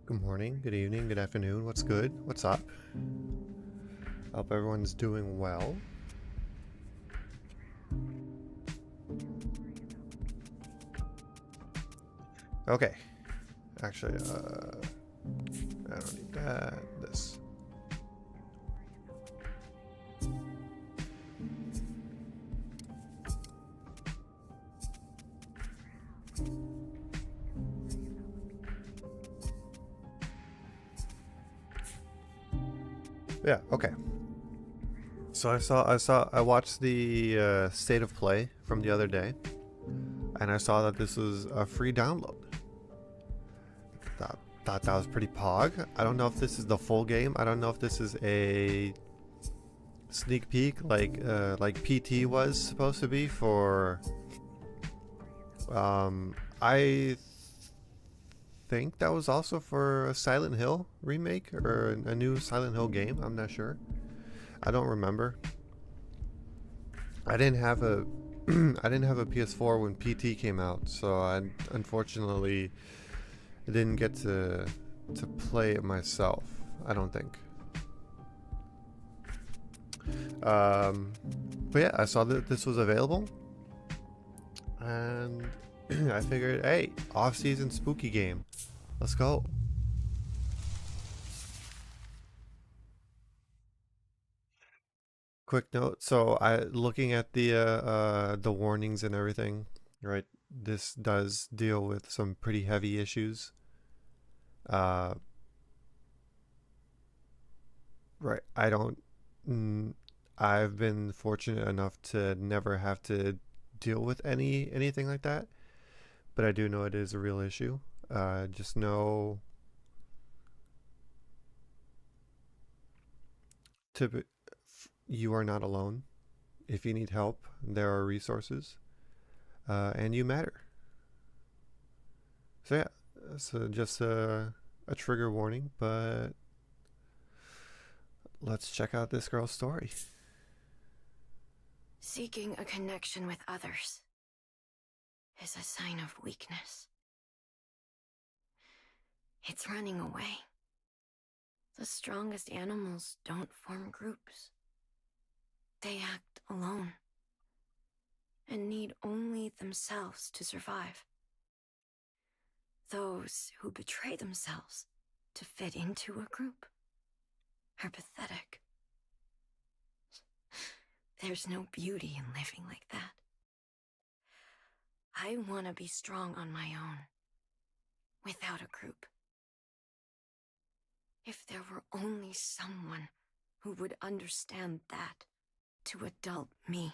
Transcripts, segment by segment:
Good morning, good evening, good afternoon. What's good? What's up? Hope everyone's doing well. Okay. Actually, I don't need that. This. Yeah, okay. So I watched the state of play from the other day, and I saw that this was a free download. Thought that was pretty pog. I don't know if this is the full game. I don't know if this is a sneak peek like PT was supposed to be for. I think that was also for a Silent Hill remake or a new Silent Hill game. I'm not sure. I don't remember. I didn't have a I didn't have a PS4 when PT came out, so I unfortunately didn't get to play it myself. I don't think. But yeah, I saw that this was available, and I figured, hey, off-season spooky game, let's go. Quick note. So I looking at the warnings and everything, right? This does deal with some pretty heavy issues. Uh, right. I don't. I've been fortunate enough to never have to deal with anything like that, but I do know it is a real issue. Just know to you are not alone. If you need help, there are resources, and you matter. So yeah, so just a trigger warning, but let's check out this girl's story. Seeking a connection with others is a sign of weakness. It's running away. The strongest animals don't form groups. They act alone and need only themselves to survive. Those who betray themselves to fit into a group are pathetic. There's no beauty in living like that. I want to be strong on my own, without a group. If there were only someone who would understand that to adult me.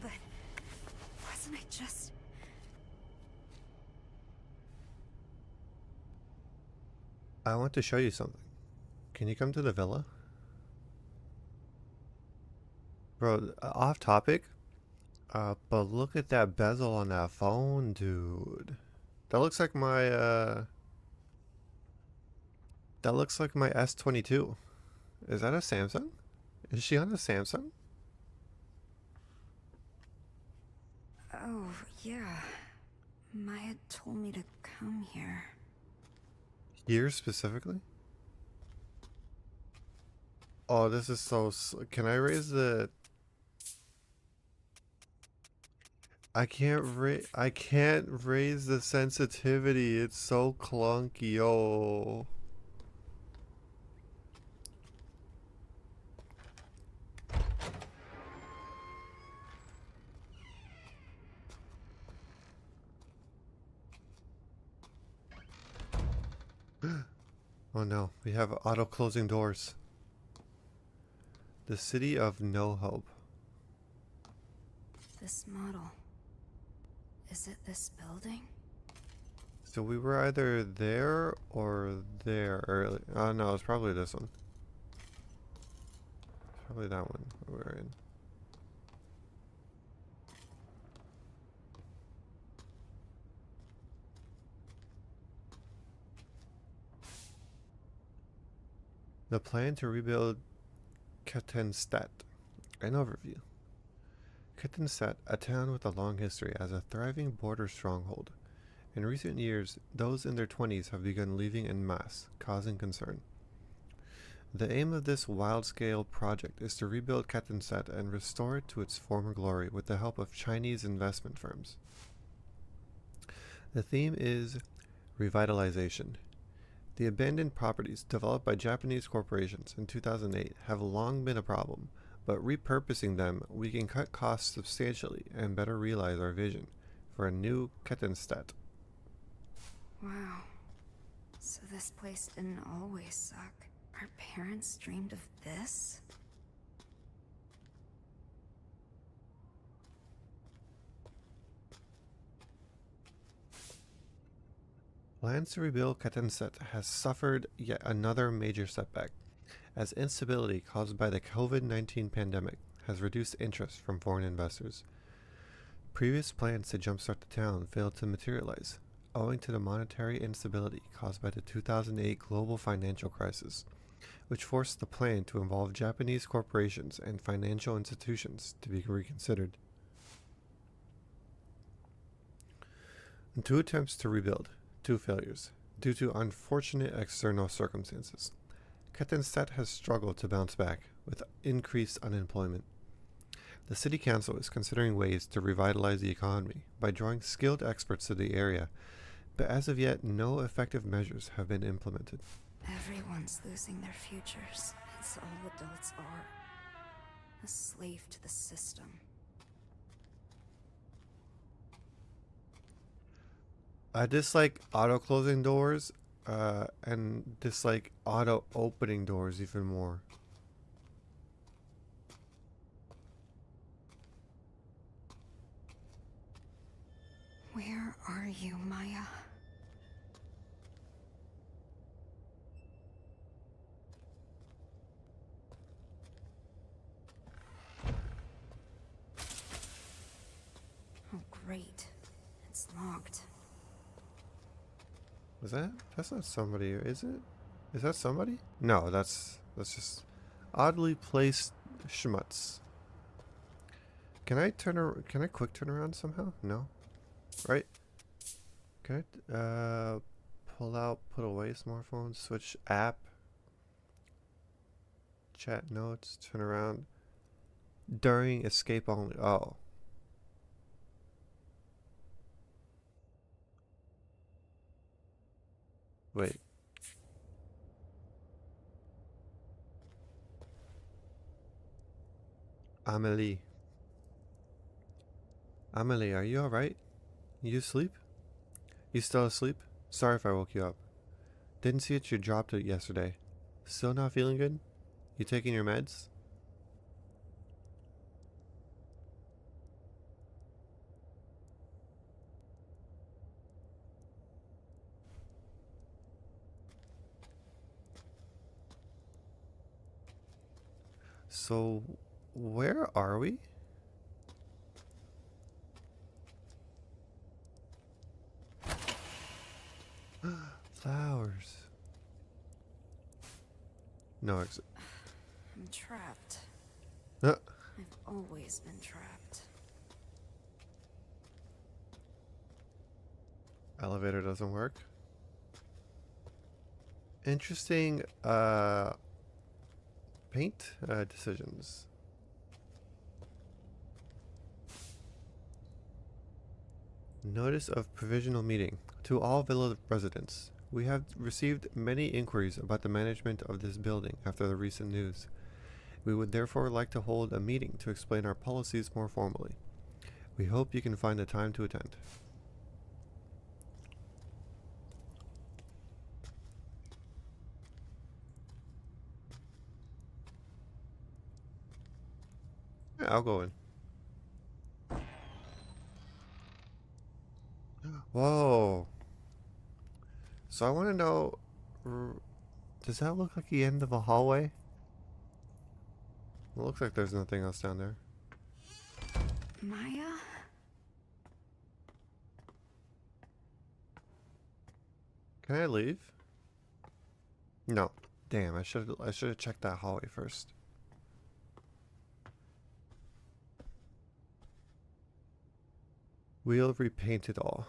But wasn't I just... I want to show you something. Can you come to the villa? Bro, off topic, but look at that bezel on that phone, dude. That looks like my S22. Is that a Samsung? Is she on a Samsung? Oh, yeah. Maya told me to come here. Here specifically? Oh, this is so... Can I raise the... I can't raise the sensitivity. It's so clunky. Oh. Oh no, we have auto closing doors. The city of no hope. This model. Is it this building? So we were either there or there early. Oh no, it's probably this one. Probably that one we're in. The plan to rebuild Kettenstadt. An overview. Kettenstadt, a town with a long history as a thriving border stronghold. In recent years, those in their 20s have begun leaving en masse, causing concern. The aim of this wild-scale project is to rebuild Kettenstadt and restore it to its former glory with the help of Chinese investment firms. The theme is revitalization. The abandoned properties developed by Japanese corporations in 2008 have long been a problem, but repurposing them, we can cut costs substantially and better realize our vision for a new Kettenstadt. Wow. So this place didn't always suck. Our parents dreamed of this? Plans to rebuild Kettenstadt has suffered yet another major setback, as instability caused by the COVID-19 pandemic has reduced interest from foreign investors. Previous plans to jumpstart the town failed to materialize, owing to the monetary instability caused by the 2008 global financial crisis, which forced the plan to involve Japanese corporations and financial institutions to be reconsidered. In 2 attempts to rebuild, 2 failures, due to unfortunate external circumstances. Kettenstadt has struggled to bounce back, with increased unemployment. The city council is considering ways to revitalize the economy by drawing skilled experts to the area, but as of yet, no effective measures have been implemented. Everyone's losing their futures. It's all adults are. A slave to the system. I dislike auto closing doors, and dislike auto opening doors even more. Where are you, Maya? Oh, great. It's locked. That's not somebody, is it? Is that somebody? No, that's just oddly placed schmutz. Can I quick turn around somehow? No. Right? Can I pull out, put away smartphone, switch app, chat notes, turn around during escape only. Oh. Wait. Amelie. Amelie, are you alright? You asleep? You still asleep? Sorry if I woke you up. Didn't see that you dropped it yesterday. Still not feeling good? You taking your meds? So, where are we? Flowers. No exit. I'm trapped. Uh, I've always been trapped. Elevator doesn't work. Interesting paint decisions. Notice of provisional meeting. To all villa residents, we have received many inquiries about the management of this building after the recent news. We would therefore like to hold a meeting to explain our policies more formally. We hope you can find the time to attend. I'll go in. Whoa. So I want to know, does that look like the end of a hallway? It looks like there's nothing else down there. Maya? Can I leave? No. Damn, I should have checked that hallway first. We'll repaint it all.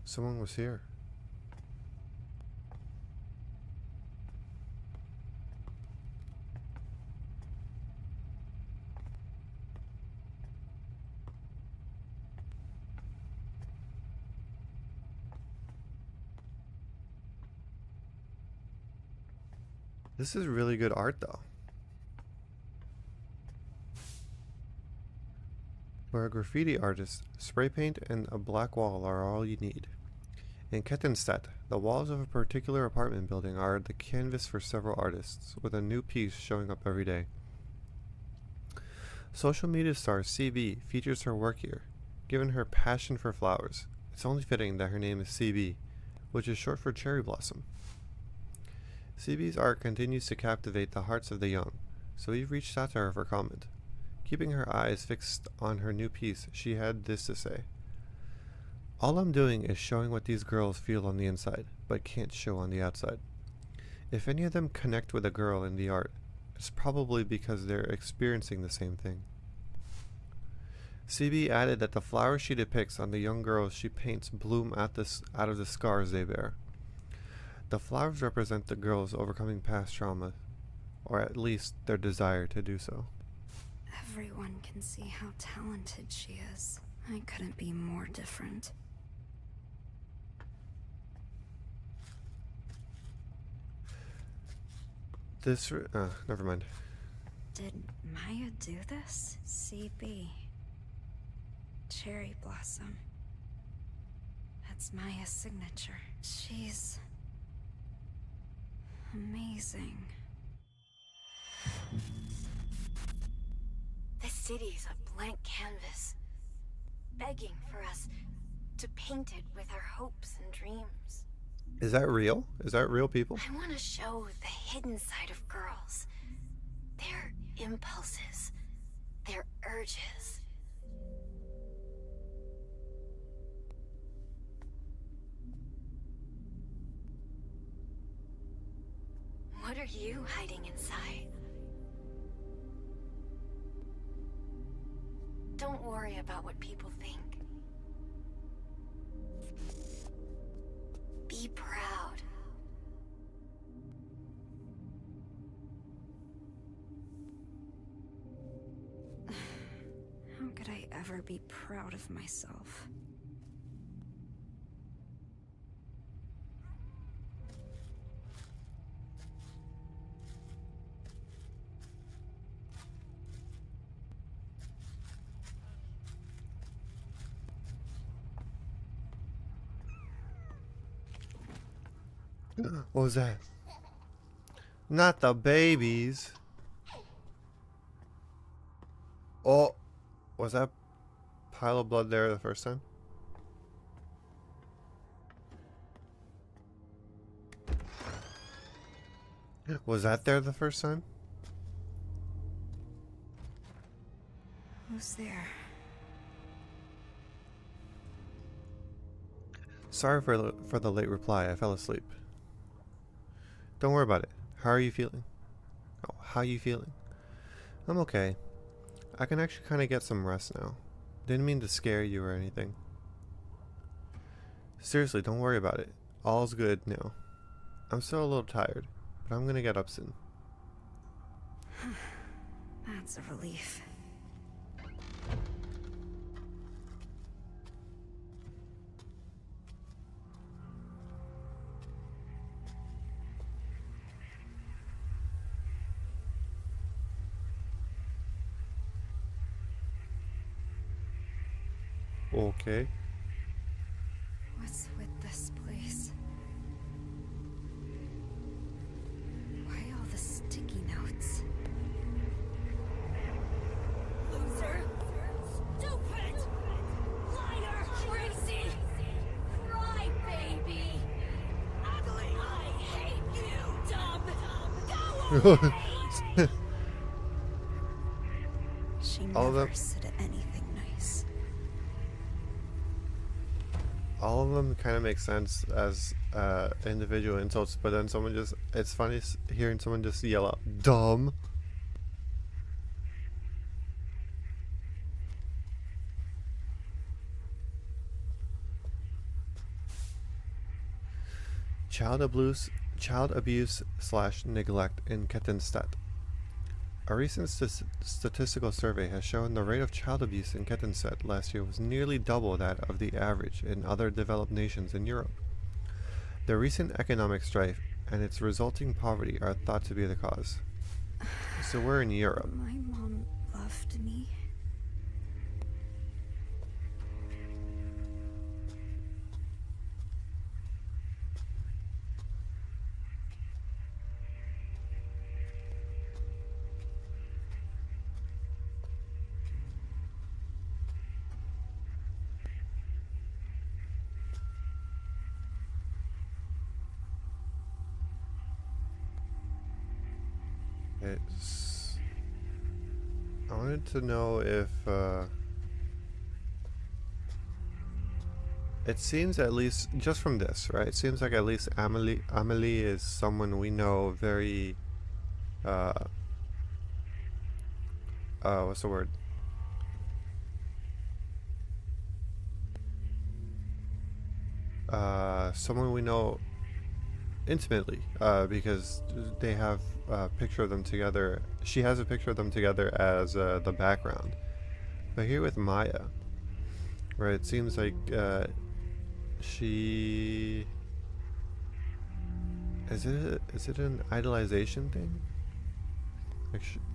Someone was here. This is really good art, though. For a graffiti artist, spray paint and a black wall are all you need. In Kettenstadt, the walls of a particular apartment building are the canvas for several artists, with a new piece showing up every day. Social media star CB features her work here, given her passion for flowers. It's only fitting that her name is CB, which is short for cherry blossom. CB's art continues to captivate the hearts of the young, so we've reached out to her for comment. Keeping her eyes fixed on her new piece, she had this to say. All I'm doing is showing what these girls feel on the inside, but can't show on the outside. If any of them connect with a girl in the art, it's probably because they're experiencing the same thing. CB added that the flowers she depicts on the young girls she paints bloom out of the scars they bear. The flowers represent the girls overcoming past trauma, or at least their desire to do so. Everyone can see how talented she is. I couldn't be more different. This, never mind. Did Maya do this? CB. Cherry blossom. That's Maya's signature. She's amazing. The city's a blank canvas, begging for us to paint it with our hopes and dreams. Is that real? Is that real people? I want to show the hidden side of girls, their impulses, their urges. What are you hiding inside? Don't worry about what people think. Be proud. How could I ever be proud of myself? What was that? Not the babies. Oh, was that pile of blood there the first time? Was that there the first time? Who's there? Sorry for the late reply. I fell asleep. Don't worry about it. How are you feeling? Oh, how are you feeling? I'm okay. I can actually kind of get some rest now. Didn't mean to scare you or anything. Seriously, don't worry about it. All's good now. I'm still a little tired, but I'm gonna get up soon. That's a relief. Okay. What's with She All of never them. said anything nice. All of them kind of make sense as individual insults, but then someone just, it's funny hearing someone just yell out, dumb. Child abuse / neglect in Kettenstadt. A recent statistical survey has shown the rate of child abuse in Kettenstadt last year was nearly double that of the average in other developed nations in Europe. The recent economic strife and its resulting poverty are thought to be the cause. So we're in Europe. My mom loved me. I wanted to know if it seems, at least just from this, right? It seems like at least Amelie is someone we know very what's the word? Someone we know intimately, because they have a picture of them together. She has a picture of them together as the background. But here with Maya, right, it seems like she... Is it an idolization thing?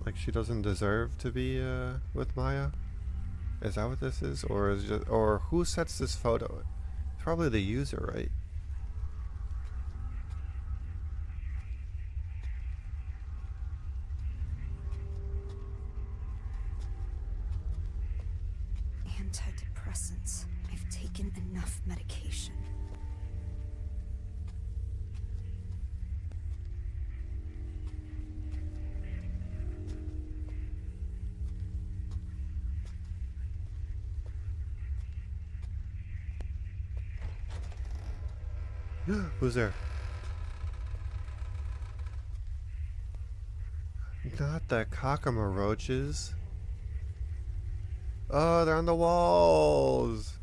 Like she doesn't deserve to be with Maya? Is that what this is? Or is just, or who sets this photo? It's probably the user, right? Antidepressants. I've taken enough medication. Who's there? Not the cockroaches. Oh, they're on the walls.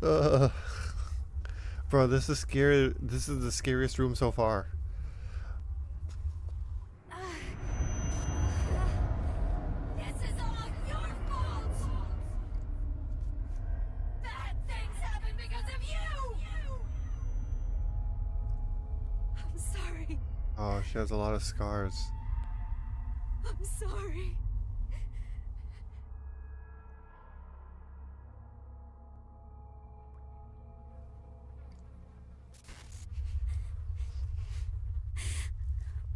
Ugh. Bro, this is scary. This is the scariest room so far. This is all your fault! Bad things happen because of you! I'm sorry. Oh, she has a lot of scars. I'm sorry.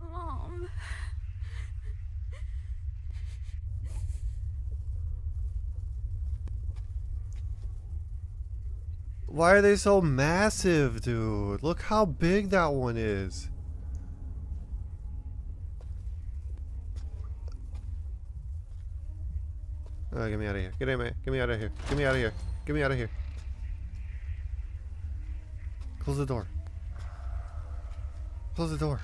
Mom. Why are they so massive, dude? Look how big that one is. Oh, get me out of here. Get me out of here. Get me out of here. Get me out of here. Close the door. Close the door.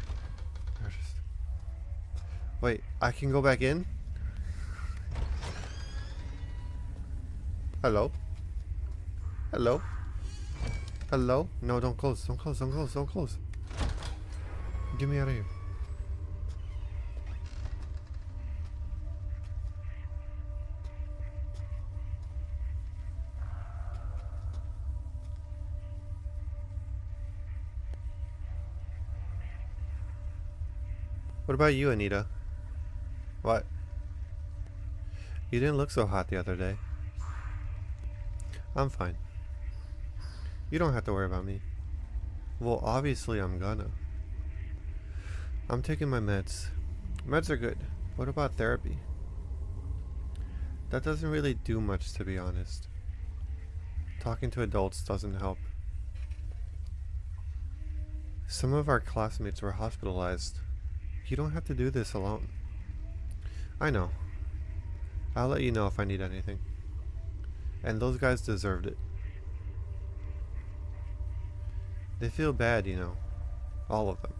Wait, I can go back in? Hello? Hello? Hello? No, don't close. Don't close. Don't close. Don't close. Get me out of here. What about you, Anita? What? You didn't look so hot the other day. I'm fine. You don't have to worry about me. Well, obviously I'm gonna. I'm taking my meds. Meds are good. What about therapy? That doesn't really do much, to be honest. Talking to adults doesn't help. Some of our classmates were hospitalized. You don't have to do this alone. I know. I'll let you know if I need anything. And those guys deserved it. They feel bad, you know. All of them.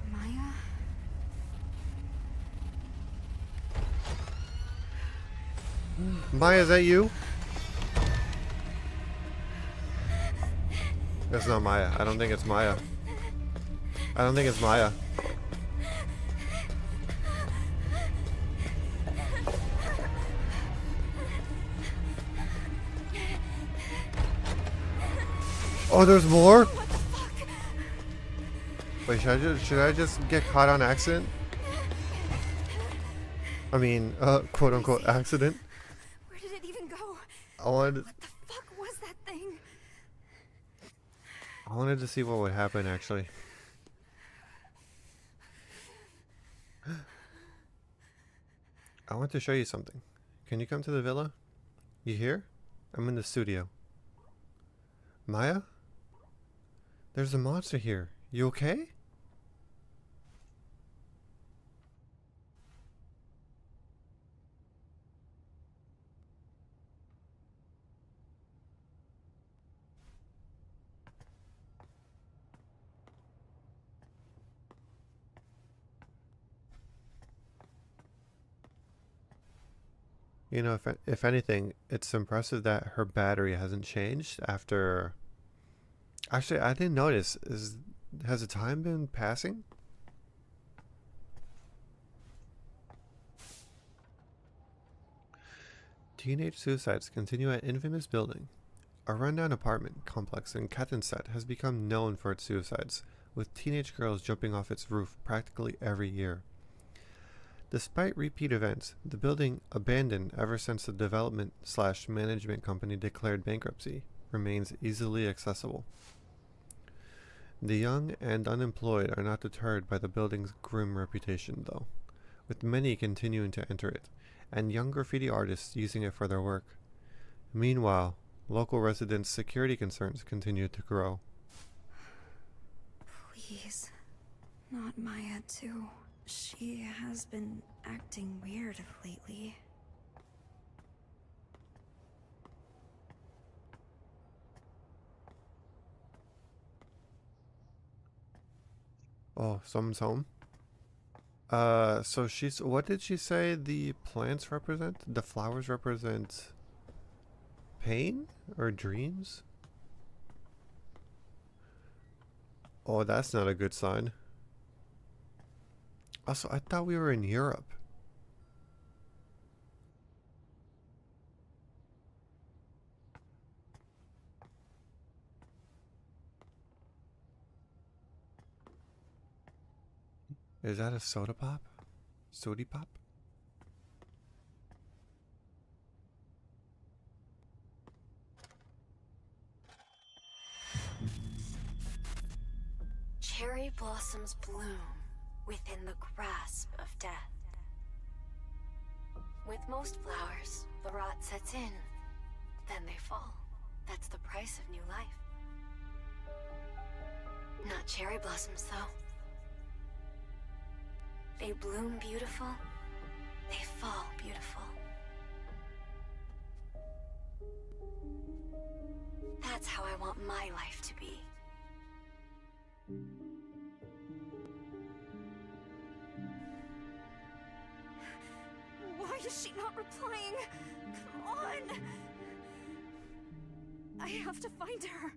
Maya? Maya, is that you? That's not Maya. I don't think it's Maya. I don't think it's Maya. Oh, there's more? Wait, should I just get caught on accident? I mean, quote unquote accident. Where did it even go? I wanted What the fuck was that thing? to see what would happen actually. I want to show you something. Can you come to the villa? You here? I'm in the studio. Maya? There's a monster here. You okay? You know, if anything, it's impressive that her battery hasn't changed after... Actually, I didn't notice. Has the time been passing? Teenage suicides continue at infamous building. A rundown apartment complex in Kattenstadt has become known for its suicides, with teenage girls jumping off its roof practically every year. Despite repeat events, the building, abandoned ever since the development/management company declared bankruptcy, remains easily accessible. The young and unemployed are not deterred by the building's grim reputation, though, with many continuing to enter it, and young graffiti artists using it for their work. Meanwhile, local residents' security concerns continue to grow. Please. Not Maya, too. She has been acting weird lately. Oh, someone's home? So what did she say the plants represent? The flowers represent pain or dreams? Oh, that's not a good sign. Also, I thought we were in Europe. Is that a soda pop? Sody pop? Cherry blossoms bloom within the grasp of death. With most flowers, the rot sets in, then they fall. That's the price of new life. Not cherry blossoms, though. They bloom beautiful, they fall beautiful. That's how I want my life to be. Why is she not replying? Come on! I have to find her.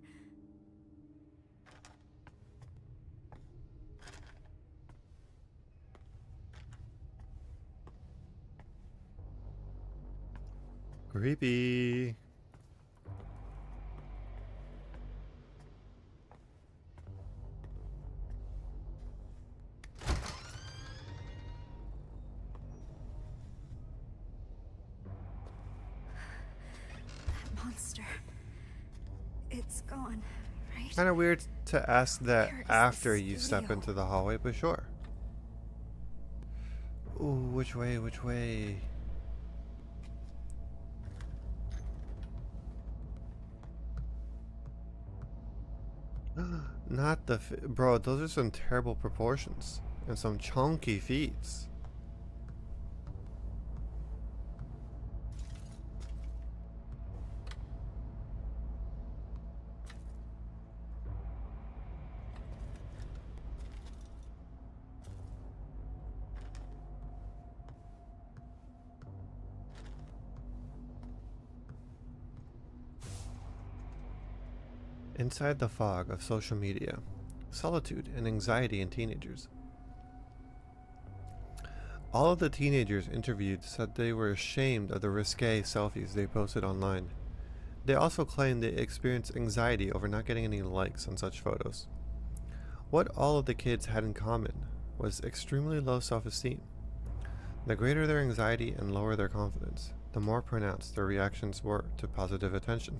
Creepy. That monster. It's gone, right? Kind of weird to ask that Where is after this you step studio? into the hallway, but sure. Ooh, which way? Which way? Not the bro. Those are some terrible proportions and some chunky feet. Inside the fog of social media, solitude and anxiety in teenagers. All of the teenagers interviewed said they were ashamed of the risque selfies they posted online. They also claimed they experienced anxiety over not getting any likes on such photos. What all of the kids had in common was extremely low self-esteem. The greater their anxiety and lower their confidence, the more pronounced their reactions were to positive attention.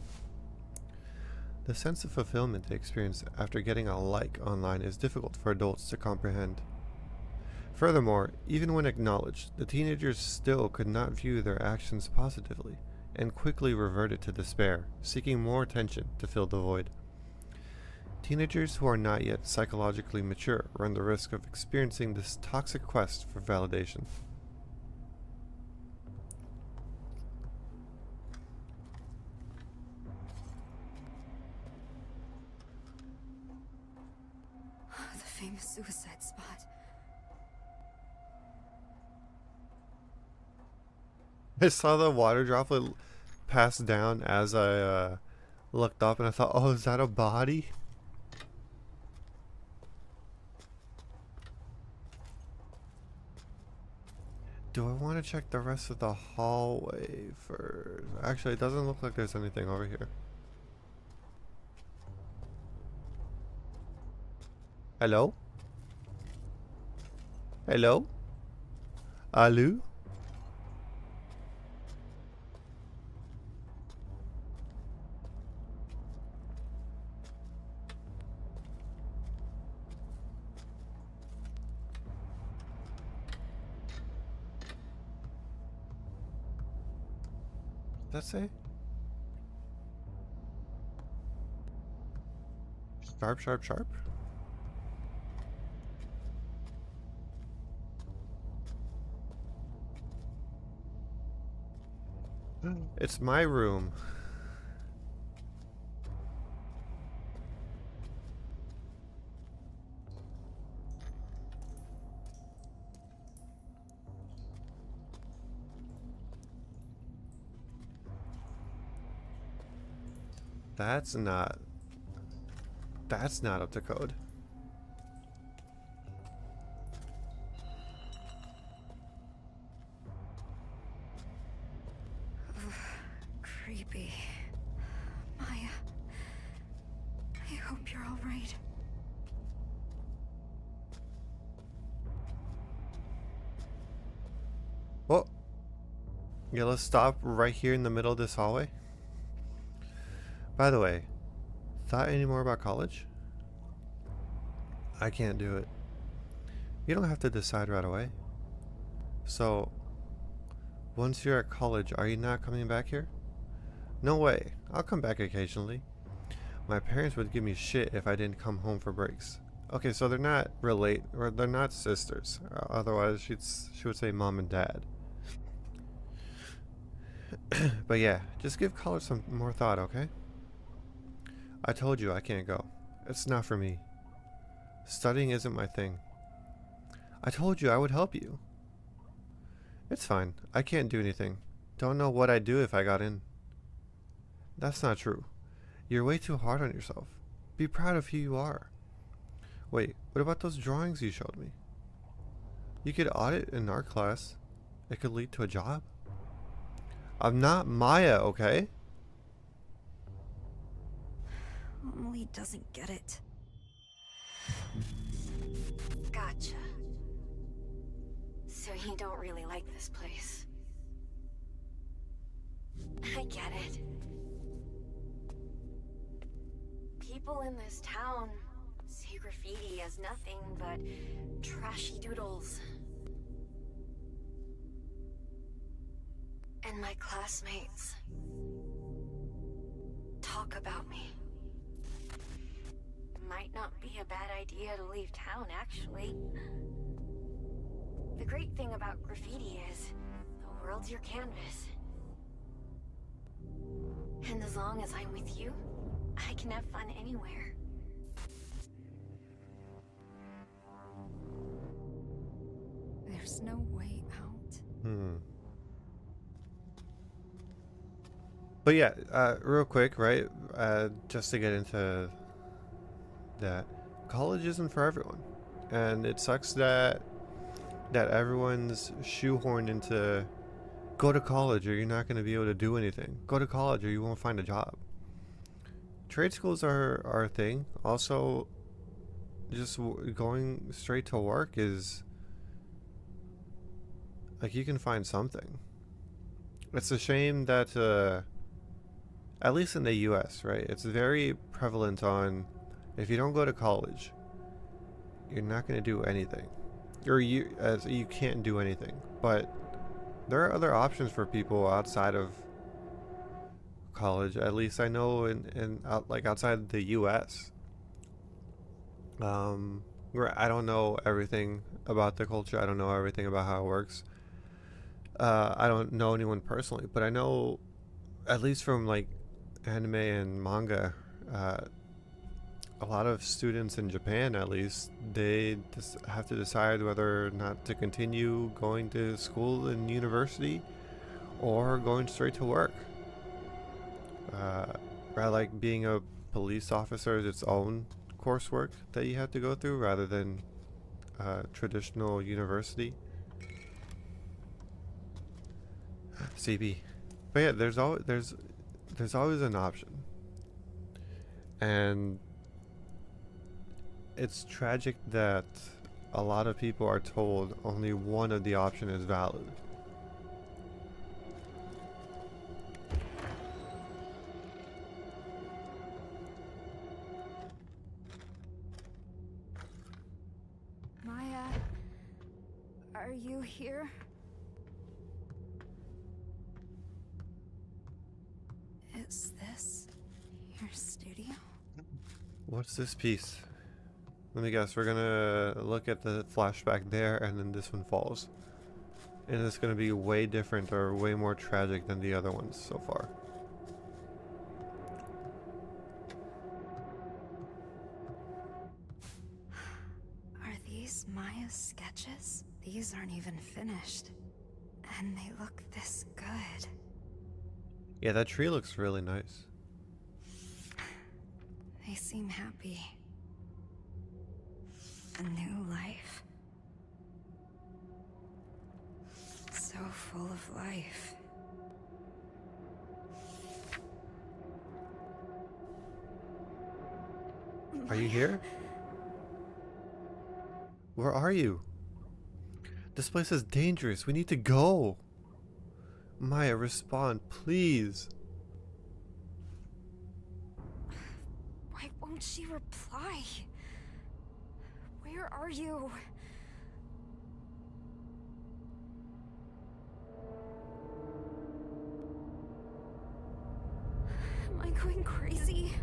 The sense of fulfillment they experience after getting a like online is difficult for adults to comprehend. Furthermore, even when acknowledged, the teenagers still could not view their actions positively and quickly reverted to despair, seeking more attention to fill the void. Teenagers who are not yet psychologically mature run the risk of experiencing this toxic quest for validation. The famous suicide spot. I saw the water droplet pass down as I looked up and I thought, oh, is that a body? Do I want to check the rest of the hallway first? Actually, it doesn't look like there's anything over here. Hello? Hello? Allô? Does that say? Sharp, sharp, sharp? It's my room. That's not up to code. Creepy. Maya. I hope you're alright. Oh. Yeah, let's stop right here in the middle of this hallway. By the way, thought any more about college? I can't do it. You don't have to decide right away. So, once you're at college, are you not coming back here? No way. I'll come back occasionally. My parents would give me shit if I didn't come home for breaks. Okay, so they're not or they're not sisters. Otherwise, she would say mom and dad. But yeah, just give college some more thought, okay? I told you I can't go. It's not for me. Studying isn't my thing. I told you I would help you. It's fine. I can't do anything. Don't know what I'd do if I got in. That's not true. You're way too hard on yourself. Be proud of who you are. Wait, what about those drawings you showed me? You could audit in art class. It could lead to a job. I'm not Maya, okay? Emily doesn't get it. Gotcha. So you don't really like this place. I get it. People in this town see graffiti as nothing but trashy doodles. And my classmates talk about me. Might not be a bad idea to leave town, actually. The great thing about graffiti is the world's your canvas. And as long as I'm with you, I can have fun anywhere. There's no way out. But yeah, real quick, right? Just to get into that, college isn't for everyone, and it sucks that everyone's shoehorned into go to college or you're not going to be able to do anything. Go to college or you won't find a job. Trade schools are a thing. Also, just going straight to work is like you can find something. It's a shame that at least in the US, right? It's very prevalent on if you don't go to college, you're not going to do anything. Or you can't do anything. But there are other options for people outside of college. At least I know like outside the US. I don't know everything about the culture. I don't know everything about how it works. I don't know anyone personally, but I know at least from like anime and manga, a lot of students in Japan, at least, they just have to decide whether or not to continue going to school and university or going straight to work. Right, like being a police officer is its own coursework that you have to go through rather than traditional university. CB. But yeah, there's always an option. And it's tragic that a lot of people are told only one of the option is valid. Maya, are you here? Is this your studio? What's this piece? Let me guess, we're gonna look at the flashback there and then this one falls. And it's gonna be way different or way more tragic than the other ones so far. Are these Maya's sketches? These aren't even finished. And they look this good. Yeah, that tree looks really nice. They seem happy. A new life. So full of life. Are you here? Where are you? This place is dangerous. We need to go. Maya, respond, please. Why won't she reply? Where are you? Am I going crazy?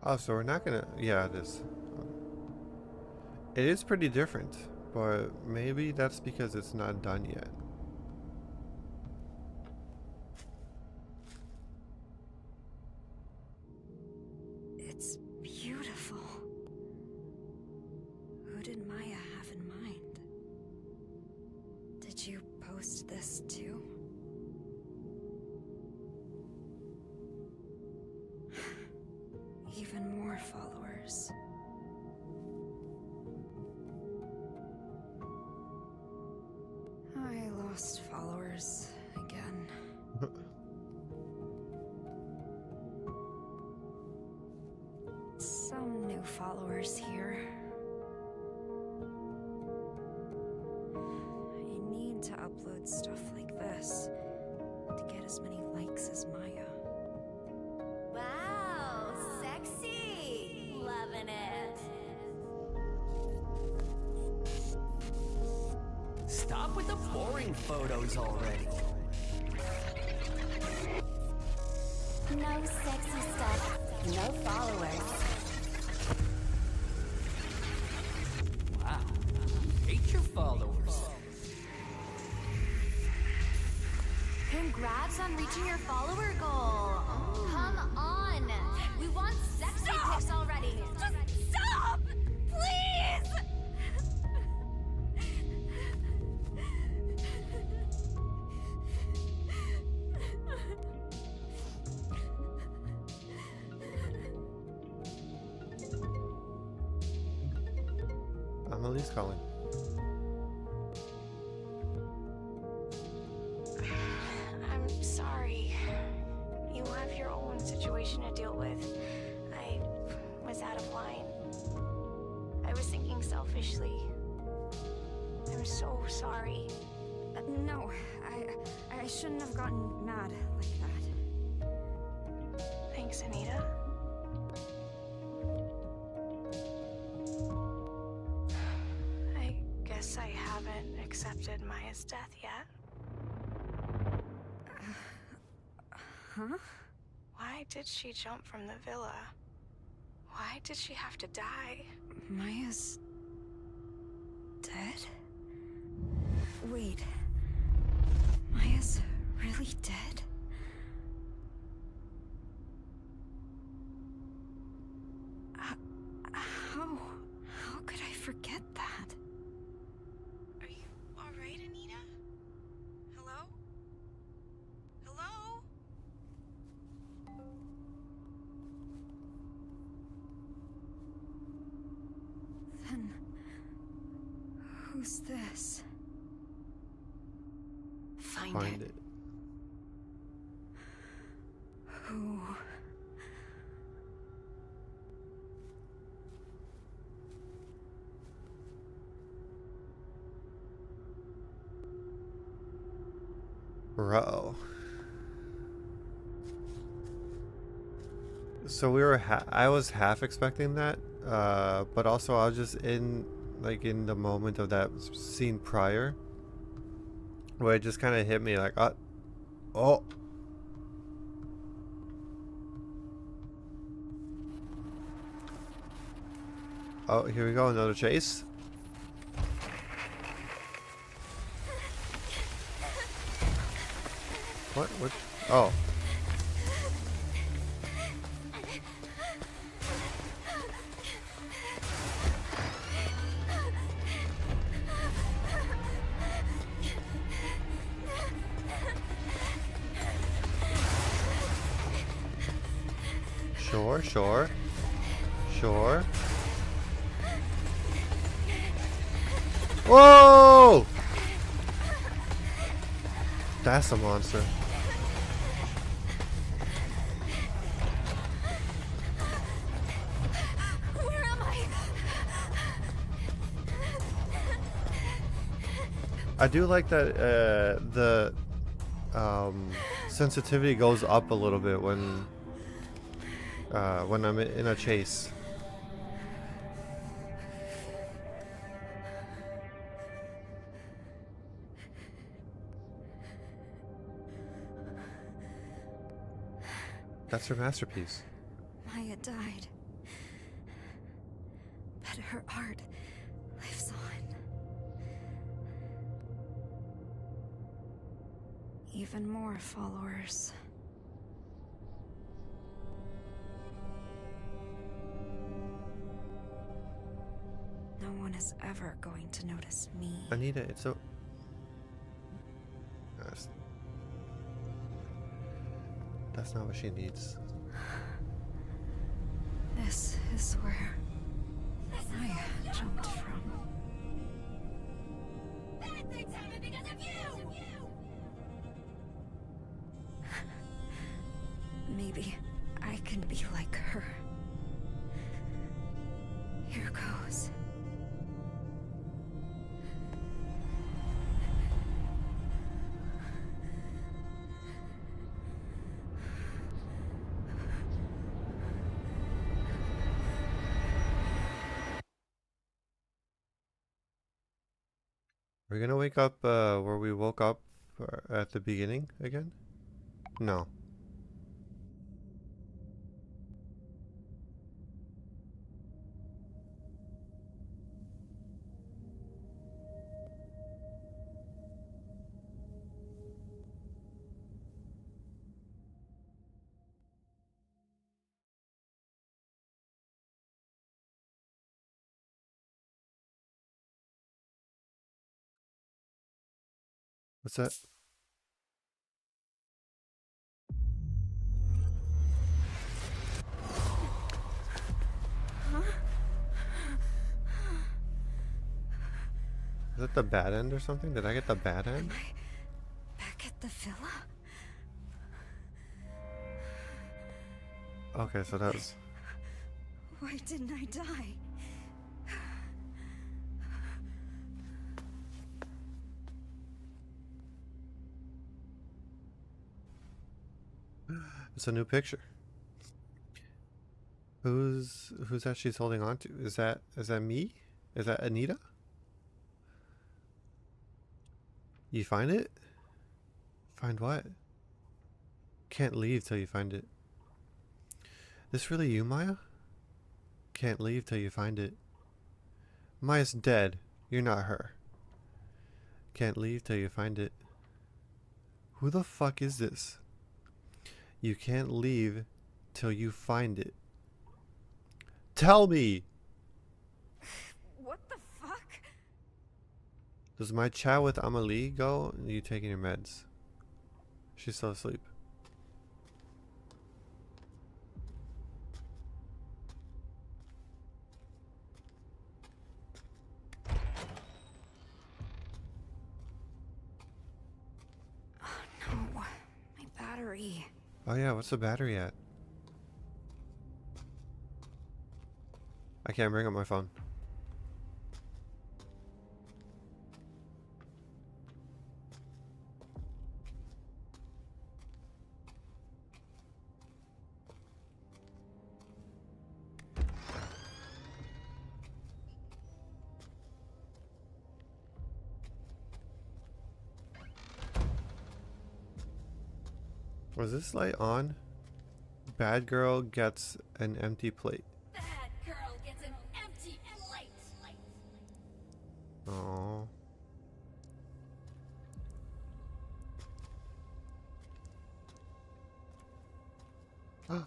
Oh, so we're not gonna... Yeah, it is. It is pretty different, but maybe that's because it's not done yet. It's beautiful. Who did Maya have in mind? Did you post this too? Even more followers. lost followers again. Some new followers here. I need to upload stuff like this to get as many likes as Maya. Wow, sexy! Loving it. Stop with the boring photos already. No sexy stuff, no followers. Wow. Hate your followers. Congrats on reaching your follower goal. Come on. We want sexy pics already. Just stop! Please! Emily's calling. I'm sorry. You have your own situation to deal with. I was out of line. I was thinking selfishly. I'm so sorry. No, I shouldn't have gotten mad like that. Thanks, Anita. I guess I haven't accepted Maya's death yet. Huh? Why did she jump from the villa? Why did she have to die? Maya's dead? Wait. Maya's really dead? How could I forget that? Are you alright, Anita? Hello? Hello? Then who's this? Find it. Who? Bro. So we were I was half expecting that, but also I was just in the moment of that scene prior where it just kind of hit me like, oh. Oh, here we go, another chase. What? What? Oh. Sure. Whoa! That's a monster. Where am I do like that the sensitivity goes up a little bit when I'm in a chase. That's her masterpiece. Maya died. But her art lives on. Even more followers. No one is ever going to notice me. Anita, it's so... That's not what she needs. This is where Maya jumped from. Bad things happen because of you! maybe I can be like her. Here goes. We're gonna wake up where we woke up at the beginning again? No. What's that? Is that the bad end or something? Did I get the bad end? Am I back at the villa? Okay, so that was... Why didn't I die? It's a new picture. Who's that she's holding on to? Is that me? Is that Anita? You find it? Find what? Can't leave till you find it. This really you, Maya? Can't leave till you find it. Maya's dead. You're not her. Can't leave till you find it. Who the fuck is this? You can't leave till you find it. Tell me! What the fuck? Does my chat with Amelie go? Are you taking your meds? She's still asleep. Oh no, my battery. Oh yeah, what's the battery at? I can't bring up my phone. Was this light on? Bad girl gets an empty plate. Bad girl gets an empty plate. Oh.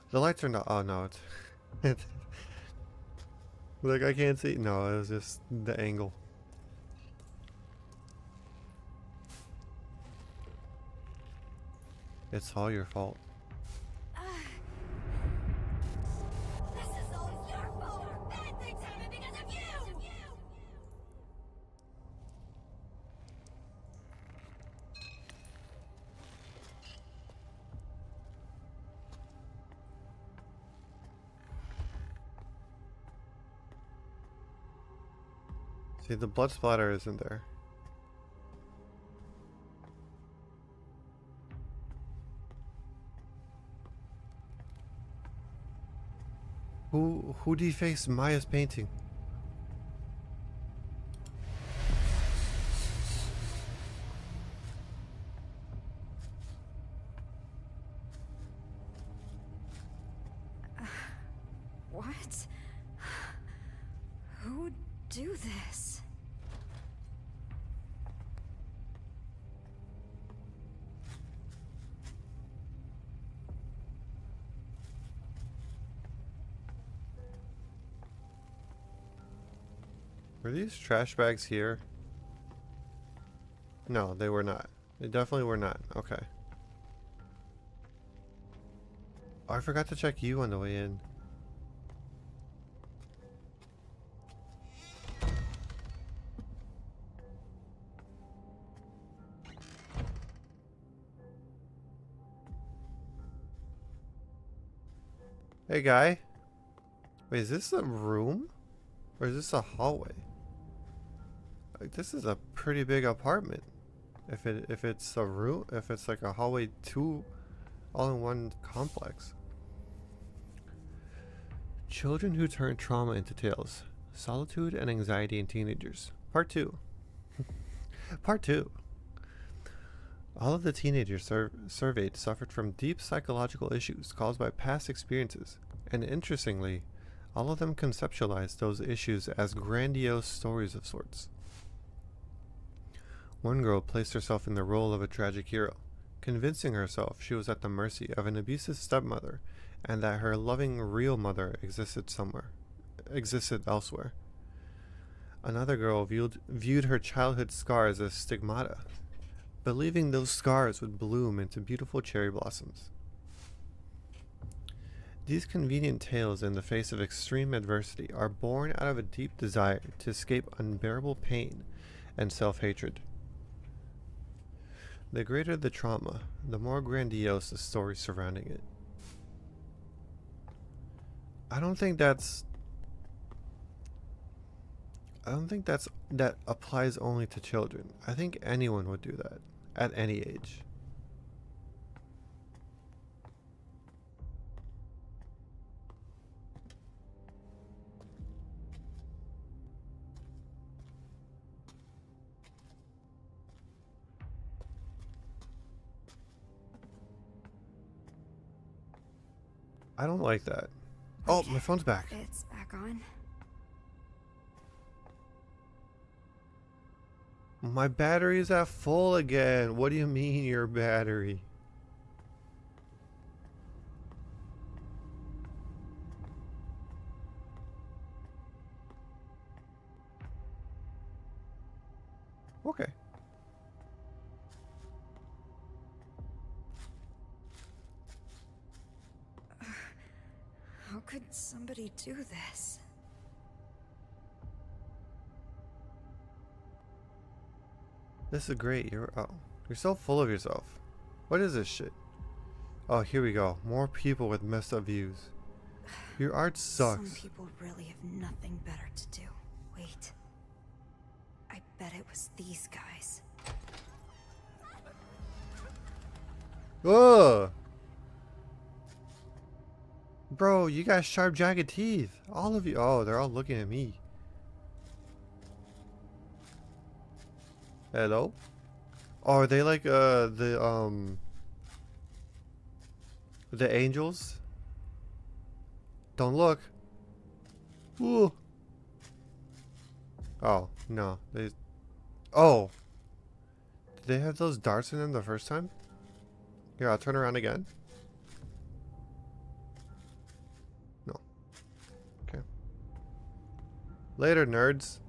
The lights are not. Oh no, it's. Like I can't see. No, it was just the angle. It's all your fault. This is all your fault. Bad things happen because of you. See, the blood splatter isn't there. Who defaced Maya's painting? What? Who'd do this? Were these trash bags here? No, they were not. They definitely were not. Okay. Oh, I forgot to check you on the way in. Hey, guy. Wait, is this a room? Or is this a hallway? Like, this is a pretty big apartment. If it's a room, if it's like a hallway 2 all in one complex. Children who turn trauma into tales. Solitude and anxiety in teenagers. Part 2. Part 2. All of the teenagers surveyed suffered from deep psychological issues caused by past experiences, and interestingly, all of them conceptualized those issues as grandiose stories of sorts. One girl placed herself in the role of a tragic hero, convincing herself she was at the mercy of an abusive stepmother and that her loving real mother existed elsewhere. Another girl viewed her childhood scars as stigmata, believing those scars would bloom into beautiful cherry blossoms. These convenient tales in the face of extreme adversity are born out of a deep desire to escape unbearable pain and self-hatred. The greater the trauma, the more grandiose the story surrounding it. I don't think that applies only to children. I think anyone would do that at any age. I don't like that. Oh, my phone's back. It's back on. My battery's at full again. What do you mean your battery? Okay. How could somebody do this? This is great. You're so full of yourself. What is this shit? Oh, here we go. More people with messed up views. Your art sucks. Some people really have nothing better to do. Wait. I bet it was these guys. Ugh. Bro, you got sharp, jagged teeth. All of you. Oh, they're all looking at me. Hello? Oh, are they like the angels? Don't look. Ooh. Oh, no. Oh. Did they have those darts in them the first time? Here, I'll turn around again. No. Okay. Later, nerds.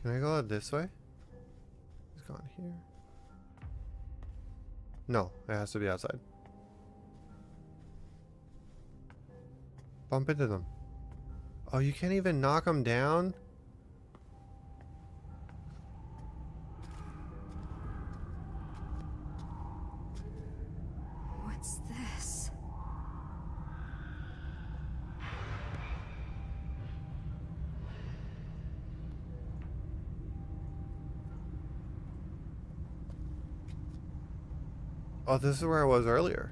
Can I go this way? It's gone here. No, it has to be outside. Bump into them. Oh, you can't even knock them down? What's this? Oh, this is where I was earlier.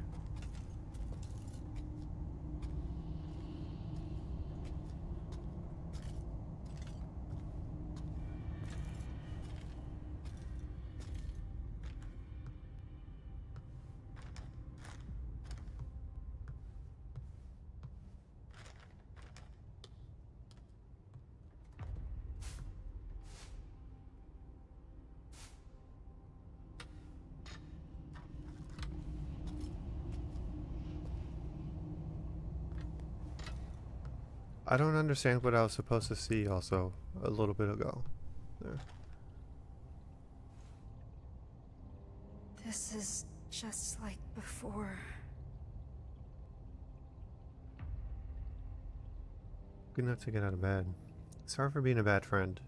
I don't understand what I was supposed to see also a little bit ago. There. This is just like before. Good enough to get out of bed. Sorry for being a bad friend.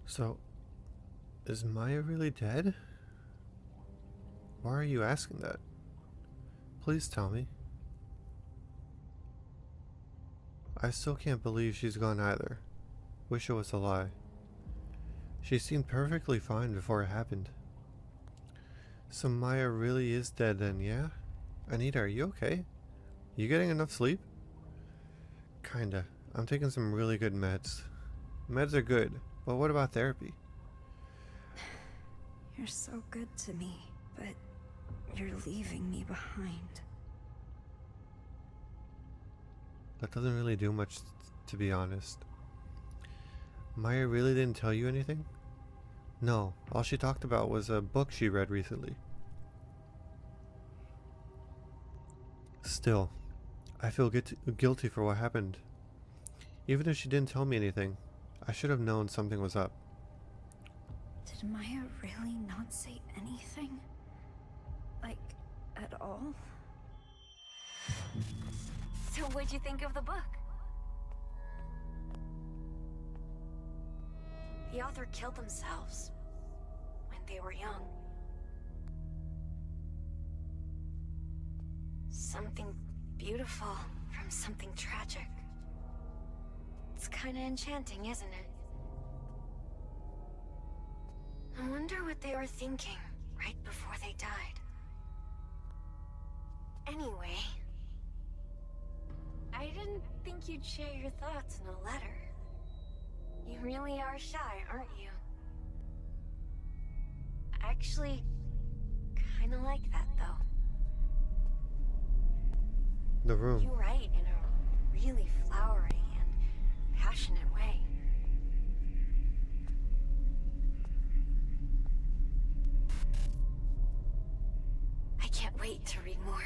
So, is Maya really dead? Why are you asking that? Please tell me. I still can't believe she's gone either. Wish it was a lie. She seemed perfectly fine before it happened. So Maya really is dead then, yeah? Anita, are you okay? You getting enough sleep? Kinda. I'm taking some really good meds. Meds are good, but what about therapy? You're so good to me, but you're leaving me behind. That doesn't really do much, to be honest. Maya really didn't tell you anything? No, all she talked about was a book she read recently. Still, I feel guilty for what happened. Even if she didn't tell me anything, I should have known something was up. Did Maya really not say anything? Like, at all? So what'd you think of the book? The author killed themselves when they were young. Something beautiful from something tragic. It's kinda enchanting, isn't it? I wonder what they were thinking right before they died. Anyway, I didn't think you'd share your thoughts in a letter. You really are shy, aren't you? I actually kinda like that, though. The room. You write in a really flowery and passionate way. I can't wait to read more.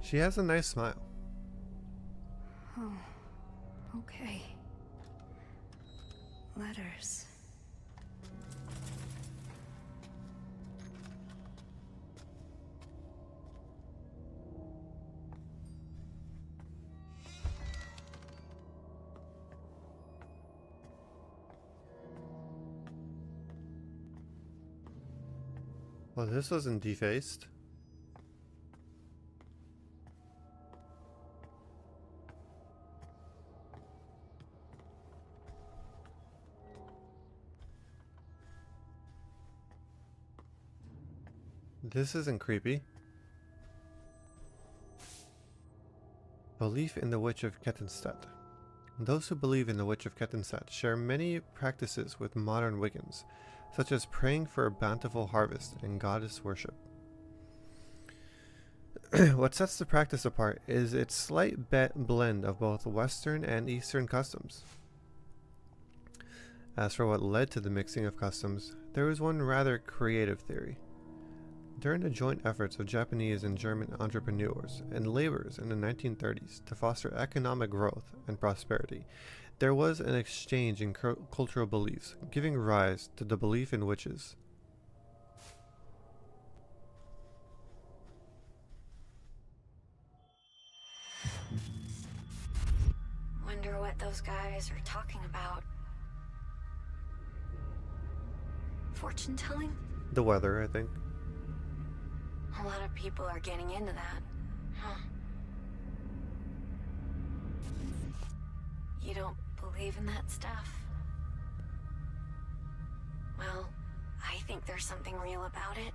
She has a nice smile. Oh, okay. Letters. Well, this wasn't defaced. This isn't creepy. Belief in the Witch of Kettenstadt. Those who believe in the Witch of Kettenstadt share many practices with modern Wiccans, such as praying for a bountiful harvest and goddess worship. What sets the practice apart is its slight blend of both Western and Eastern customs. As for what led to the mixing of customs, there is one rather creative theory. During the joint efforts of Japanese and German entrepreneurs and laborers in the 1930s to foster economic growth and prosperity, there was an exchange in cultural beliefs, giving rise to the belief in witches. Wonder what those guys are talking about. Fortune telling? The weather, I think. A lot of people are getting into that, huh? You don't believe in that stuff? Well, I think there's something real about it.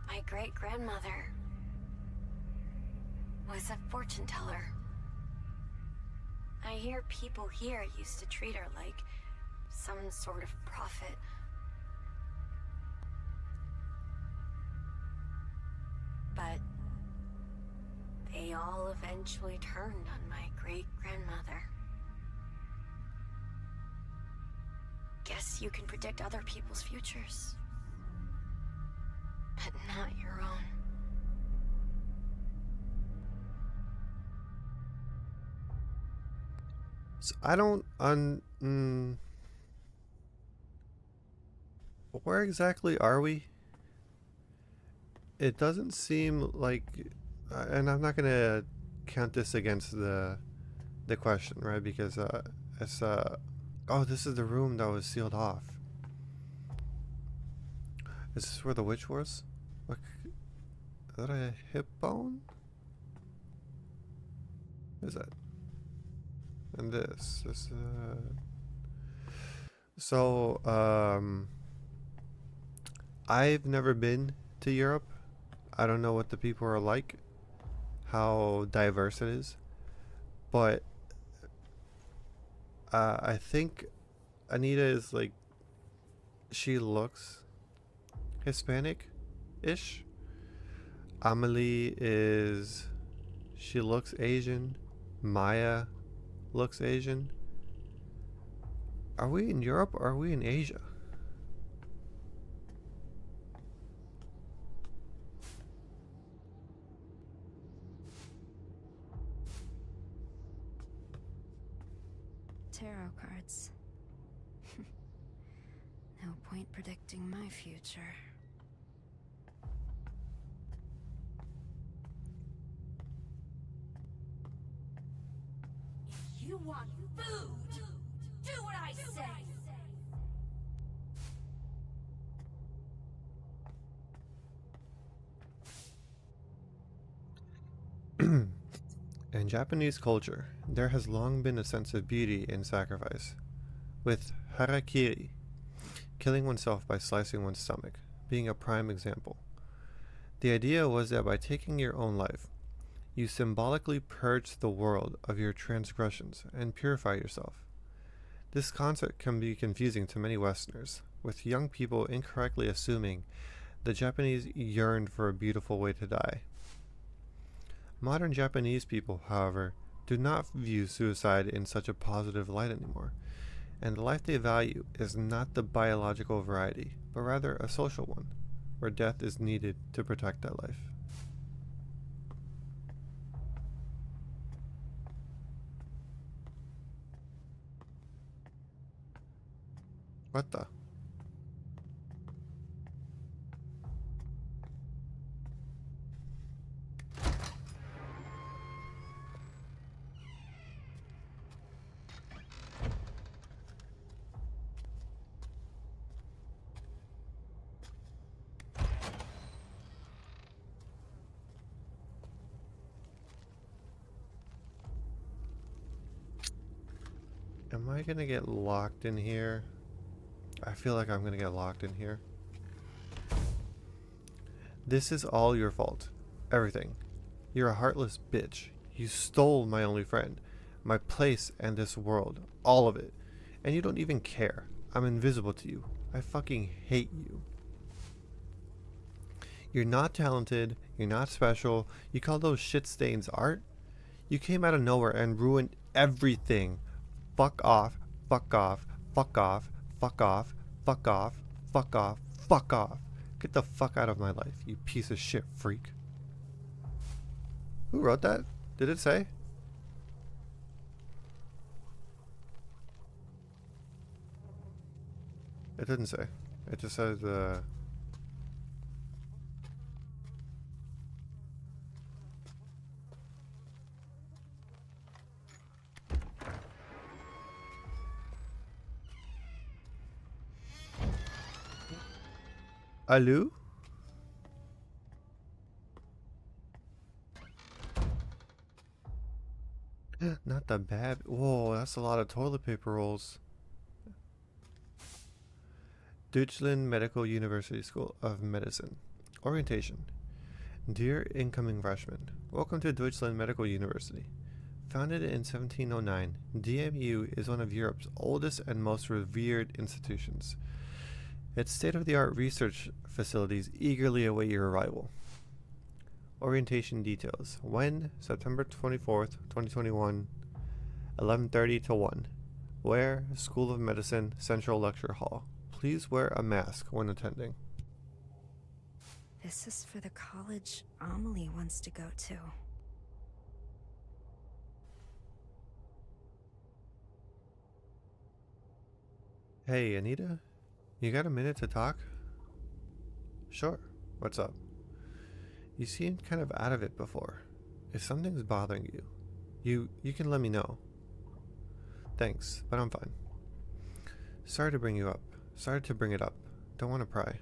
My great-grandmother was a fortune teller. I hear people here used to treat her like some sort of prophet. But they all eventually turned on my great-grandmother. Guess you can predict other people's futures, but not your own. So I don't where exactly are we? It doesn't seem like, and I'm not gonna count this against the question, right? Because it's oh, this is the room that was sealed off. Is this where the witch was? What? Is that a hip bone? What is that? And this. So, I've never been to Europe. I don't know what the people are like, how diverse it is, but I think Anita is like, she looks Hispanic-ish. Amelie she looks Asian. Maya looks Asian. Are we in Europe or are we in Asia? Tarot cards. No point predicting my future. If you want food, do what I say. In Japanese culture, there has long been a sense of beauty in sacrifice, with harakiri, killing oneself by slicing one's stomach, being a prime example. The idea was that by taking your own life, you symbolically purge the world of your transgressions and purify yourself. This concept can be confusing to many Westerners, with young people incorrectly assuming the Japanese yearned for a beautiful way to die. Modern Japanese people, however, do not view suicide in such a positive light anymore, and the life they value is not the biological variety, but rather a social one, where death is needed to protect that life. What the? Am I gonna get locked in here? I feel like I'm gonna get locked in here. This is all your fault. Everything. You're a heartless bitch. You stole my only friend, my place and this world. All of it. And you don't even care. I'm invisible to you. I fucking hate you. You're not talented. You're not special. You call those shit stains art? You came out of nowhere and ruined everything. Fuck off. Fuck off. Fuck off. Fuck off. Fuck off. Fuck off. Fuck off. Get the fuck out of my life, you piece of shit freak. Who wrote that? Did it say? It didn't say. It just says, Alu? Not the bad. Whoa, that's a lot of toilet paper rolls. Deutschland Medical University School of Medicine. Orientation. Dear incoming freshmen, welcome to Deutschland Medical University. Founded in 1709, DMU is one of Europe's oldest and most revered institutions. Its state-of-the-art research facilities eagerly await your arrival. Orientation details. When? September 24th, 2021, 11:30 to 1. Where? School of Medicine, Central Lecture Hall. Please wear a mask when attending. This is for the college Amelie wants to go to. Hey, Anita? You got a minute to talk? Sure. What's up? You seemed kind of out of it before. If something's bothering you, you can let me know. Thanks, but I'm fine. Sorry to bring you up. Sorry to bring it up. Don't want to pry.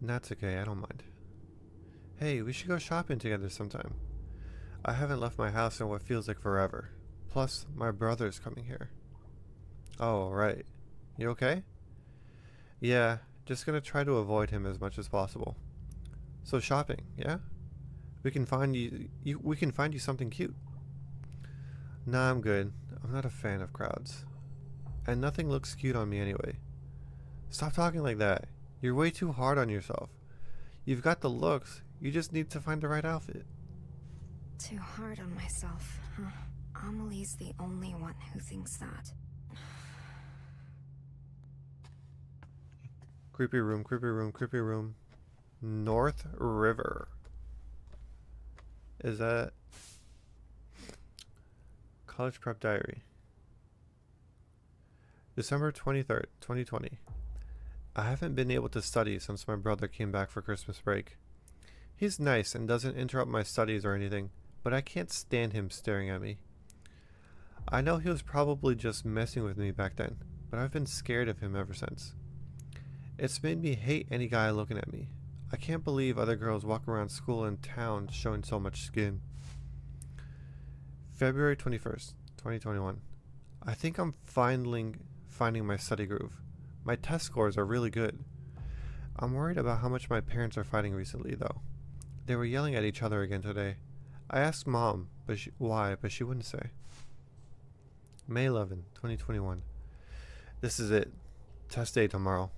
That's okay, I don't mind. Hey, we should go shopping together sometime. I haven't left my house in what feels like forever. Plus, my brother's coming here. Oh, right. You okay? Yeah, just gonna try to avoid him as much as possible. So shopping, yeah? We can find you something cute. Nah, I'm good. I'm not a fan of crowds. And nothing looks cute on me anyway. Stop talking like that. You're way too hard on yourself. You've got the looks, you just need to find the right outfit. Too hard on myself, huh? Amelie's the only one who thinks that. Creepy room, creepy room, creepy room. North River. Is that College Prep Diary? December 23rd, 2020. I haven't been able to study since my brother came back for Christmas break. He's nice and doesn't interrupt my studies or anything, but I can't stand him staring at me. I know he was probably just messing with me back then, but I've been scared of him ever since. It's made me hate any guy looking at me. I can't believe other girls walk around school and town showing so much skin. February 21st, 2021. I think I'm finally finding my study groove. My test scores are really good. I'm worried about how much my parents are fighting recently, though. They were yelling at each other again today. I asked Mom why, but she wouldn't say. May 11, 2021. This is it. Test day tomorrow.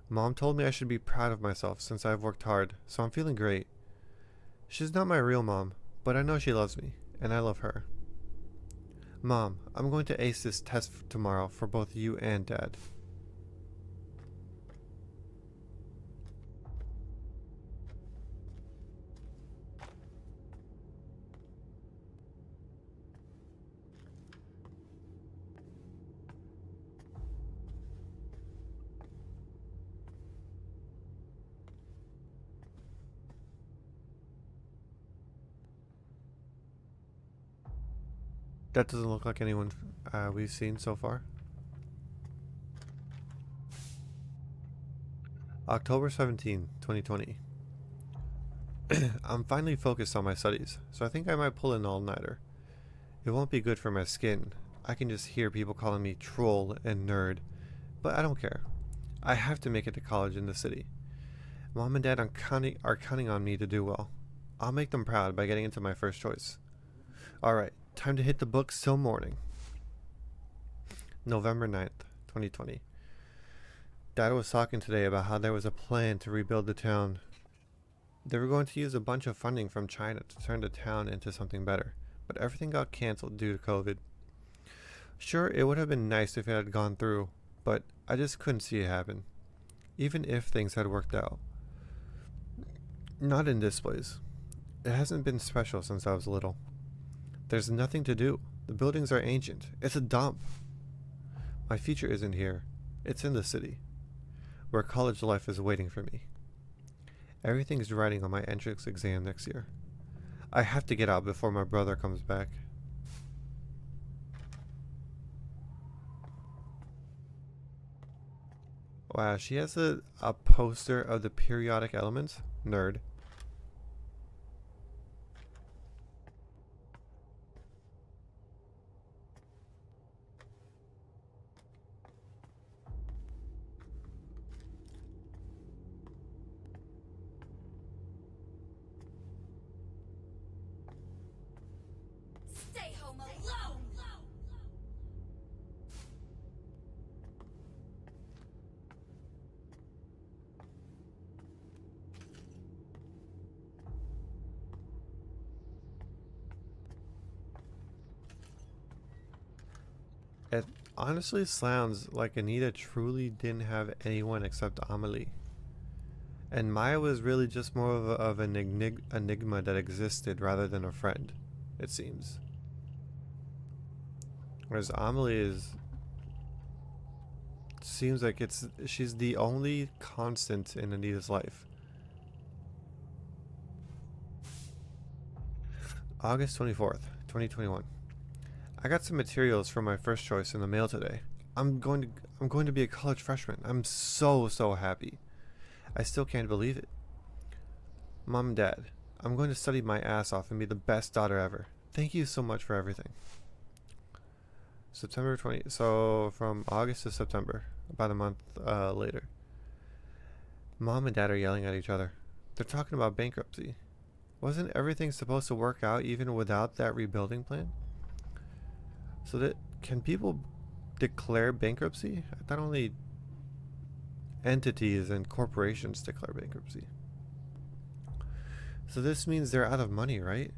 Mom told me I should be proud of myself since I've worked hard, so I'm feeling great. She's not my real mom, but I know she loves me, and I love her. Mom, I'm going to ace this test tomorrow for both you and Dad. That doesn't look like anyone we've seen so far. October 17, 2020. I'm finally focused on my studies, so I think I might pull an all-nighter. It won't be good for my skin. I can just hear people calling me troll and nerd, but I don't care. I have to make it to college in the city. Mom and Dad are counting on me to do well. I'll make them proud by getting into my first choice. Alright. Time to hit the books till morning. November 9th, 2020. Dad was talking today about how there was a plan to rebuild the town. They were going to use a bunch of funding from China to turn the town into something better, but everything got cancelled due to COVID. Sure, it would have been nice if it had gone through, but I just couldn't see it happen, even if things had worked out. Not in this place. It hasn't been special since I was little. There's nothing to do. The buildings are ancient. It's a dump. My future isn't here. It's in the city, where college life is waiting for me. Everything's riding on my entrance exam next year. I have to get out before my brother comes back. Wow, she has a poster of the periodic elements? Nerd. Stay home alone! It honestly sounds like Anita truly didn't have anyone except Amelie. And Maya was really just more of an enigma that existed rather than a friend, it seems. Whereas Amelie seems like she's the only constant in Anita's life. August 24th, 2021. I got some materials for my first choice in the mail today. I'm going to be a college freshman. I'm so happy. I still can't believe it. Mom and Dad, I'm going to study my ass off and be the best daughter ever. Thank you so much for everything. September 20, so from August to September, about a month later. Mom and Dad are yelling at each other. They're talking about bankruptcy. Wasn't everything supposed to work out even without that rebuilding plan? So that can people declare bankruptcy? I thought only entities and corporations declare bankruptcy. So this means they're out of money, right?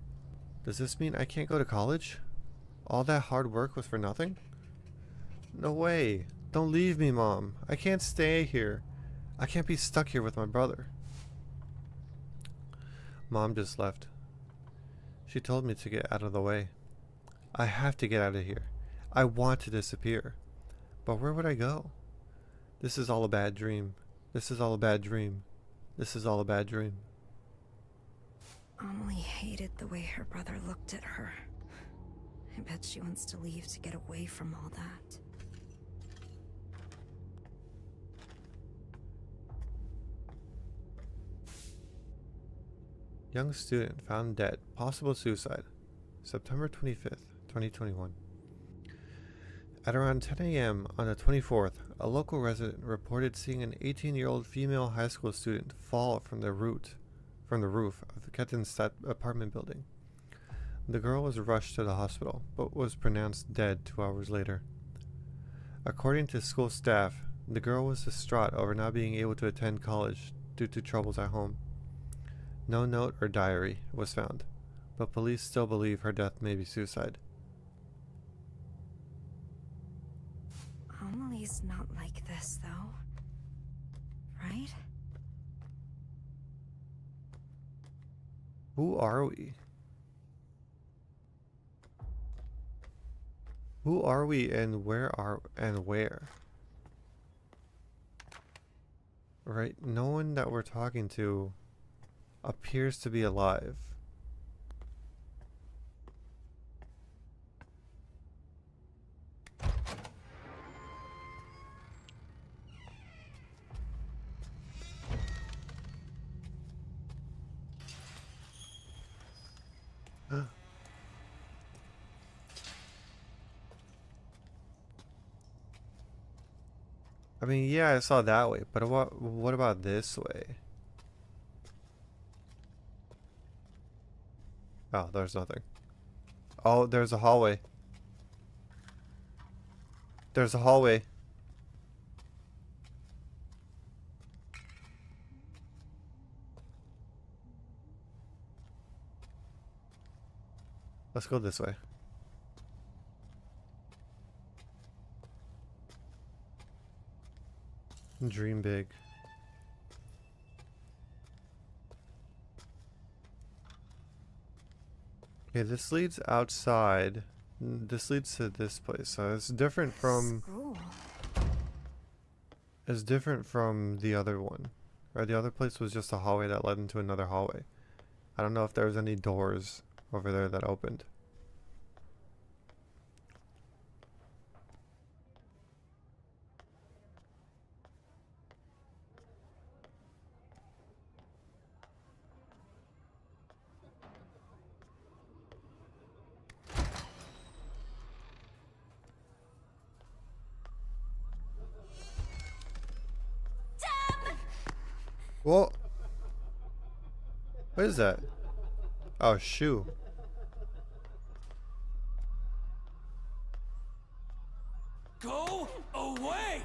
Does this mean I can't go to college? All that hard work was for nothing? No way. Don't leave me, Mom. I can't stay here. I can't be stuck here with my brother. Mom just left. She told me to get out of the way. I have to get out of here. I want to disappear. But where would I go? This is all a bad dream. This is all a bad dream. This is all a bad dream. Amelie hated the way her brother looked at her. I bet she wants to leave to get away from all that. Young student found dead. Possible suicide. September 25th, 2021. At around 10 a.m. on the 24th, a local resident reported seeing an 18-year-old female high school student fall from the roof of the Kettenstadt apartment building. The girl was rushed to the hospital, but was pronounced dead 2 hours later. According to school staff, the girl was distraught over not being able to attend college due to troubles at home. No note or diary was found, but police still believe her death may be suicide. Amelie's not like this, though. Right? Who are we? Who are we and where? Right? No one that we're talking to appears to be alive. I mean, yeah, I saw that way, but what about this way? Oh, there's nothing. Oh, there's a hallway. There's a hallway. Let's go this way. Dream big. Okay, this leads outside. This leads to this place. So it's different from School. It's different from the other one. Right? The other place was just a hallway that led into another hallway. I don't know if there was any doors over there that opened. Well, what is that? Oh, shoe. Go away!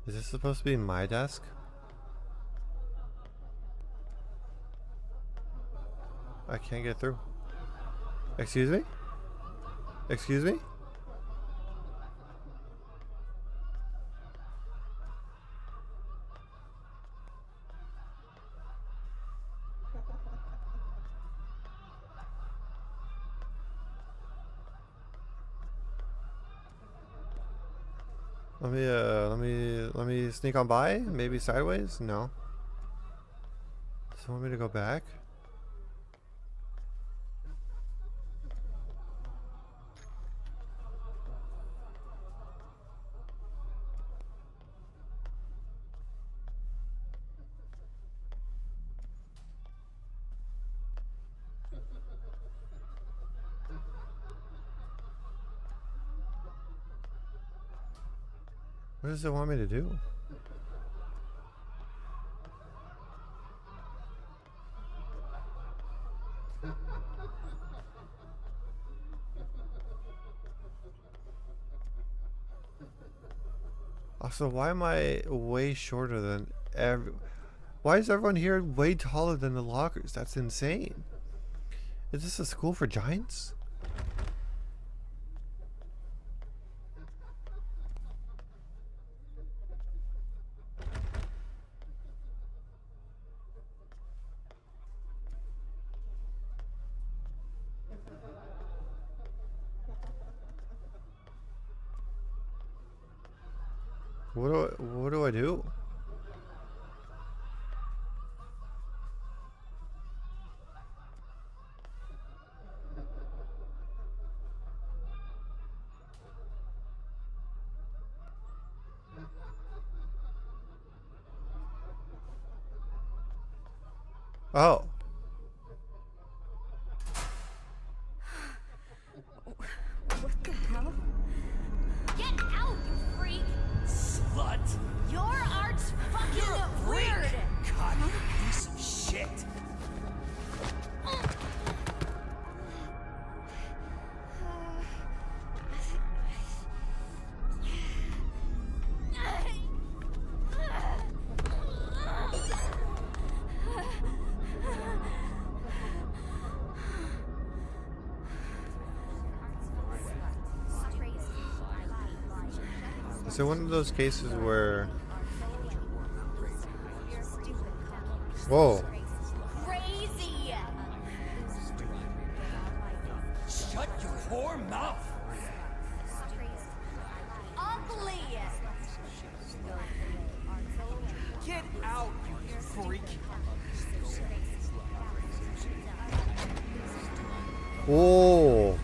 Is this supposed to be my desk? I can't get through. Excuse me? Excuse me? Let me sneak on by. Maybe sideways. No. Does it want me to go back? What does it want me to do? Also, why am I way shorter than why is everyone here way taller than the lockers? That's insane. Is this a school for giants? What do I do? Oh. What the hell? Get out, you freak! Slut! Your art's fucking weird! God, you piece of shit! Is it one of those cases where... Whoa. Crazy! Shut your whore mouth! Ugly! Get out, you freak! Oh.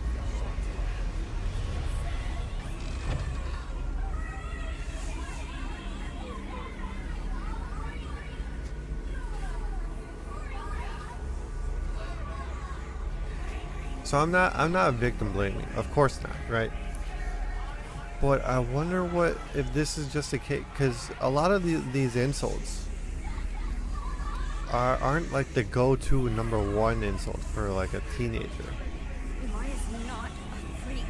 So I'm not victim blaming, of course not, right? But I wonder what if this is just a case, because a lot of these insults aren't like the go-to #1 insult for like a teenager. Maya's not a freak.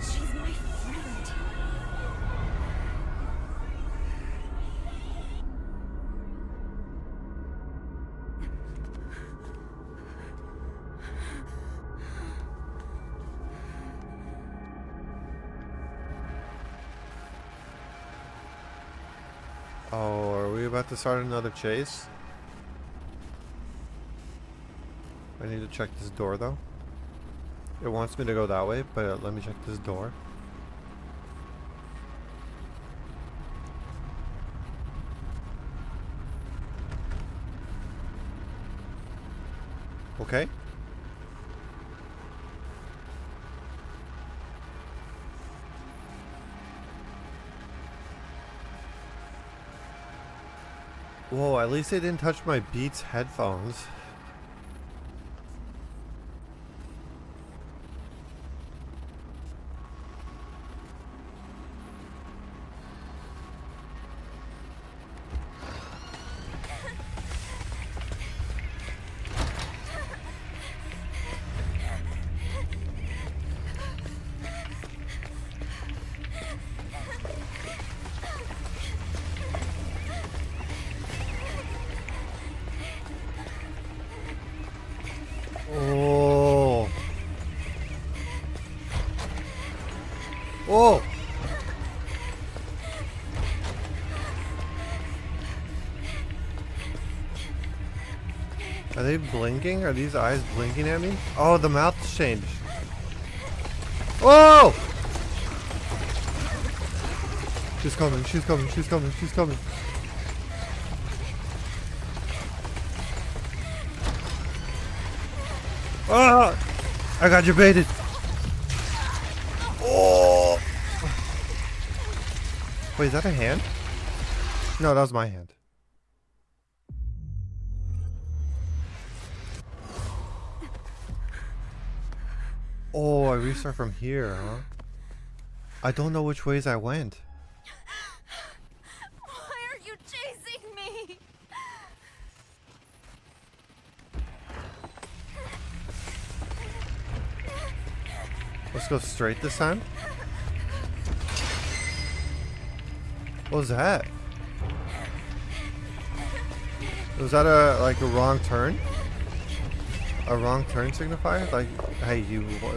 She's my friend. Oh, are we about to start another chase? I need to check this door though. It wants me to go that way, but let me check this door. Okay. Whoa, at least they didn't touch my Beats headphones. Oh. Oh. Are they blinking? Are these eyes blinking at me? Oh, the mouth's changed. Whoa! She's coming, she's coming, she's coming, she's coming. Ah! I got you baited. Oh! Wait, is that a hand? No, that was my hand. Oh, I restart from here, huh? I don't know which ways I went. Why are you chasing me? Let's go straight this time. What was that? Was that a wrong turn? A wrong turn signifier? Like, hey,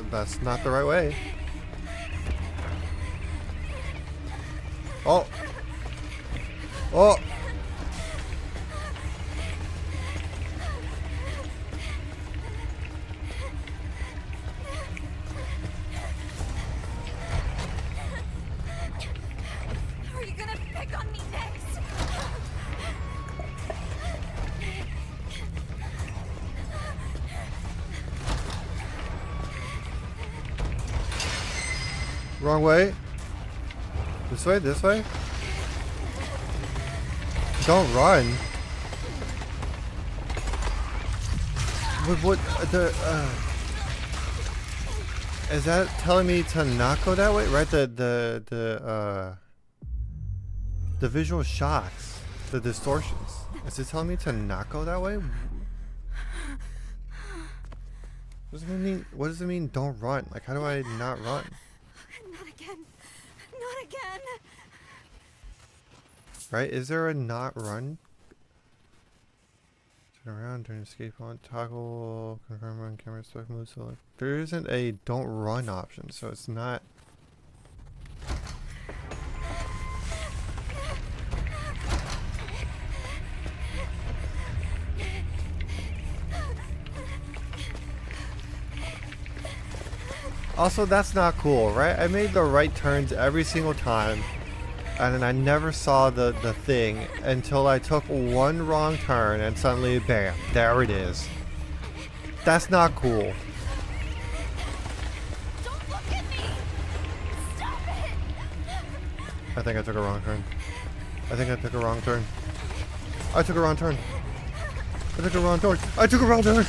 that's not the right way. Oh. Oh. Are you gonna pick on me next? Wrong way. This way, this way. Don't run. What is that telling me to not go that way? Right, the visual shocks, the distortions. Is it telling me to not go that way? What does it mean? What does it mean? Don't run. Like, how do I not run? Not again. Not again. Right? Is there a not run? Turn around, turn escape on, toggle, confirm run camera select move select. There isn't a don't run option, so it's not. Also, that's not cool, right? I made the right turns every single time, and then I never saw the thing until I took one wrong turn, and suddenly, bam, there it is. That's not cool. Don't look at me. Stop it. I think I took a wrong turn. I think I took a wrong turn. I took a wrong turn. I took a wrong turn. I took a wrong turn.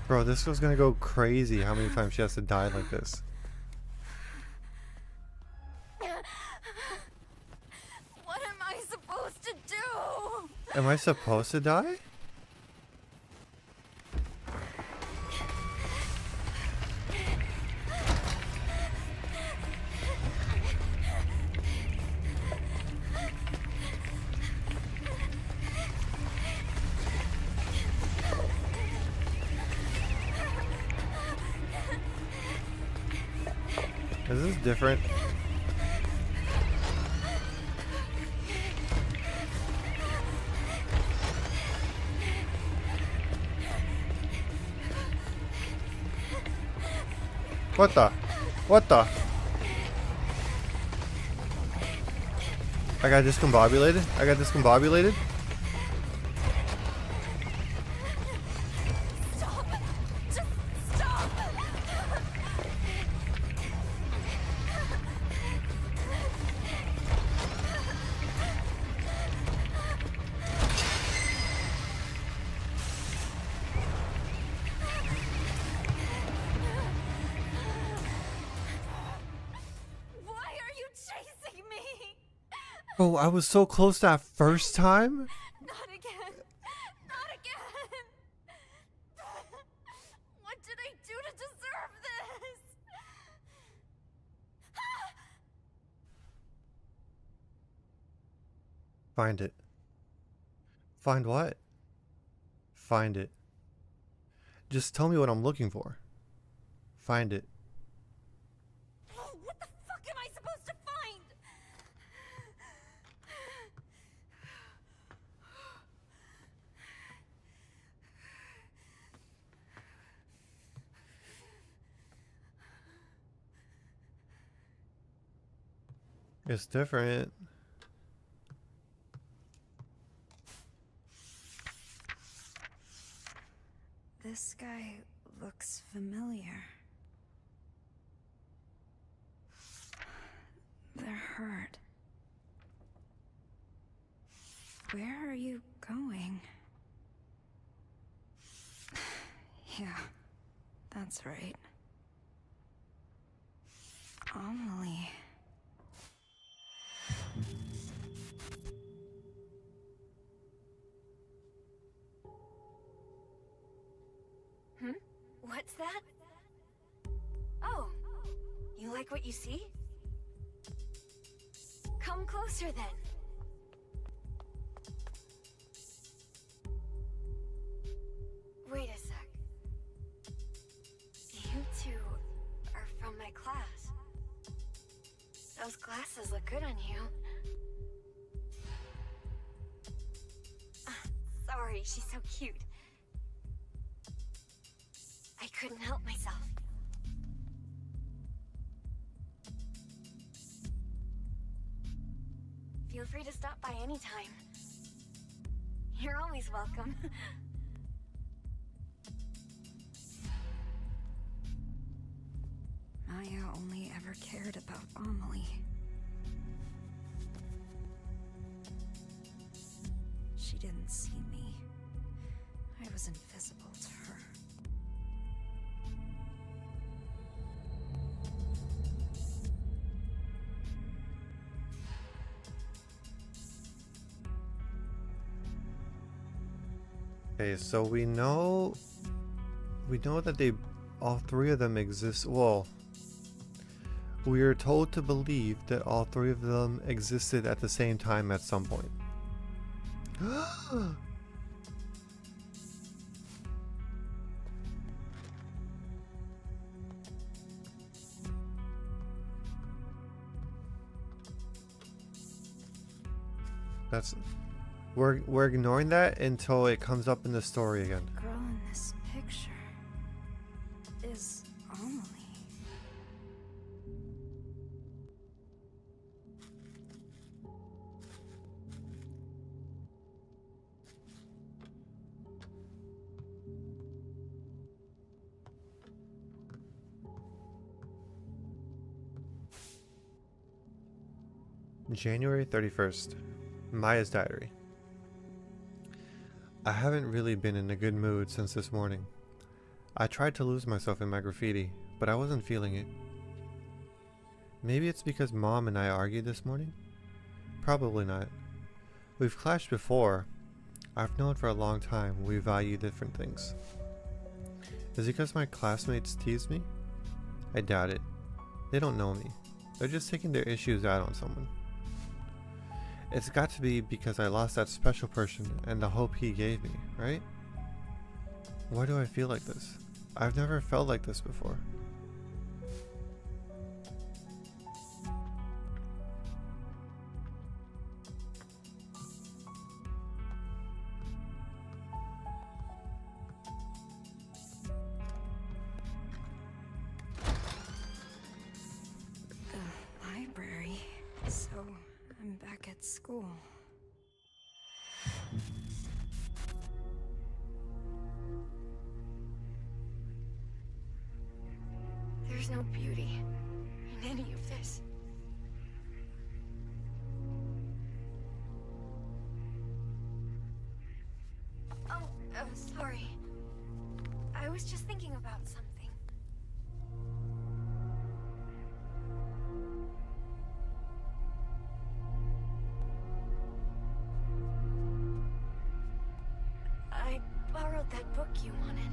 Bro, this girl's gonna go crazy how many times she has to die like this. What am I supposed to do? Am I supposed to die? Is this different? What the? What the? I got discombobulated? I got discombobulated? Stop. Just stop. Why are you chasing me? Oh, I was so close that first time? Not again. Not again. What did I do to deserve this? Find it. Find what? Find it. Just tell me what I'm looking for. Find it. What the fuck am I supposed to find? It's different. This guy looks familiar. They're hurt. Where are you going? Yeah, that's right. Amelie. What's that? Oh, you like what you see? Come closer then. Wait a sec. You two are from my class. Those glasses look good on you. Sorry, she's so cute. I couldn't help myself. Feel free to stop by anytime. You're always welcome. Maya only ever cared about Amelie. She didn't see me. I was invisible to her. Okay, so we know that they, all three of them exist. Well, we are told to believe that all three of them existed at the same time at some point. That's we're ignoring that until it comes up in the story again. The girl in this picture is Amelie. January 31st. Maya's diary. I haven't really been in a good mood since this morning. I tried to lose myself in my graffiti, but I wasn't feeling it. Maybe it's because Mom and I argued this morning? Probably not. We've clashed before. I've known for a long time we value different things. Is it because my classmates tease me? I doubt it. They don't know me. They're just taking their issues out on someone. It's got to be because I lost that special person and the hope he gave me, right? Why do I feel like this? I've never felt like this before. The library. So I'm back at school. There's no beauty in any of this. Oh, sorry. I was just thinking about something. I borrowed that book you wanted.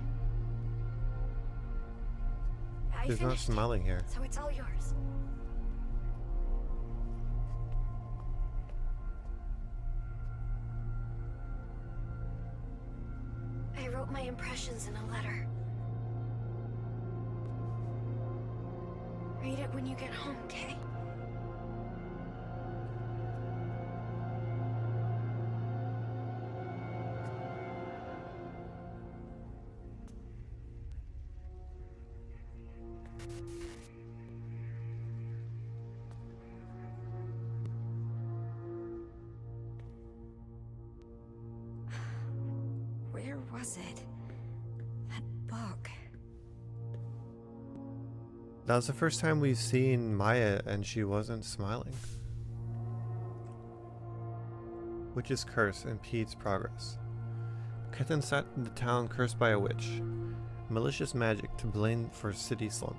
I He's not finished it, smiling here. so it's all yours. I wrote my impressions in a letter. Read it when you get home, okay? was it? That book. That was the first time we've seen Maya and she wasn't smiling. Witch's curse impedes progress. Ketan sat in the town cursed by a witch. Malicious magic to blame for city slump.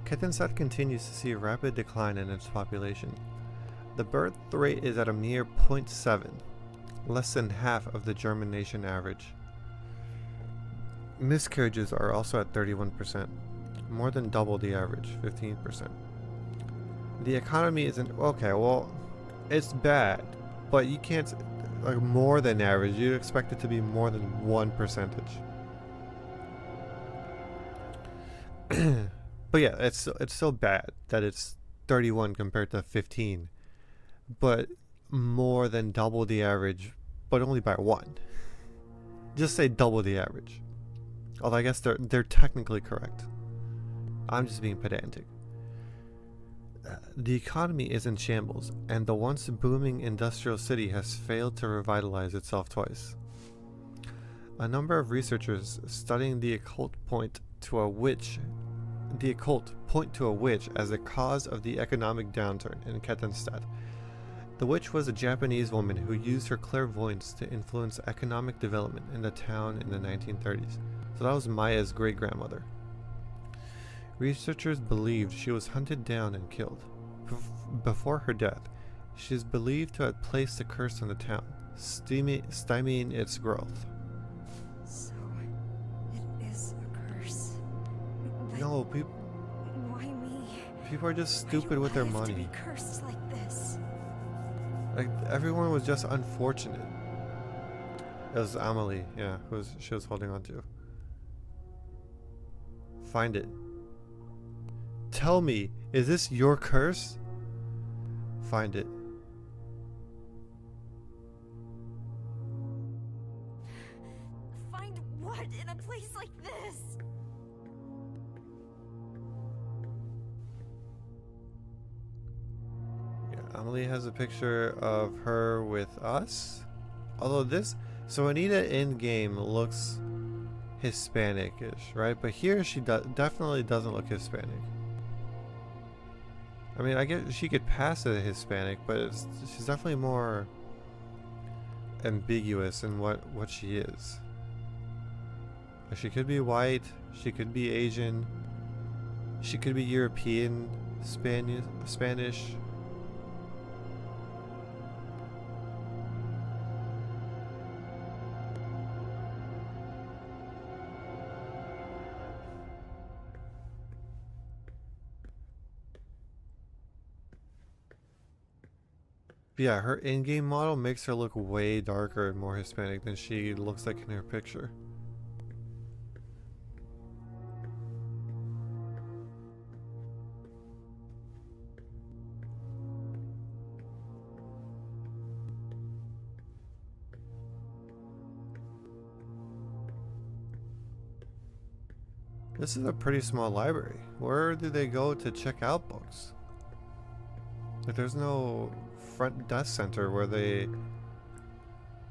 Kettensat continues to see a rapid decline in its population. The birth rate is at a mere 0.7, less than half of the German nation average. Miscarriages are also at 31%, more than double the average, 15%. The economy isn't okay, well, it's bad, but you can't, like, more than average. You'd expect it to be more than 1%. But yeah, it's so bad that it's 31 compared to 15, but more than double the average, but only by 1. Just say double the average. Although I guess they're technically correct. I'm just being pedantic. The economy is in shambles, and the once booming industrial city has failed to revitalize itself twice. A number of researchers studying the occult point to a witch as the cause of the economic downturn in Kettenstadt. The witch was a Japanese woman who used her clairvoyance to influence economic development in the town in the 1930s. So that was Maya's great-grandmother. Researchers believed she was hunted down and killed. Before her death, she is believed to have placed a curse on the town, stymieing its growth. So, it is a curse. But No, why me? people are just stupid with their Why do I have to money. be cursed like this? Like, everyone was just unfortunate. It was Amelie, yeah, she was holding on to. Find it. Tell me, is this your curse? Find it. Find what in a place like this? Yeah, Amelie has a picture of her with us. Although so Anita in game looks Hispanic-ish, right? But here she definitely doesn't look Hispanic. I mean, I guess she could pass as a Hispanic, but she's definitely more ambiguous in what she is. She could be white, she could be Asian, she could be European, Spanish. Yeah, her in-game model makes her look way darker and more Hispanic than she looks like in her picture. This is a pretty small library. Where do they go to check out books? Like, there's no front desk center where they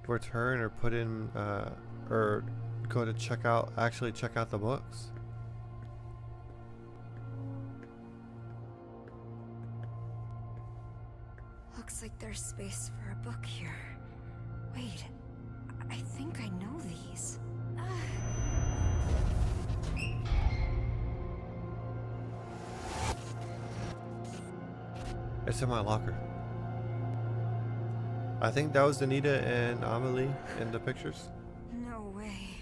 return or put in or go to actually check out the books. Looks like there's space for a book here. Wait, I think I know these. It's in my locker. I think that was Anita and Amelie in the pictures. No way.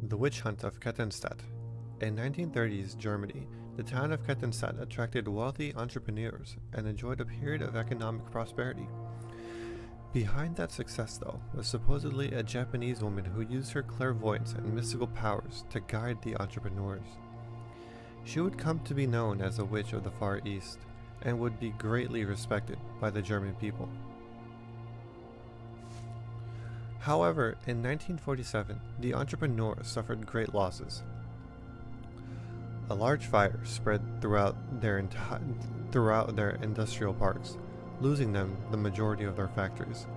The Witch Hunt of Kettenstadt. In 1930s Germany, the town of Kettenstadt attracted wealthy entrepreneurs and enjoyed a period of economic prosperity. Behind that success, though, was supposedly a Japanese woman who used her clairvoyance and mystical powers to guide the entrepreneurs. She would come to be known as a witch of the Far East and would be greatly respected by the German people. However, in 1947, the entrepreneur suffered great losses. A large fire spread throughout their industrial parks, losing them the majority of their factories.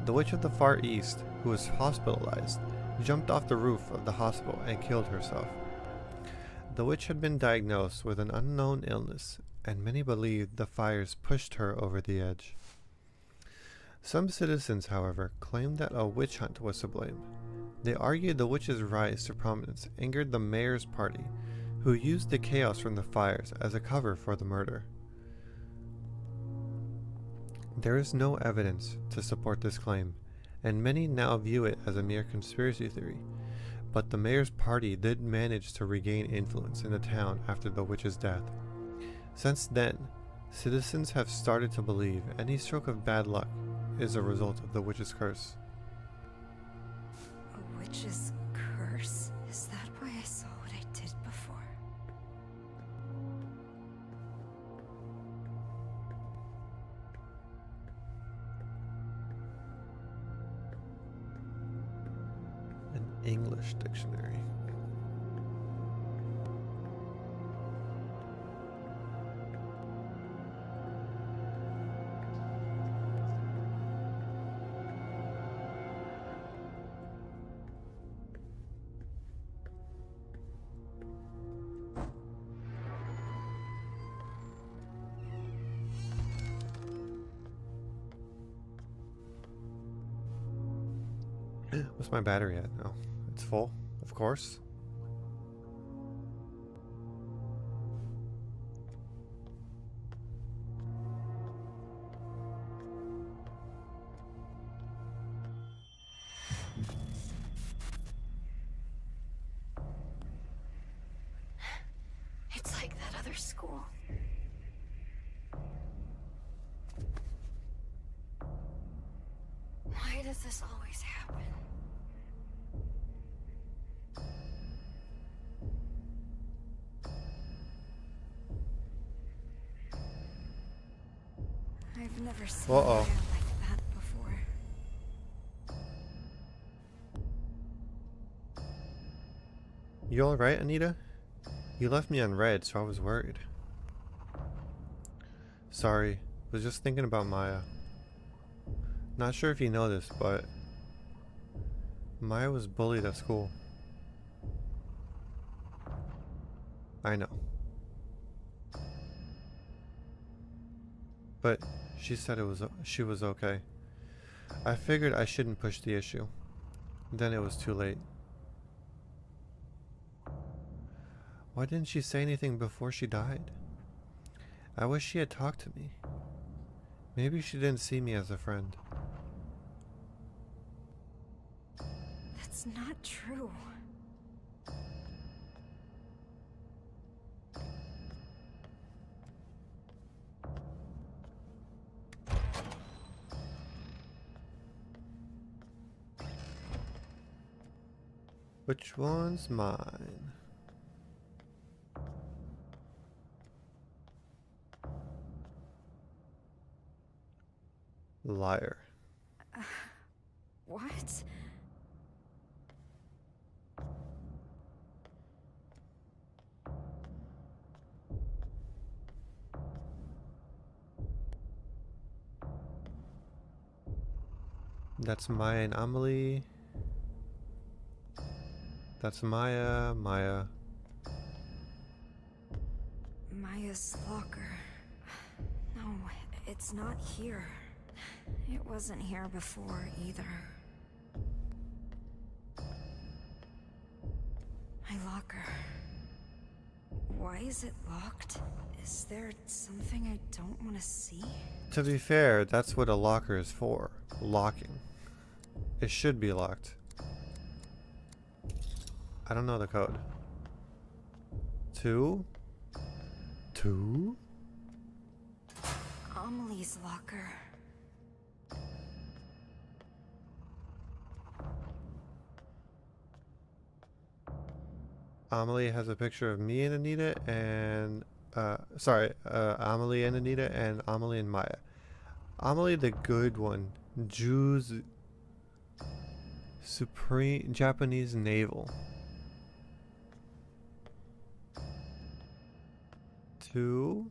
The witch of the Far East, who was hospitalized, jumped off the roof of the hospital and killed herself. The witch had been diagnosed with an unknown illness, and many believed the fires pushed her over the edge. Some citizens, however, claimed that a witch hunt was to blame. They argued the witch's rise to prominence angered the mayor's party, who used the chaos from the fires as a cover for the murder. There is no evidence to support this claim, and many now view it as a mere conspiracy theory, but the mayor's party did manage to regain influence in the town after the witch's death. Since then, citizens have started to believe any stroke of bad luck is a result of the witch's curse. A witch's curse? Is that why I saw what I did before? An English dictionary. What's my battery at? Oh, it's full, of course. It's like that other school. Why does this always happen? I've never seen Uh-oh. hair like that before. You alright, Anita? You left me on red, so I was worried. Sorry, was just thinking about Maya. Not sure if you know this, but Maya was bullied at school. I know. But she said she was okay. I figured I shouldn't push the issue. Then it was too late. Why didn't she say anything before she died? I wish she had talked to me. Maybe she didn't see me as a friend. That's not true. Which one's mine? Liar. What? That's Maya and Amelie. That's Maya, Maya. Maya's locker. No, it's not here. It wasn't here before either. My locker. Why is it locked? Is there something I don't want to see? To be fair, that's what a locker is for. Locking. It should be locked. I don't know the code. 2? Amelie's locker. Amelie has a picture of me and Anita and Amelie and Anita and Amelie and Maya. Amelie the good one. Supreme Japanese Naval. 2.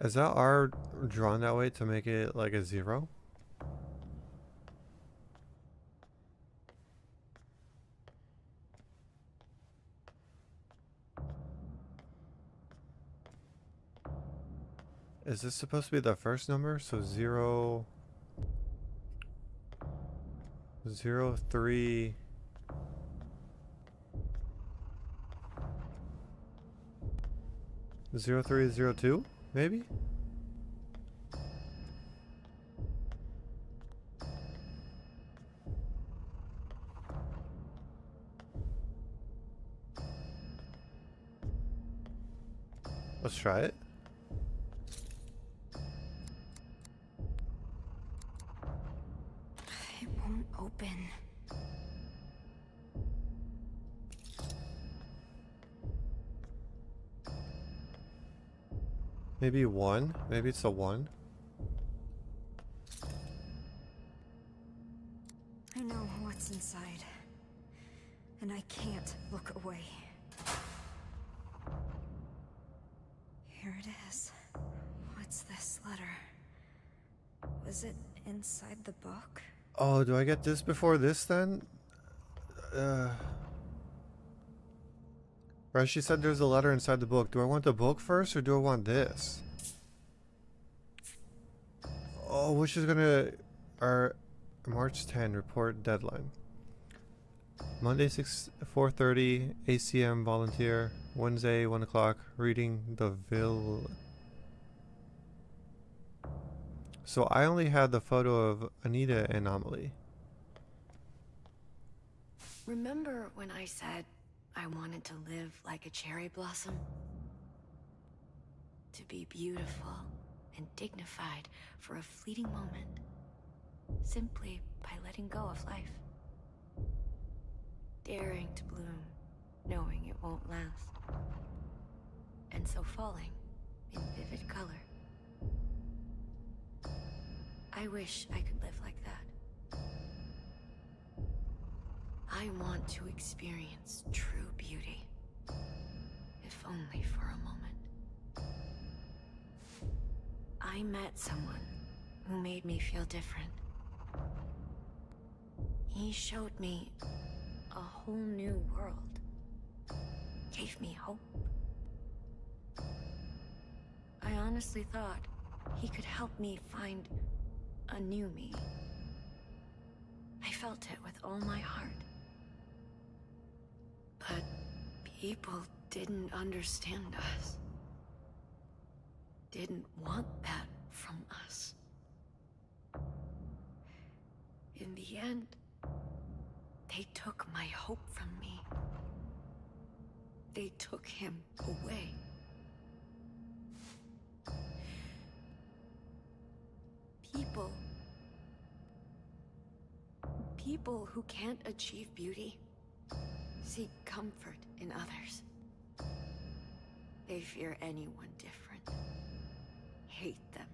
Is that R drawn that way to make it like a 0? Is this supposed to be the first number? So 0, 0, 3. Zero 3 0 2, maybe? Let's try it. It won't open. Maybe 1. Maybe it's a 1. I know what's inside, and I can't look away. Here it is. What's this letter? Was it inside the book? Oh, do I get this before this then? Right, she said there's a letter inside the book. Do I want the book first or do I want this? Oh, which is gonna... Our March 10 report deadline. Monday 4:30 ACM volunteer. Wednesday 1 o'clock reading the Ville. So I only had the photo of Anita and Amelie. Remember when I said I wanted to live like a cherry blossom? To be beautiful and dignified for a fleeting moment, simply by letting go of life. Daring to bloom, knowing it won't last. And so falling in vivid color. I wish I could live like that. I want to experience true beauty, if only for a moment. I met someone who made me feel different. He showed me a whole new world, gave me hope. I honestly thought he could help me find a new me. I felt it with all my heart. But people didn't understand us. Didn't want that from us. In the end, they took my hope from me. They took him away. People who can't achieve beauty seek comfort in others. They fear anyone different, hate them,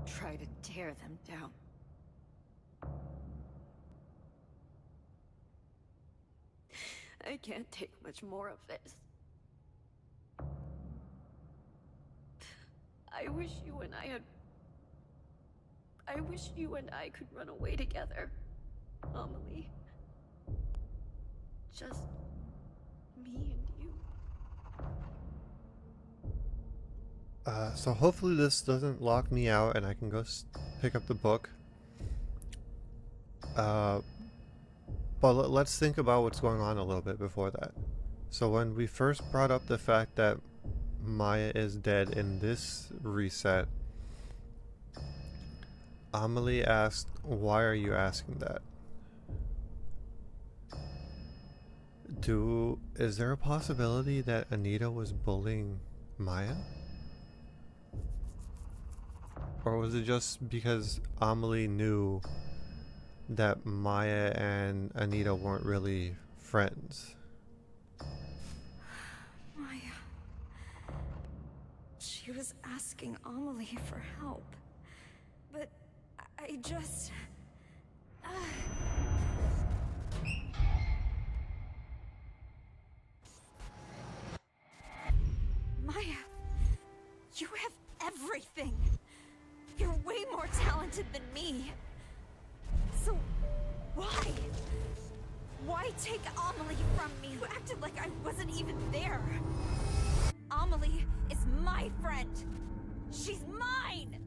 try to tear them down. I can't take much more of this. I wish you and I could run away together, Amelie. Just me and you. So hopefully this doesn't lock me out and I can go pick up the book. But let's think about what's going on a little bit before that. So when we first brought up the fact that Maya is dead in this reset, Amelie asked, "Why are you asking that?" Is there a possibility that Anita was bullying Maya? Or was it just because Amelie knew that Maya and Anita weren't really friends? He was asking Amelie for help. But I just... Maya, you have everything. You're way more talented than me. So, why? Why take Amelie from me? You acted like I wasn't even there. Amelie is my friend. She's mine!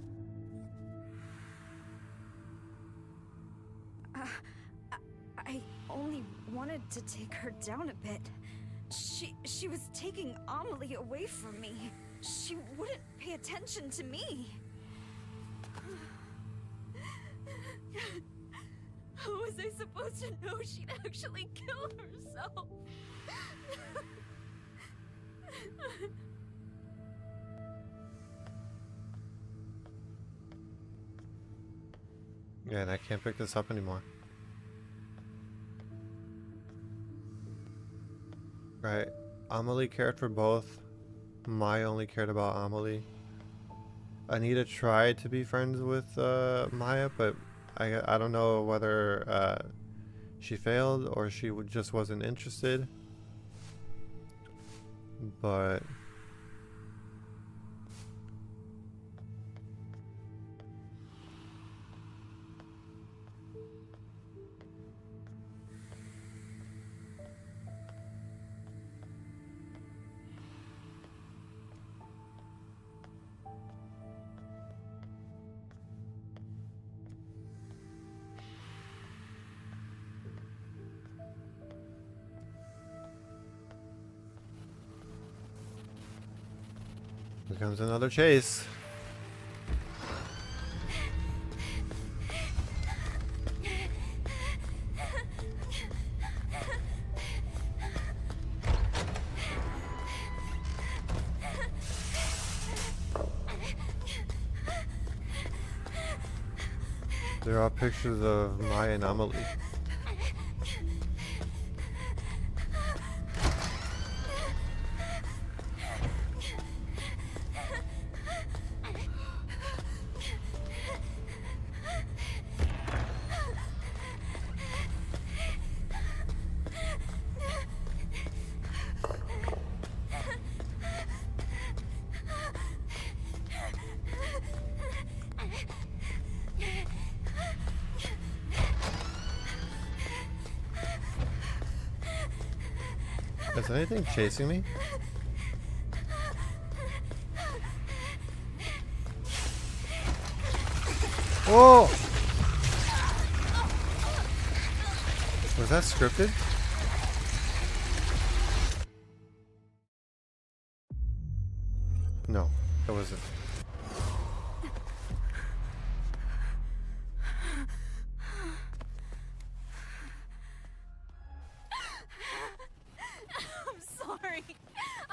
I only wanted to take her down a bit. She was taking Amelie away from me. She wouldn't pay attention to me. How was I supposed to know she'd actually kill herself? Yeah, and I can't pick this up anymore. Right. Amelie cared for both. Maya only cared about Amelie. Anita tried to be friends with Maya, but I don't know whether she failed or she just wasn't interested. But here comes another chase. There are pictures of Maya and Amelie. Is anything chasing me? Whoa! Was that scripted? No, it wasn't.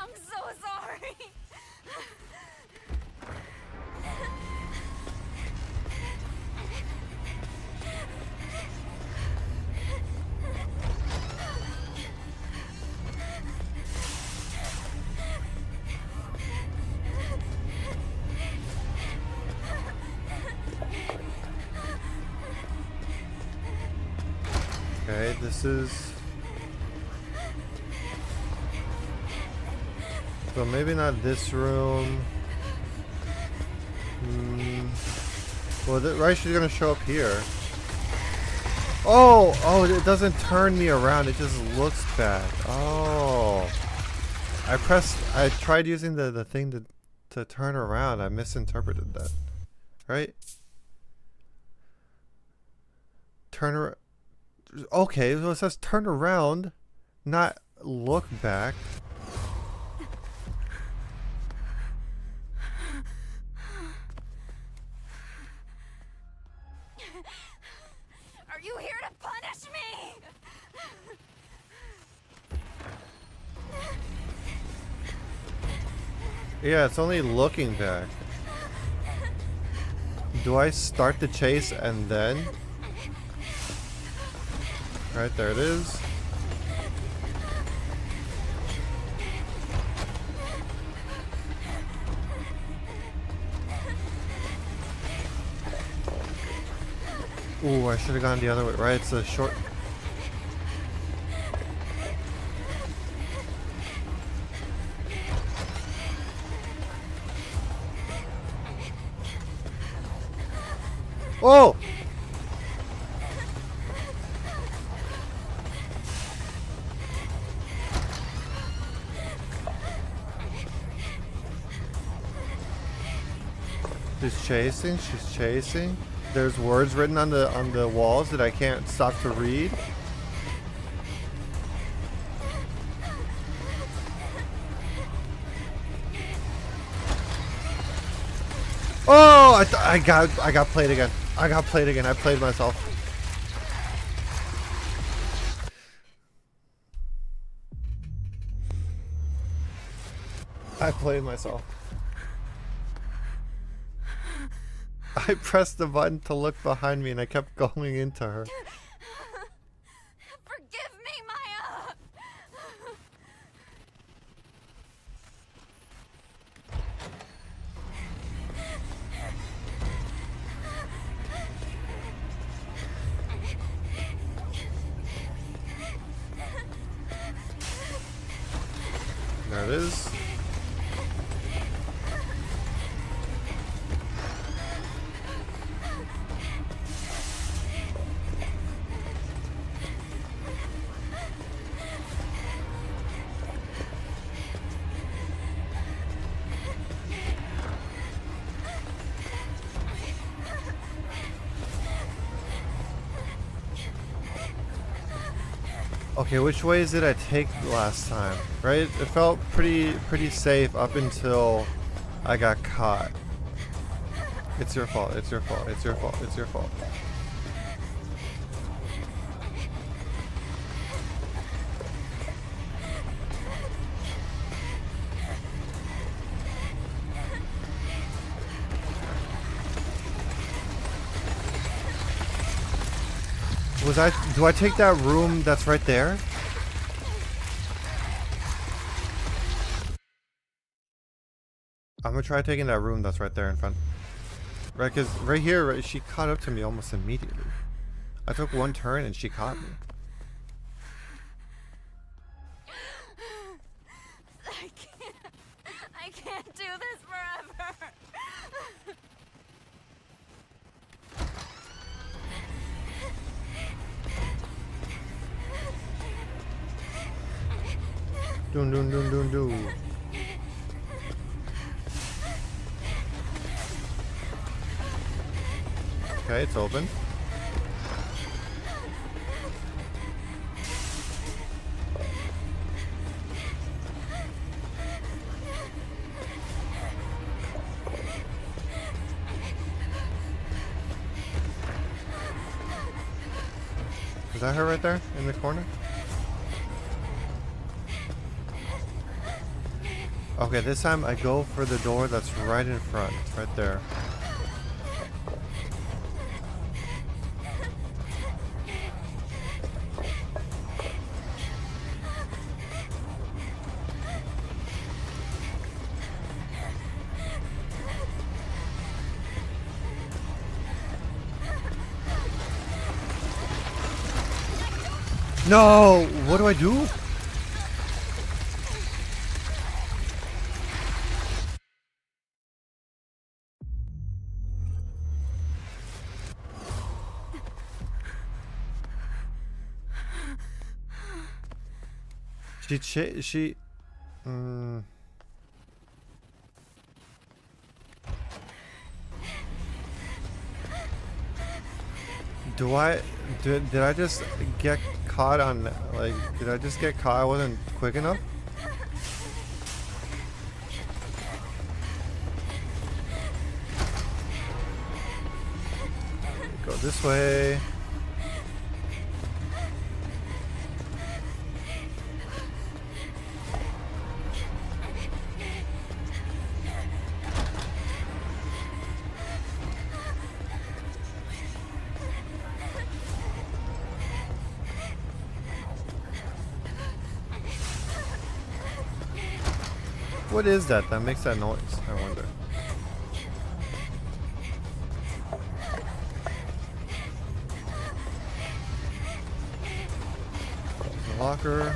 I'm so sorry. Okay, this is... So maybe not this room. Well, right, she's gonna show up here. Oh, it doesn't turn me around. It just looks bad. Oh, I tried using the thing to turn around. I misinterpreted that. Right? Turn around. Okay, so it says turn around, not look back. Are you here to punish me? Yeah, it's only looking back. Do I start the chase and then? Right, there it is. Ooh, I should have gone the other way, right? It's a short... Oh! She's chasing, she's chasing. There's words written on the walls that I can't stop to read. Oh, I got played again. I got played again. I played myself. I played myself. I pressed the button to look behind me and I kept going into her. Forgive me, Maya! There it is. Okay, which ways did I take last time? Right? It felt pretty safe up until I got caught. It's your fault, it's your fault, it's your fault, it's your fault. Do I take that room that's right there? I'm gonna try taking that room that's right there in front. Right, cause right here, right, she caught up to me almost immediately. I took one turn and she caught me. I can't do this forever. Doon doon doon doon doon. Okay, it's open. Is that her right there in the corner? Okay, this time I go for the door that's right in front, right there. No! What do I do? She did I just get caught on, like, did I just get caught? I wasn't quick enough? Go this way. What is that makes that noise? I wonder. locker.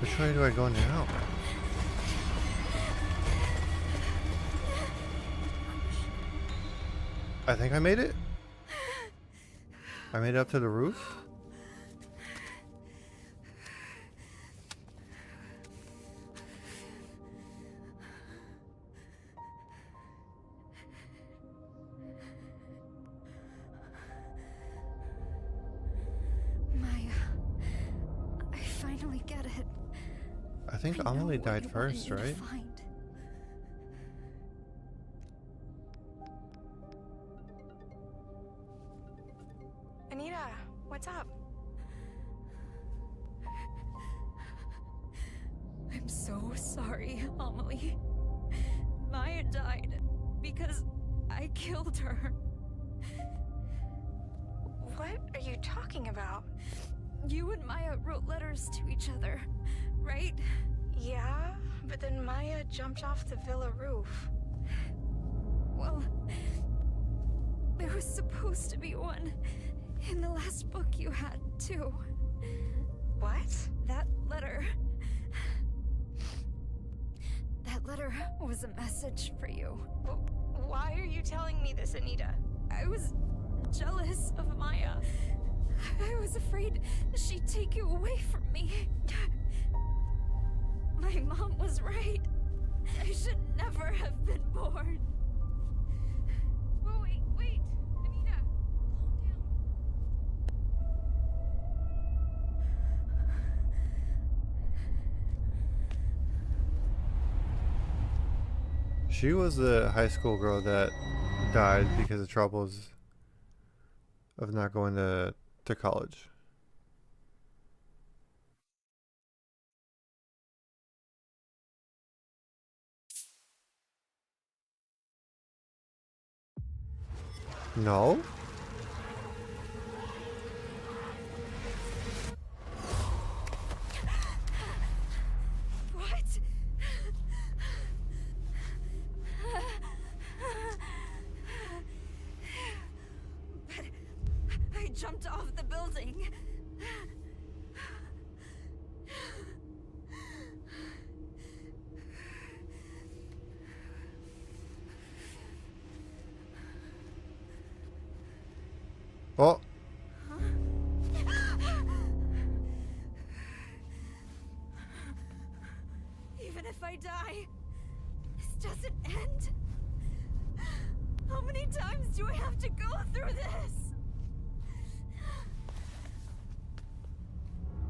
Which way do I go now? I think I made it. I made it up to the roof. Maya, I finally get it. I think I know Amelie what died you wanted first, me to right? find. Anita, what's up? I'm so sorry, Amelie. Maya died because I killed her. What are you talking about? You and Maya wrote letters to each other, right? Yeah, but then Maya jumped off the villa roof. Well, there was supposed to be one in the last book you had, too. What? That letter was a message for you. Why are you telling me this, Anita? I was jealous of Maya. I was afraid she'd take you away from me. My mom was right. I should never have been born. Oh, wait, Anita, calm down. She was the high school girl that died because of troubles of not going to college. No? What? But I jumped off the building. Oh, Even if I die, this doesn't end. How many times do I have to go through this?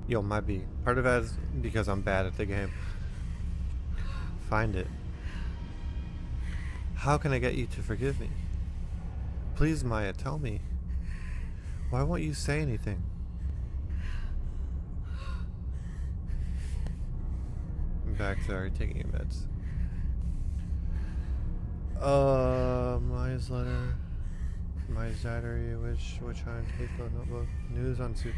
yo, might be. Part of that is because I'm bad at the game. Find it. How can I get you to forgive me? Please, Maya, tell me. Why won't you say anything? I'm back to already taking your meds. Maya's letter. Maya's diary, which I'm taking a notebook. News on Su.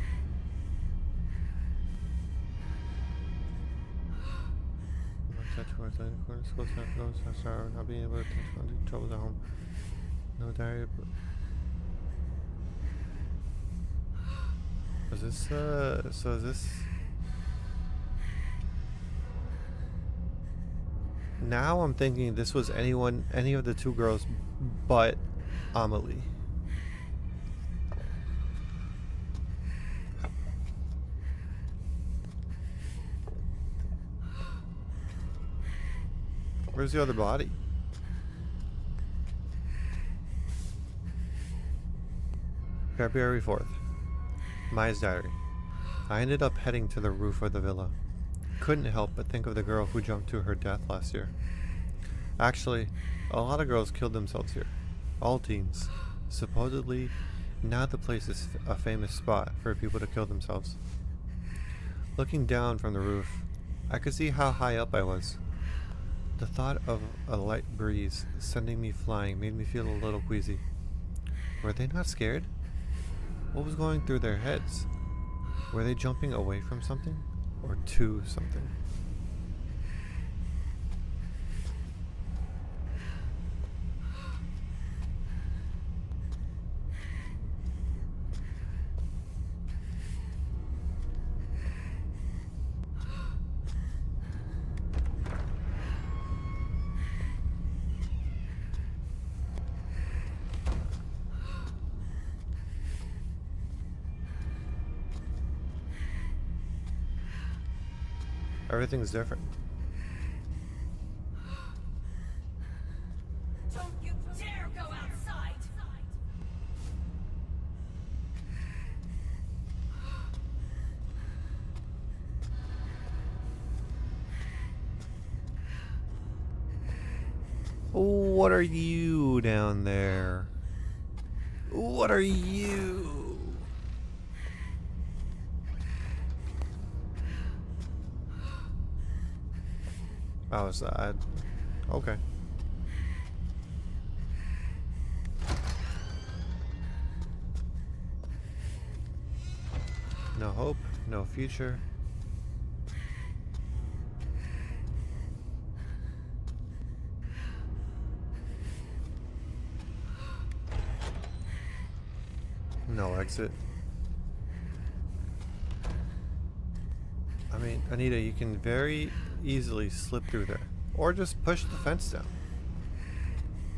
Towards the corner school goes. I start not being able to take on the troubles at home. No diary. Is this so is this now I'm thinking this was any of the two girls but Amelie. Where's the other body? February 4th. Maya's diary. I ended up heading to the roof of the villa. Couldn't help but think of the girl who jumped to her death last year. Actually, a lot of girls killed themselves here. All teens. Supposedly, Now the place is a famous spot for people to kill themselves. Looking down from the roof, I could see how high up I was. The thought of a light breeze sending me flying made me feel a little queasy. Were they not scared? What was going through their heads? Were they jumping away from something? Or to something? Everything's different. Don't you dare go outside! What are you down there? What are you? Oh, is that okay? No hope, no future. No exit. I mean, Anita, you can very easily slip through there. Or just push the fence down.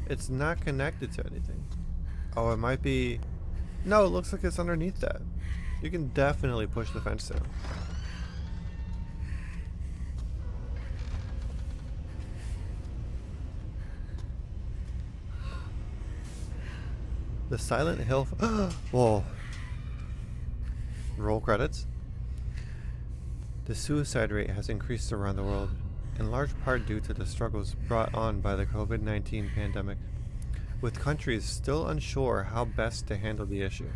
It's not connected to anything. Oh, it might be... No, it looks like it's underneath that. You can definitely push the fence down. The Silent Hill... Whoa. Roll credits. The suicide rate has increased around the world, in large part due to the struggles brought on by the COVID-19 pandemic, with countries still unsure how best to handle the issue.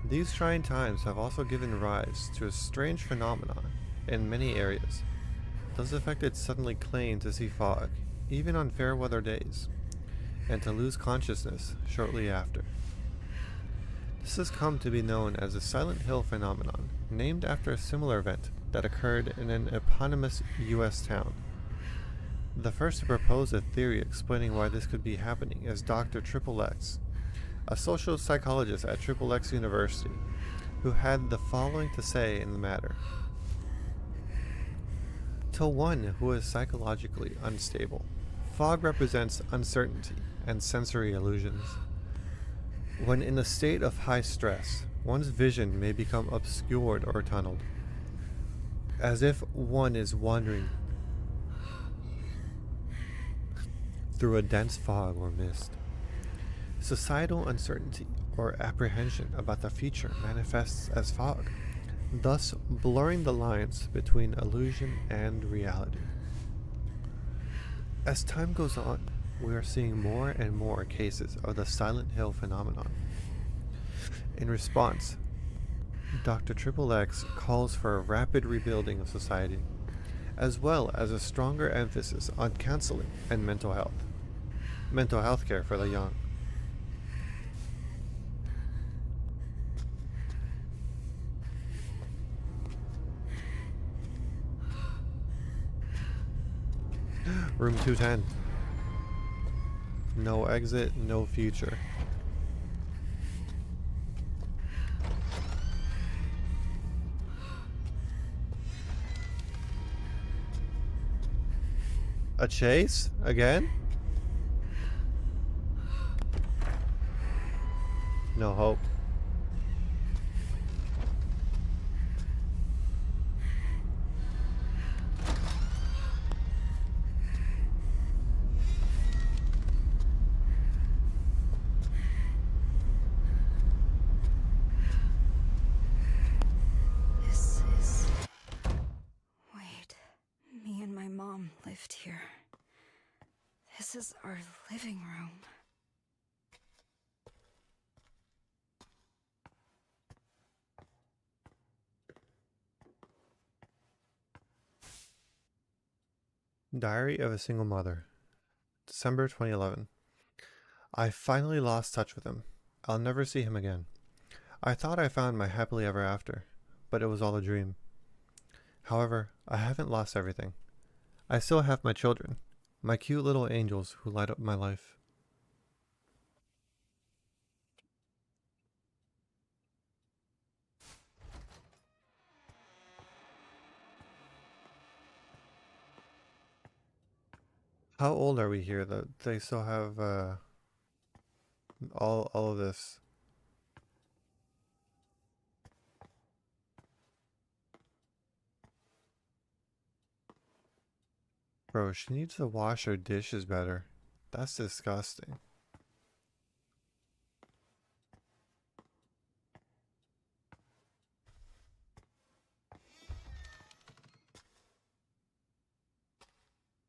These trying times have also given rise to a strange phenomenon in many areas. Those affected suddenly claim to see fog, even on fair weather days, and to lose consciousness shortly after. This has come to be known as the Silent Hill phenomenon, named after a similar event that occurred in an eponymous U.S. town. The first to propose a theory explaining why this could be happening is Dr. Triple X, a social psychologist at Triple X University, who had the following to say in the matter. To one who is psychologically unstable, fog represents uncertainty and sensory illusions. When in a state of high stress, one's vision may become obscured or tunneled, as if one is wandering through a dense fog or mist. Societal uncertainty or apprehension about the future manifests as fog, thus blurring the lines between illusion and reality. As time goes on, we are seeing more and more cases of the Silent Hill phenomenon. In response, Dr. Triple X calls for a rapid rebuilding of society, as well as a stronger emphasis on counseling and mental health care for the young. Room 210. No exit, no future. A chase? Again? No hope. This is... Wait, me and my mom lived here. This is our living room. Diary of a Single Mother, December 2011. I finally lost touch with him. I'll never see him again. I thought I found my happily ever after, but it was all a dream. However, I haven't lost everything. I still have my children, my cute little angels who light up my life. How old are we here that they still have all of this? Bro, she needs to wash her dishes better. That's disgusting.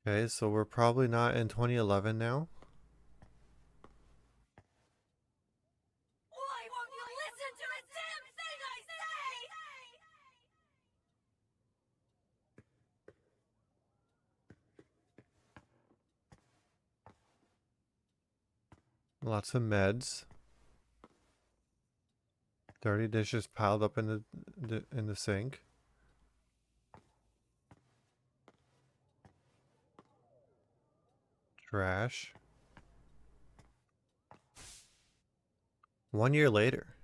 Okay, so we're probably not in 2011 now. Why won't you listen to a damn thing I say? Lots of meds. Dirty dishes piled up in the sink. Trash. 1 year later,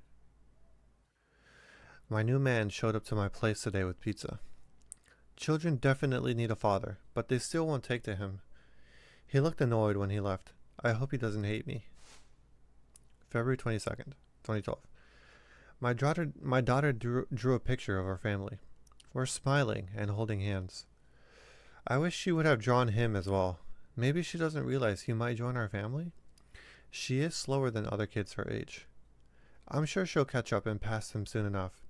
my new man showed up to my place today with pizza. Children definitely need a father, but they still won't take to him. He looked annoyed when he left. I hope he doesn't hate me. February 22nd, 2012. My daughter drew a picture of our family. We're smiling and holding hands. I wish she would have drawn him as well. Maybe she doesn't realize he might join our family? She is slower than other kids her age. I'm sure she'll catch up and pass him soon enough.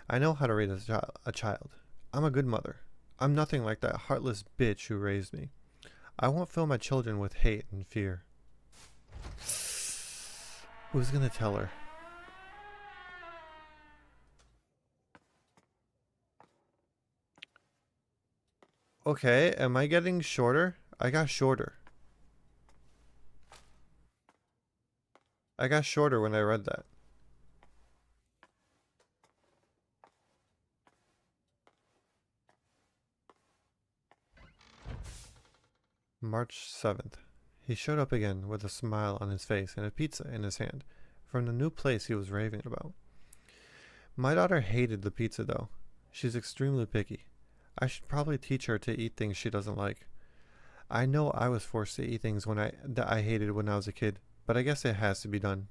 I know how to raise a child. I'm a good mother. I'm nothing like that heartless bitch who raised me. I won't fill my children with hate and fear. Who's gonna tell her? Okay, am I getting shorter? I got shorter. I got shorter when I read that. March 7th. He showed up again with a smile on his face and a pizza in his hand from the new place he was raving about. My daughter hated the pizza though. She's extremely picky. I should probably teach her to eat things she doesn't like. I know I was forced to eat things that I hated when I was a kid, but I guess it has to be done.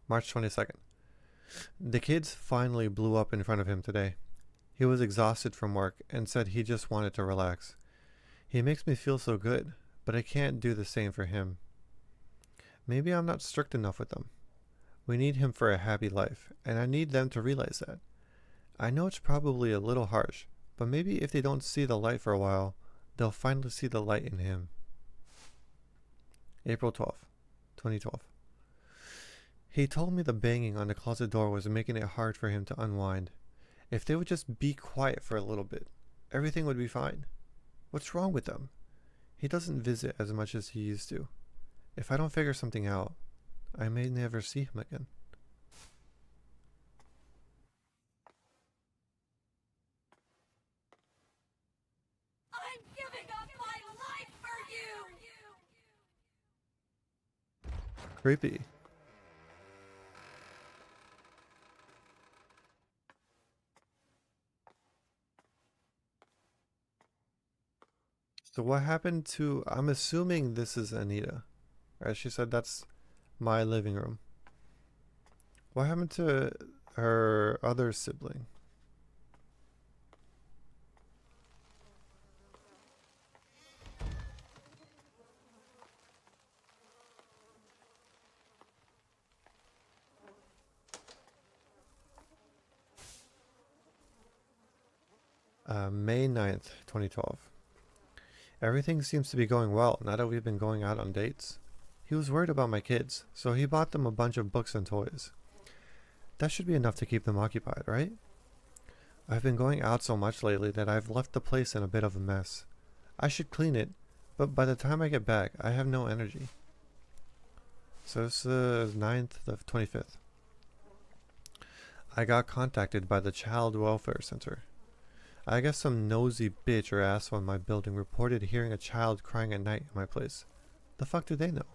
March 22nd. The kids finally blew up in front of him today. He was exhausted from work and said he just wanted to relax. He makes me feel so good, but I can't do the same for him. Maybe I'm not strict enough with them. We need him for a happy life, and I need them to realize that. I know it's probably a little harsh, but maybe if they don't see the light for a while, they'll finally see the light in him. April 12th, 2012. He told me the banging on the closet door was making it hard for him to unwind. If they would just be quiet for a little bit, everything would be fine. What's wrong with them? He doesn't visit as much as he used to. If I don't figure something out, I may never see him again. I'm giving up my life for you! Creepy. So what happened to, I'm assuming this is Anita. Right? She said that's my living room. What happened to her other sibling? May 9th, 2012. Everything seems to be going well now that we've been going out on dates. He was worried about my kids, so he bought them a bunch of books and toys. That should be enough to keep them occupied, right? I've been going out so much lately that I've left the place in a bit of a mess. I should clean it, but by the time I get back, I have no energy. So this is 9th of 25th. I got contacted by the Child Welfare Center. I guess some nosy bitch or asshole in my building reported hearing a child crying at night in my place. The fuck do they know?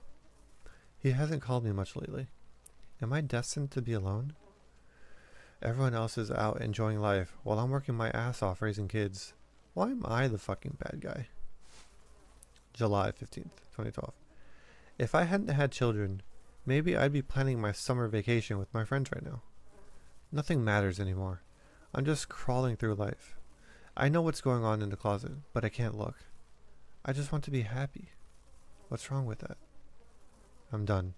He hasn't called me much lately. Am I destined to be alone? Everyone else is out enjoying life while I'm working my ass off raising kids. Why am I the fucking bad guy? July 15th, 2012. If I hadn't had children, maybe I'd be planning my summer vacation with my friends right now. Nothing matters anymore. I'm just crawling through life. I know what's going on in the closet, but I can't look. I just want to be happy. What's wrong with that? I'm done.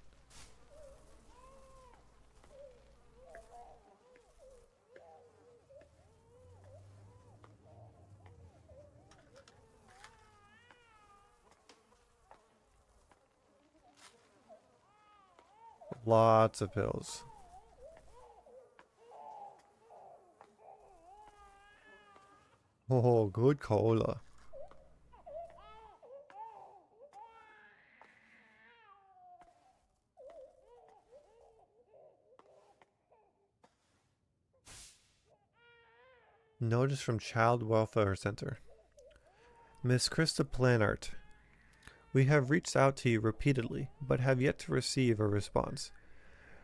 Lots of pills. Oh, good cola. Notice from Child Welfare Center. Miss Krista Planart, we have reached out to you repeatedly, but have yet to receive a response.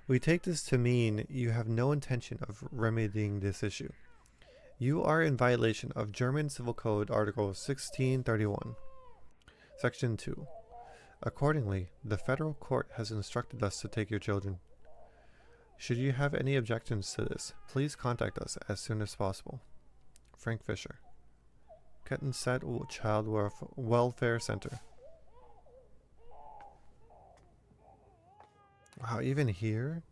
We take this to mean you have no intention of remedying this issue. You are in violation of German Civil Code Article 1631, Section 2. Accordingly, the federal court has instructed us to take your children. Should you have any objections to this, please contact us as soon as possible. Frank Fisher, Kettenset Child Welfare Center. Wow, even here?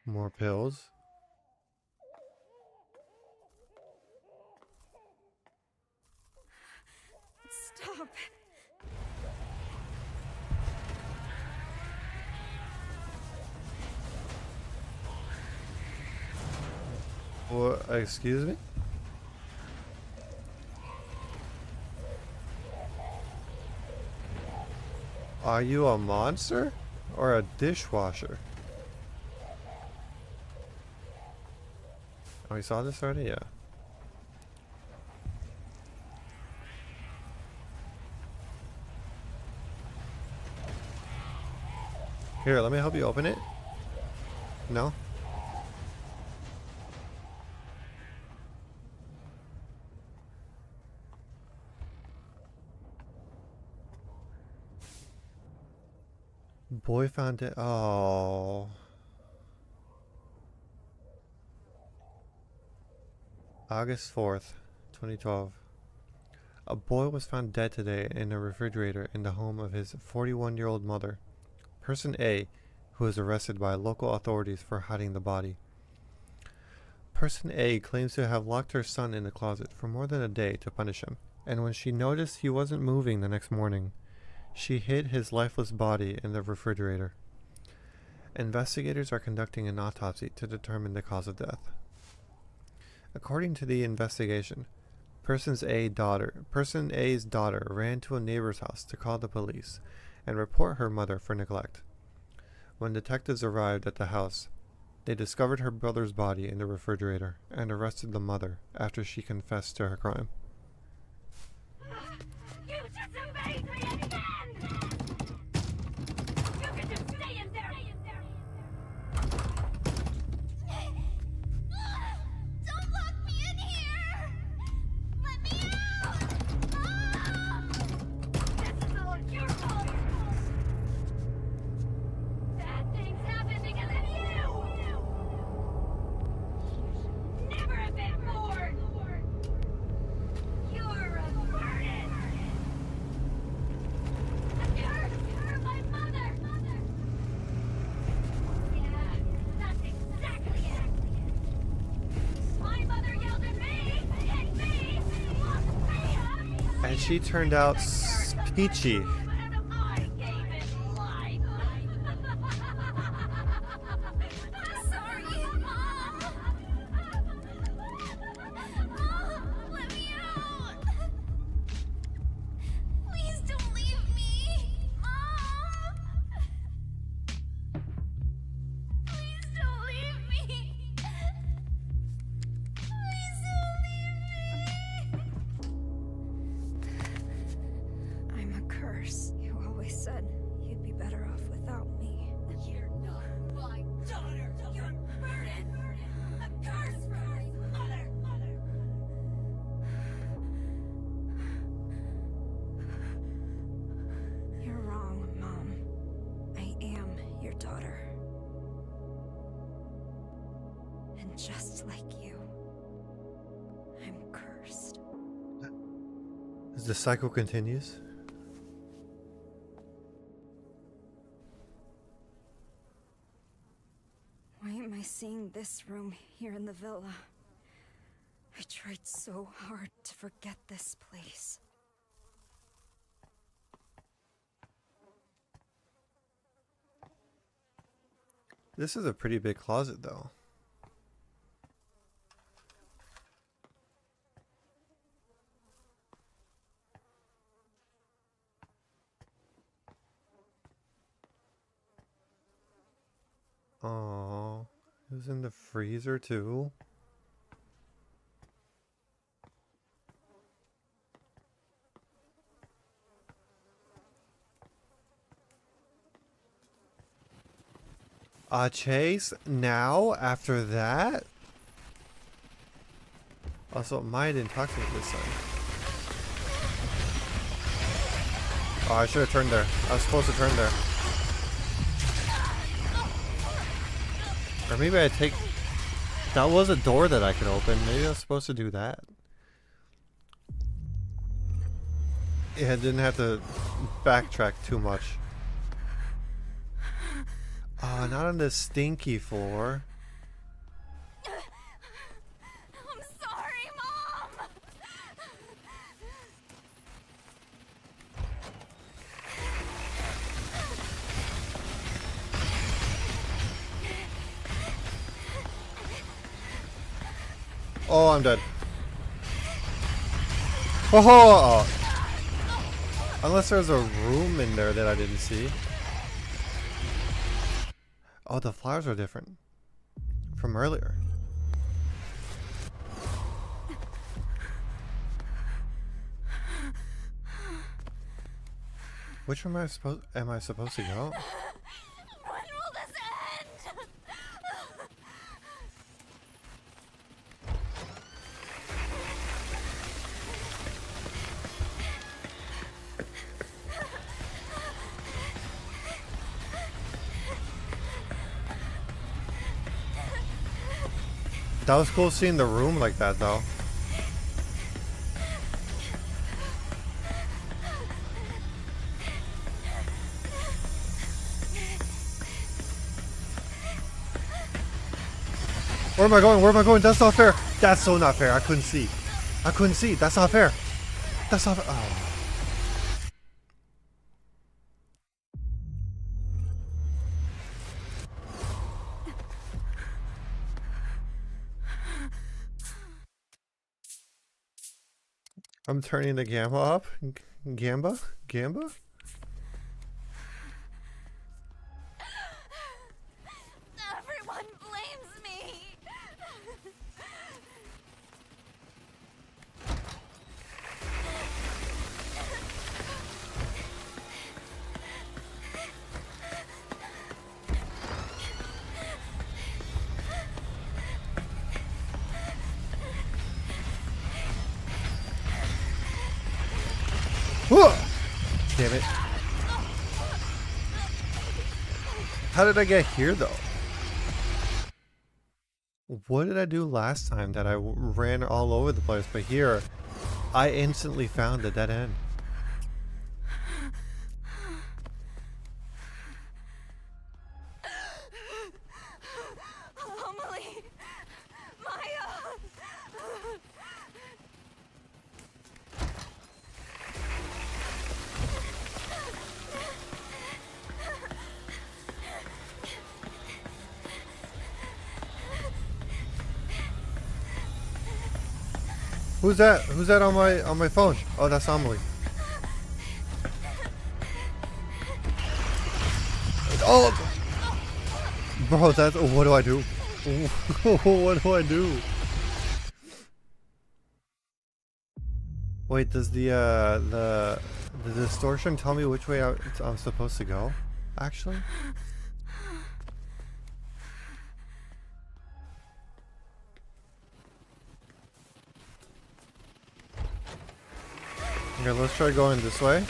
More pills. Stop. What? Excuse me? Are you a monster or a dishwasher? Oh, we saw this already? Yeah. Here, let me help you open it. No? Boy found it. Oh. August 4th, 2012. A boy was found dead today in a refrigerator in the home of his 41-year-old mother. Person A, who was arrested by local authorities for hiding the body. Person A claims to have locked her son in the closet for more than a day to punish him, and when she noticed he wasn't moving the next morning, she hid his lifeless body in the refrigerator. Investigators are conducting an autopsy to determine the cause of death. According to the investigation, Person A's daughter ran to a neighbor's house to call the police and report her mother for neglect. When detectives arrived at the house, they discovered her brother's body in the refrigerator and arrested the mother after she confessed to her crime. You disobeyed me again! You can just stay in there! Don't lock me in here! Let me out! This is all your fault! Bad things happen because of you! Never have been born! You're a burden! You're my mother! Yeah, that's exactly it! My mother yelled at me, hit me, locked me up! And she turned out peachy. And I gave it life! just like you. I'm cursed. As the cycle continues. Why am I seeing this room here in the villa? I tried so hard to forget this place. This is a pretty big closet, though. Oh, it was in the freezer too. Chase, now after that? Also, Maya didn't talk to me this time. Oh, I should have turned there. I was supposed to turn there. Or maybe I take... That was a door that I could open. Maybe I was supposed to do that. Yeah, I didn't have to backtrack too much. Not on the stinky floor. I'm sorry, Mom! Oh, I'm dead. Oh! Unless there's a room in there that I didn't see. Oh, the flowers are different from earlier. Which room am I supposed to go? When will this end? That was cool seeing the room like that, though. Where am I going? Where am I going? That's not fair. That's so not fair. I couldn't see. I couldn't see. That's not fair. That's not fair. Oh. I'm turning the gamma up. Gamba? Gamba? Everyone blames me! Whoa! Damn it. How did I get here, though? What did I do last time that I ran all over the place? But here, I instantly found the dead end. Amelie! Maya! Who's that? Who's that on my phone? Oh, that's Amelie. Oh, bro, that's what do I do? What do I do? Wait, does the distortion tell me which way I'm supposed to go? Actually. Okay, let's try going this way. And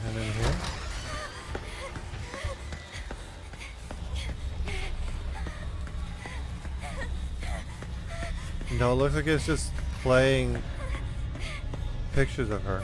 then in here. No, it looks like it's just playing pictures of her.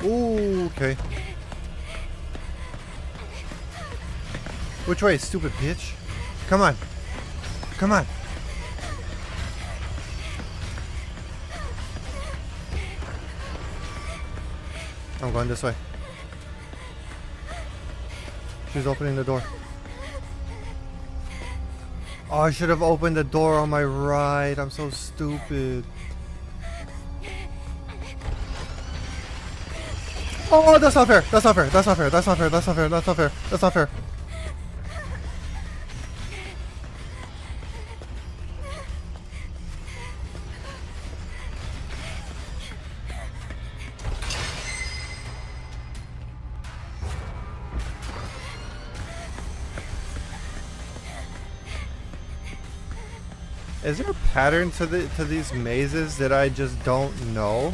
Ooh, okay. Which way, stupid bitch? Come on. Come on. I'm going this way. She's opening the door. Oh, I should have opened the door on my right. I'm so stupid. Oh, that's not fair. That's not fair. That's not fair. That's not fair. That's not fair. That's not fair. That's not fair. Is there a pattern to these mazes that I just don't know?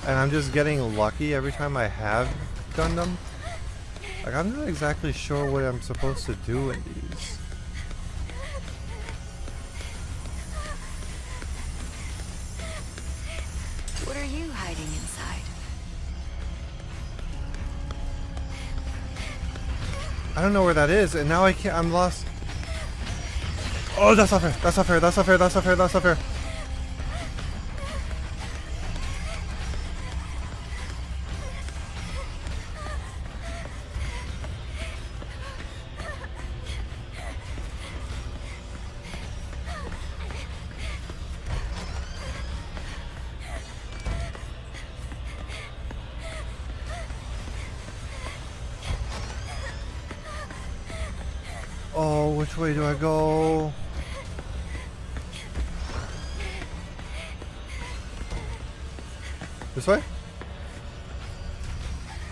And I'm just getting lucky every time I have done them? Like, I'm not exactly sure what I'm supposed to do in these. What are you hiding inside? I don't know where that is, and now I can't. I'm lost. Oh, that's not fair. That's not fair. That's not fair. That's not fair. That's not fair. Oh, which way do I go? This way?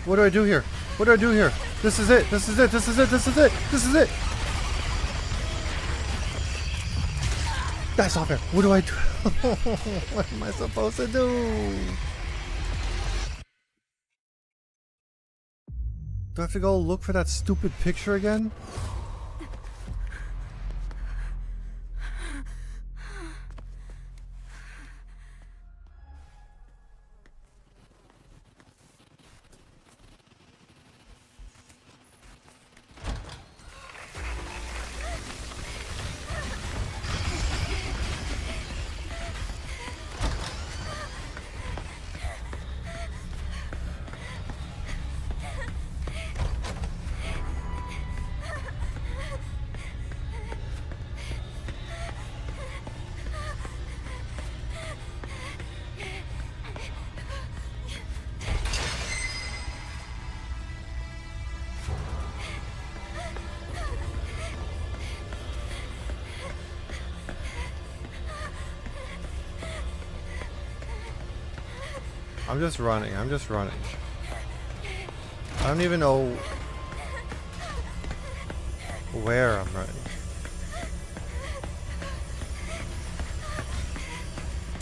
What do I do here? What do I do here? This is it. This is it. This is it. This is it. This is it. That's not fair. What do I do? What am I supposed to do? Do I have to go look for that stupid picture again? I'm just running. I'm just running. I don't even know where I'm running.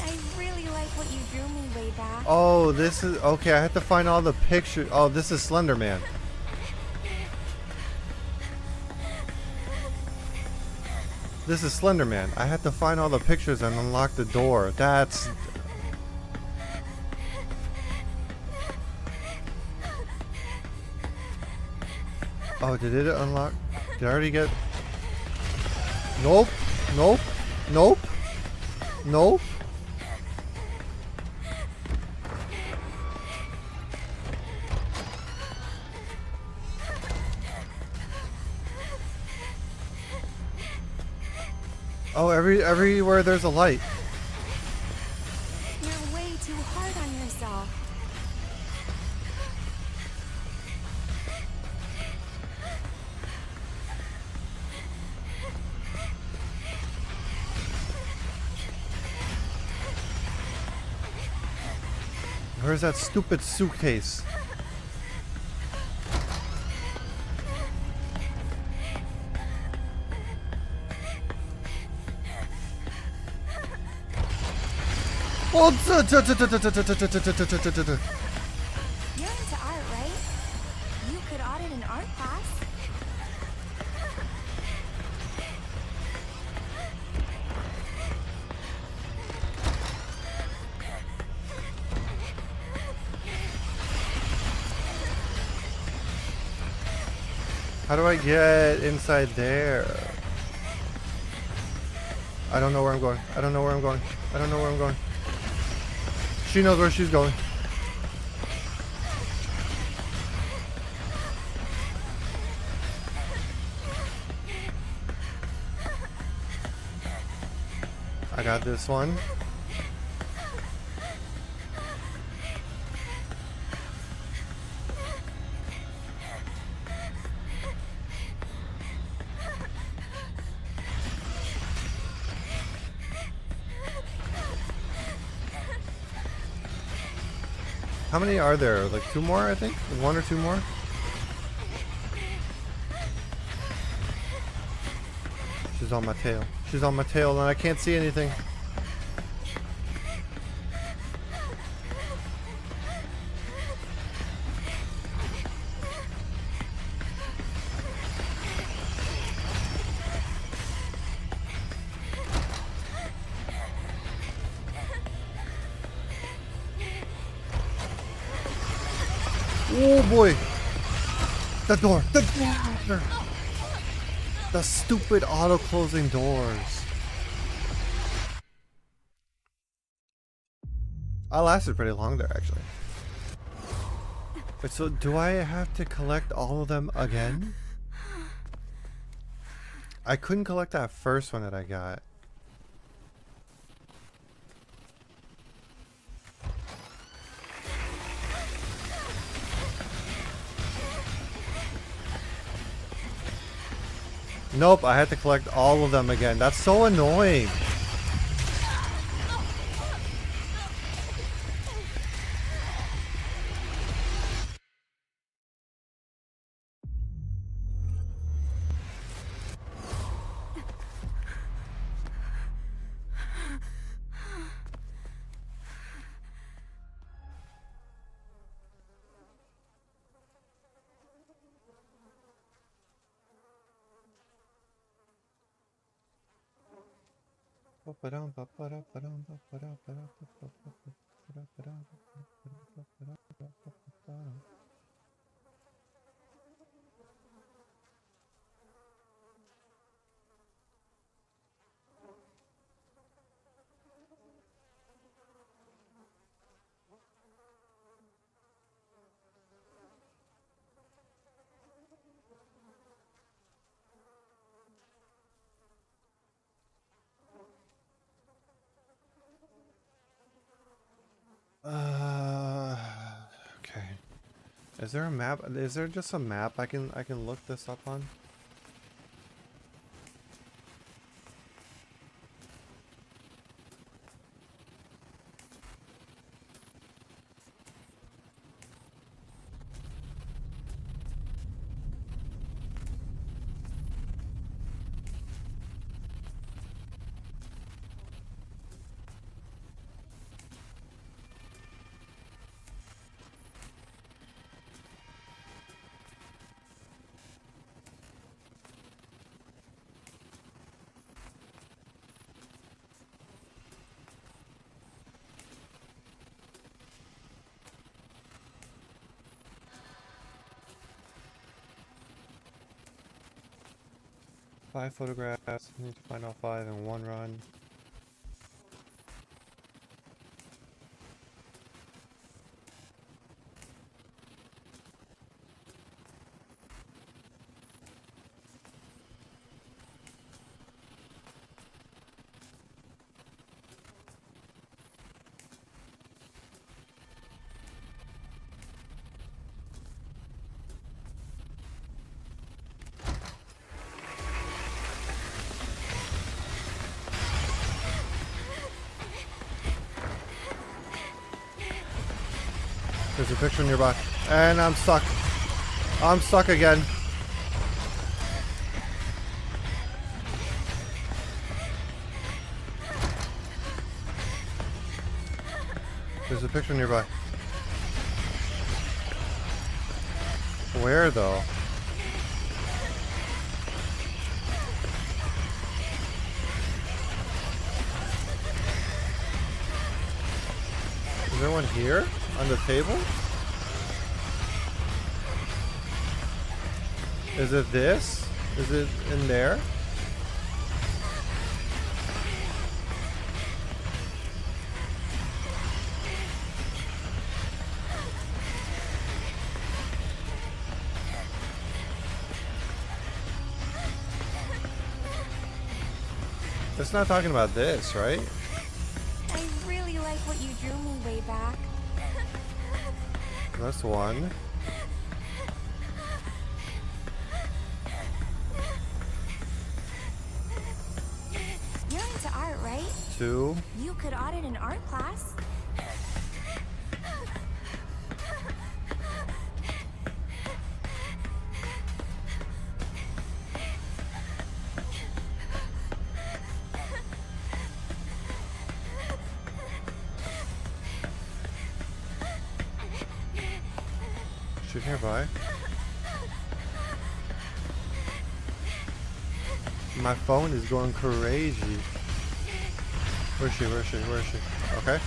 I really like what you drew me way back. Oh, this is... Okay, I have to find all the pictures. Oh, this is Slender Man. This is Slender Man. I have to find all the pictures and unlock the door. That's... Oh, did it unlock? Did I already get... Nope. Nope. Nope. Nope. Oh, everywhere there's a light. You're way too hard on yourself. Where's that stupid suitcase? Oh, You're into art, right? You could audit an art class. how do I get inside there? I don't know where I'm going. I don't know where I'm going. I don't know where I'm going. She knows where she's going. I got this one. How many are there? Like 2 more, I think? 1 or 2 more? She's on my tail. She's on my tail and I can't see anything. Oh boy! The door! The door! The stupid auto-closing doors. I lasted pretty long there, actually. Wait, so do I have to collect all of them again? I couldn't collect that first one that I got. Nope, I had to collect all of them again. That's so annoying. Okay. Is there a map? Is there just a map I can look this up on? Five photographs. Need to find all 5 in one run. There's a picture nearby. And I'm stuck. I'm stuck again. There's a picture nearby. Where though? Is there one here? On the table? Is it this? Is it in there? It's not talking about this, right? I really like what you drew me way back. That's one. You're into art, right? Two. You could audit an art class. Shoot nearby. My phone is going crazy. Where is she? Where is she? Where is she? Okay.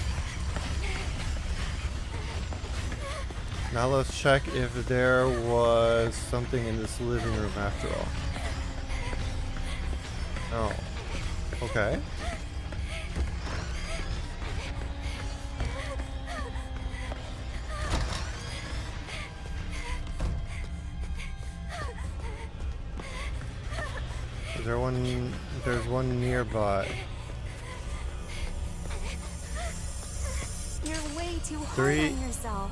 Now let's check if there was something in this living room after all. Oh. Okay. Is there one? There's one nearby. You're way too hard Three. on yourself.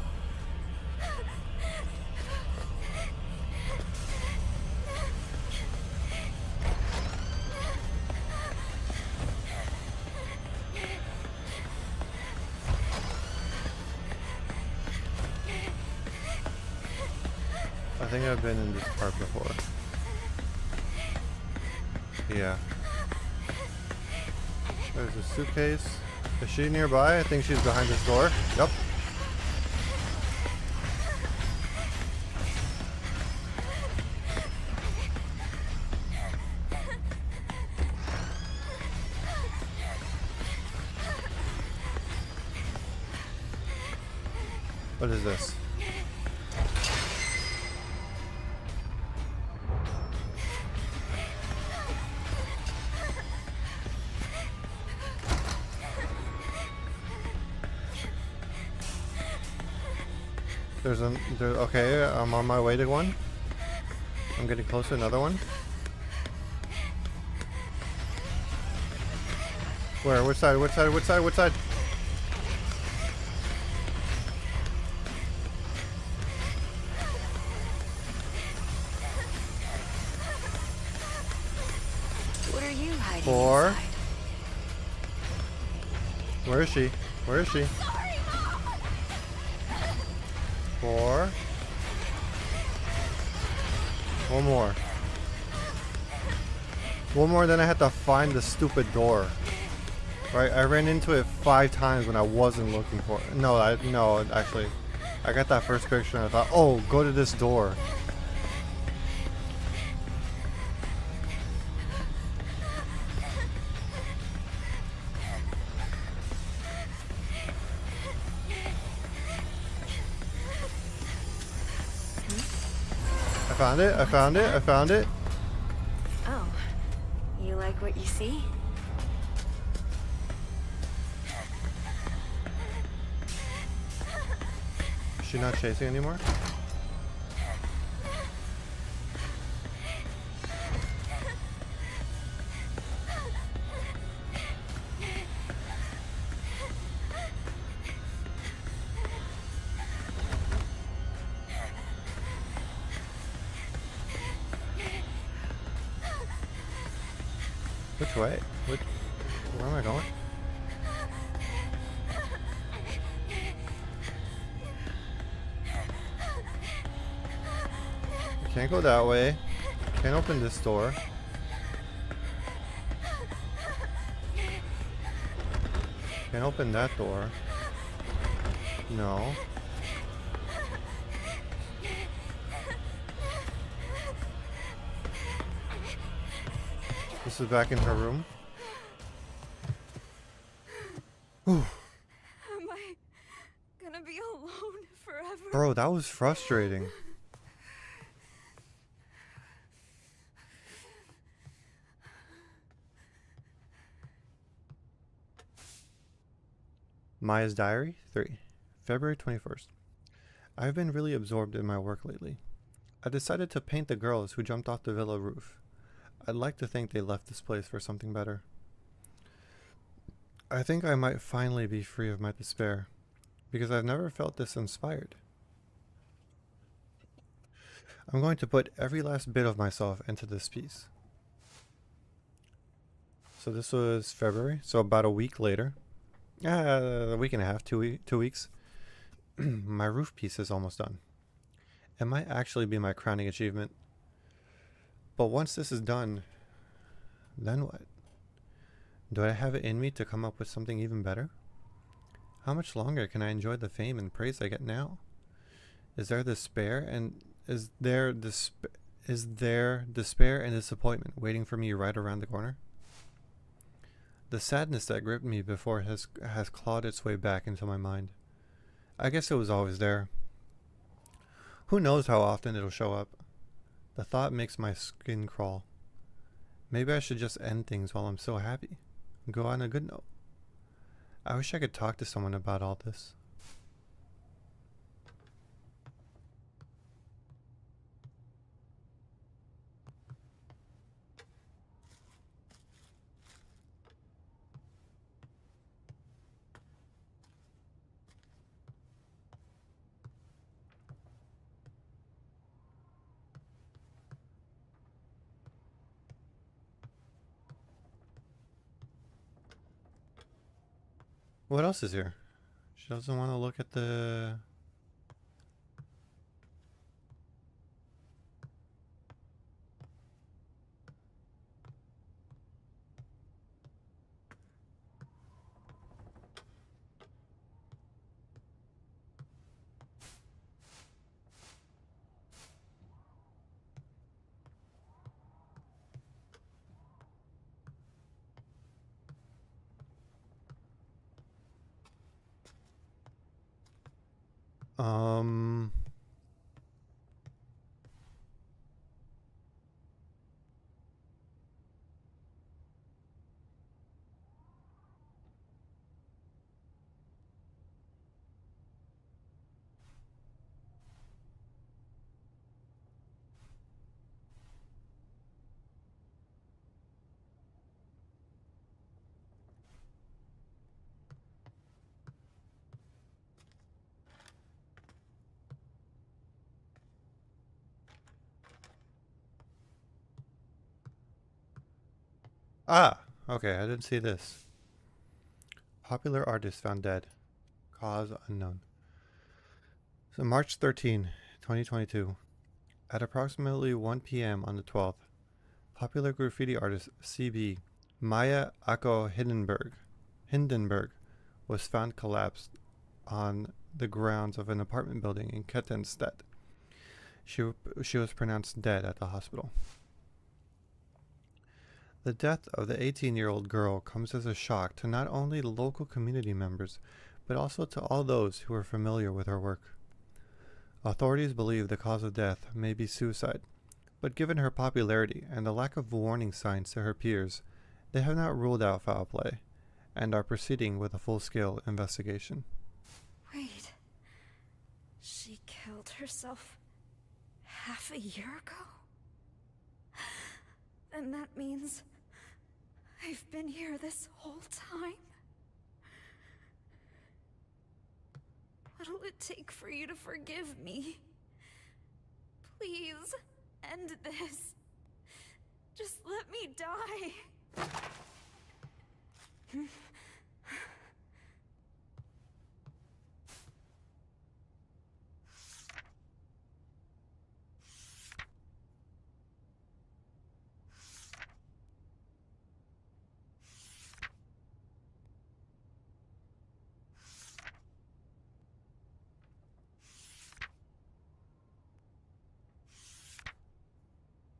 I think I've been in this part before. Yeah. There's a suitcase. Is she nearby? I think she's behind this door. Yep. What is this? Okay, I'm on my way to one. I'm getting close to another one. Where? Which side? Which side? Which side? Which side? What are you hiding Four. inside? Where is she? Where is she? Four. One more. One more, then I had to find the stupid door. Right, I ran into it 5 times when I wasn't looking for it. No, actually. I got that first picture and I thought, oh, go to this door. I found it, I found it, I found it. Oh, you like what you see? Is she not chasing anymore? Which way? Where am I going? Can't go that way. Can't open this door. Can't open that door. No. This is back in her room. Whew. Am I gonna be alone forever? Bro, that was frustrating. Maya's Diary 3, February 21st. I've been really absorbed in my work lately. I decided to paint the girls who jumped off the villa roof. I'd like to think they left this place for something better. I think I might finally be free of my despair, because I've never felt this inspired. I'm going to put every last bit of myself into this piece. So this was February, so about a week later. A week and a half, 2 weeks. My roof piece is almost done. It might actually be my crowning achievement. But once this is done, then what? Do I have it in me to come up with something even better? How much longer can I enjoy the fame and praise I get now? Is there despair and despair and disappointment waiting for me right around the corner? The sadness that gripped me before has clawed its way back into my mind. I guess it was always there. Who knows how often it'll show up? The thought makes my skin crawl. Maybe I should just end things while I'm so happy. Go on a good note. I wish I could talk to someone about all this. What else is here? She doesn't want to look at the... Um... Ah! Okay, I didn't see this. Popular artist found dead. Cause unknown. So March 13, 2022. At approximately 1 p.m. on the 12th, popular graffiti artist CB Maya Ako Hindenburg was found collapsed on the grounds of an apartment building in Kettenstedt. She was pronounced dead at the hospital. The death of the 18-year-old girl comes as a shock to not only the local community members, but also to all those who are familiar with her work. Authorities believe the cause of death may be suicide, but given her popularity and the lack of warning signs to her peers, they have not ruled out foul play, and are proceeding with a full-scale investigation. Wait. She killed herself half a year ago? And that means I've been here this whole time? What'll it take for you to forgive me? Please, end this. Just let me die.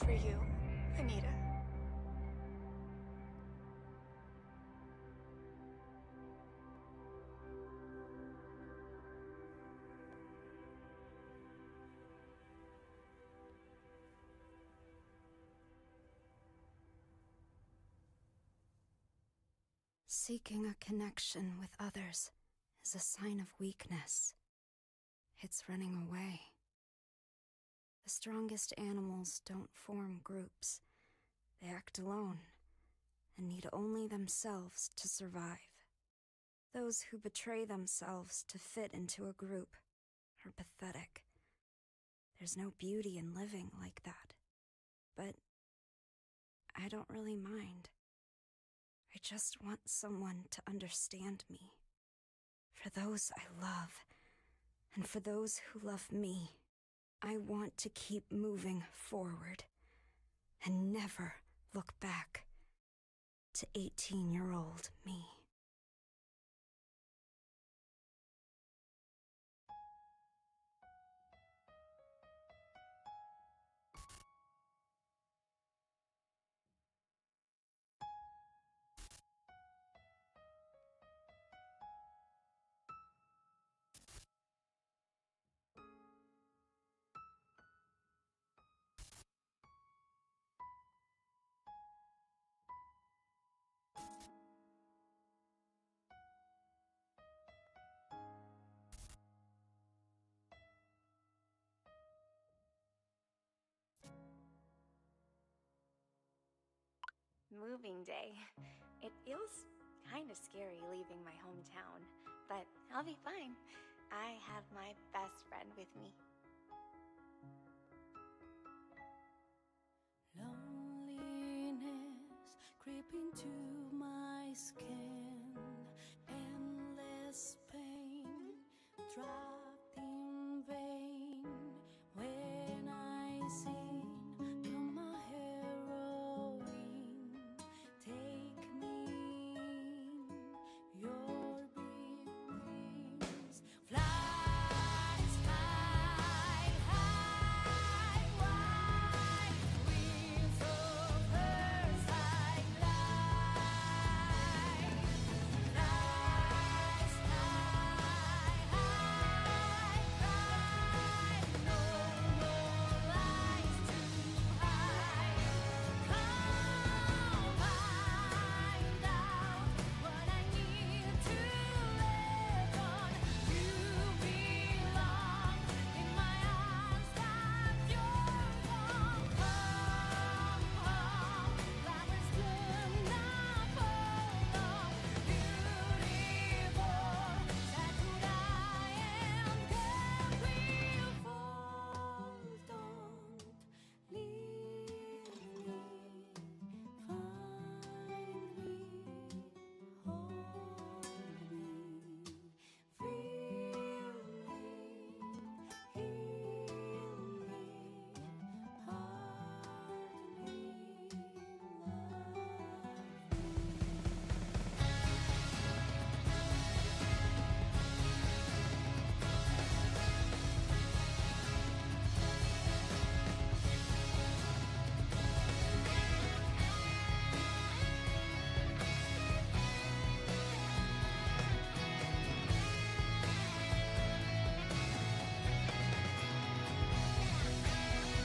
for you, Anita. Seeking a connection with others is a sign of weakness. It's running away. The strongest animals don't form groups. They act alone and need only themselves to survive. Those who betray themselves to fit into a group are pathetic. There's no beauty in living like that. But I don't really mind. I just want someone to understand me. For those I love, and for those who love me, I want to keep moving forward and never look back to 18-year-old me. Moving day. It feels kind of scary leaving my hometown, but I'll be fine. I have my best friend with me. Loneliness creeping to my skin, endless pain, dropped in vain when I sing from my heroine. Take me in your big wings, fly sky high, wide wings of her sideline, fly sky high, no more lies too high. Come find out what I need to live on. You belong in my arms, that you're home. Come home, flowers bloom now for long. Beautiful, tattooed I am, April Fools. Don't leave me, find me, hold me, feel me, heal me, pardon me, love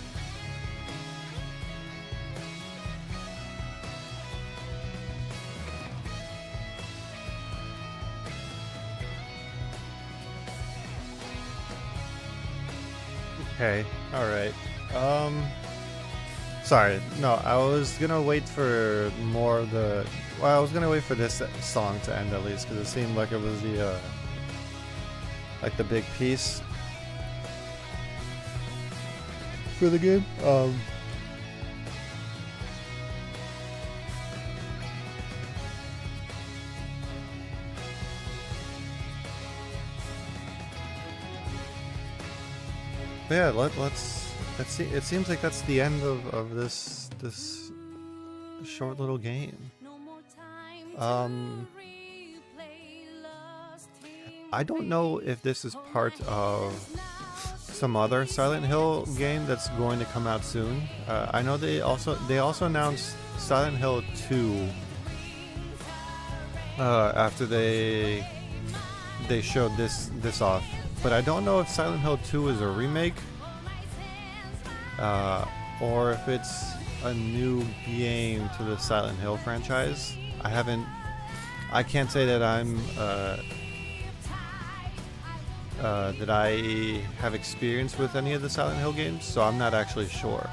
me. Okay, alright. Sorry, no, I was gonna wait for more of the... Well, I was gonna wait for this song to end at least, because it seemed like it was the, like the big piece for the game. But yeah, let's see. It seems like that's the end of this short little game. I don't know if this is part of some other Silent Hill game that's going to come out soon. I know they also announced Silent Hill 2 after they showed this off, but I don't know if Silent Hill 2 is a remake or if it's a new game to the Silent Hill franchise. I can't say that that I have experience with any of the Silent Hill games, so I'm not actually sure.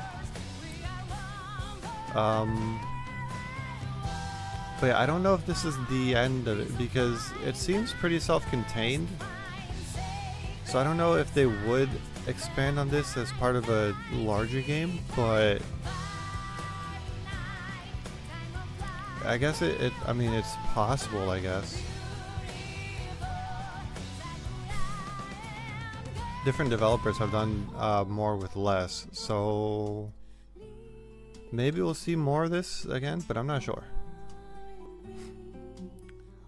But yeah, I don't know if this is the end of it because it seems pretty self-contained. So I don't know if they would expand on this as part of a larger game, but I guess I mean, it's possible, I guess. Different developers have done more with less, so maybe we'll see more of this again, but I'm not sure.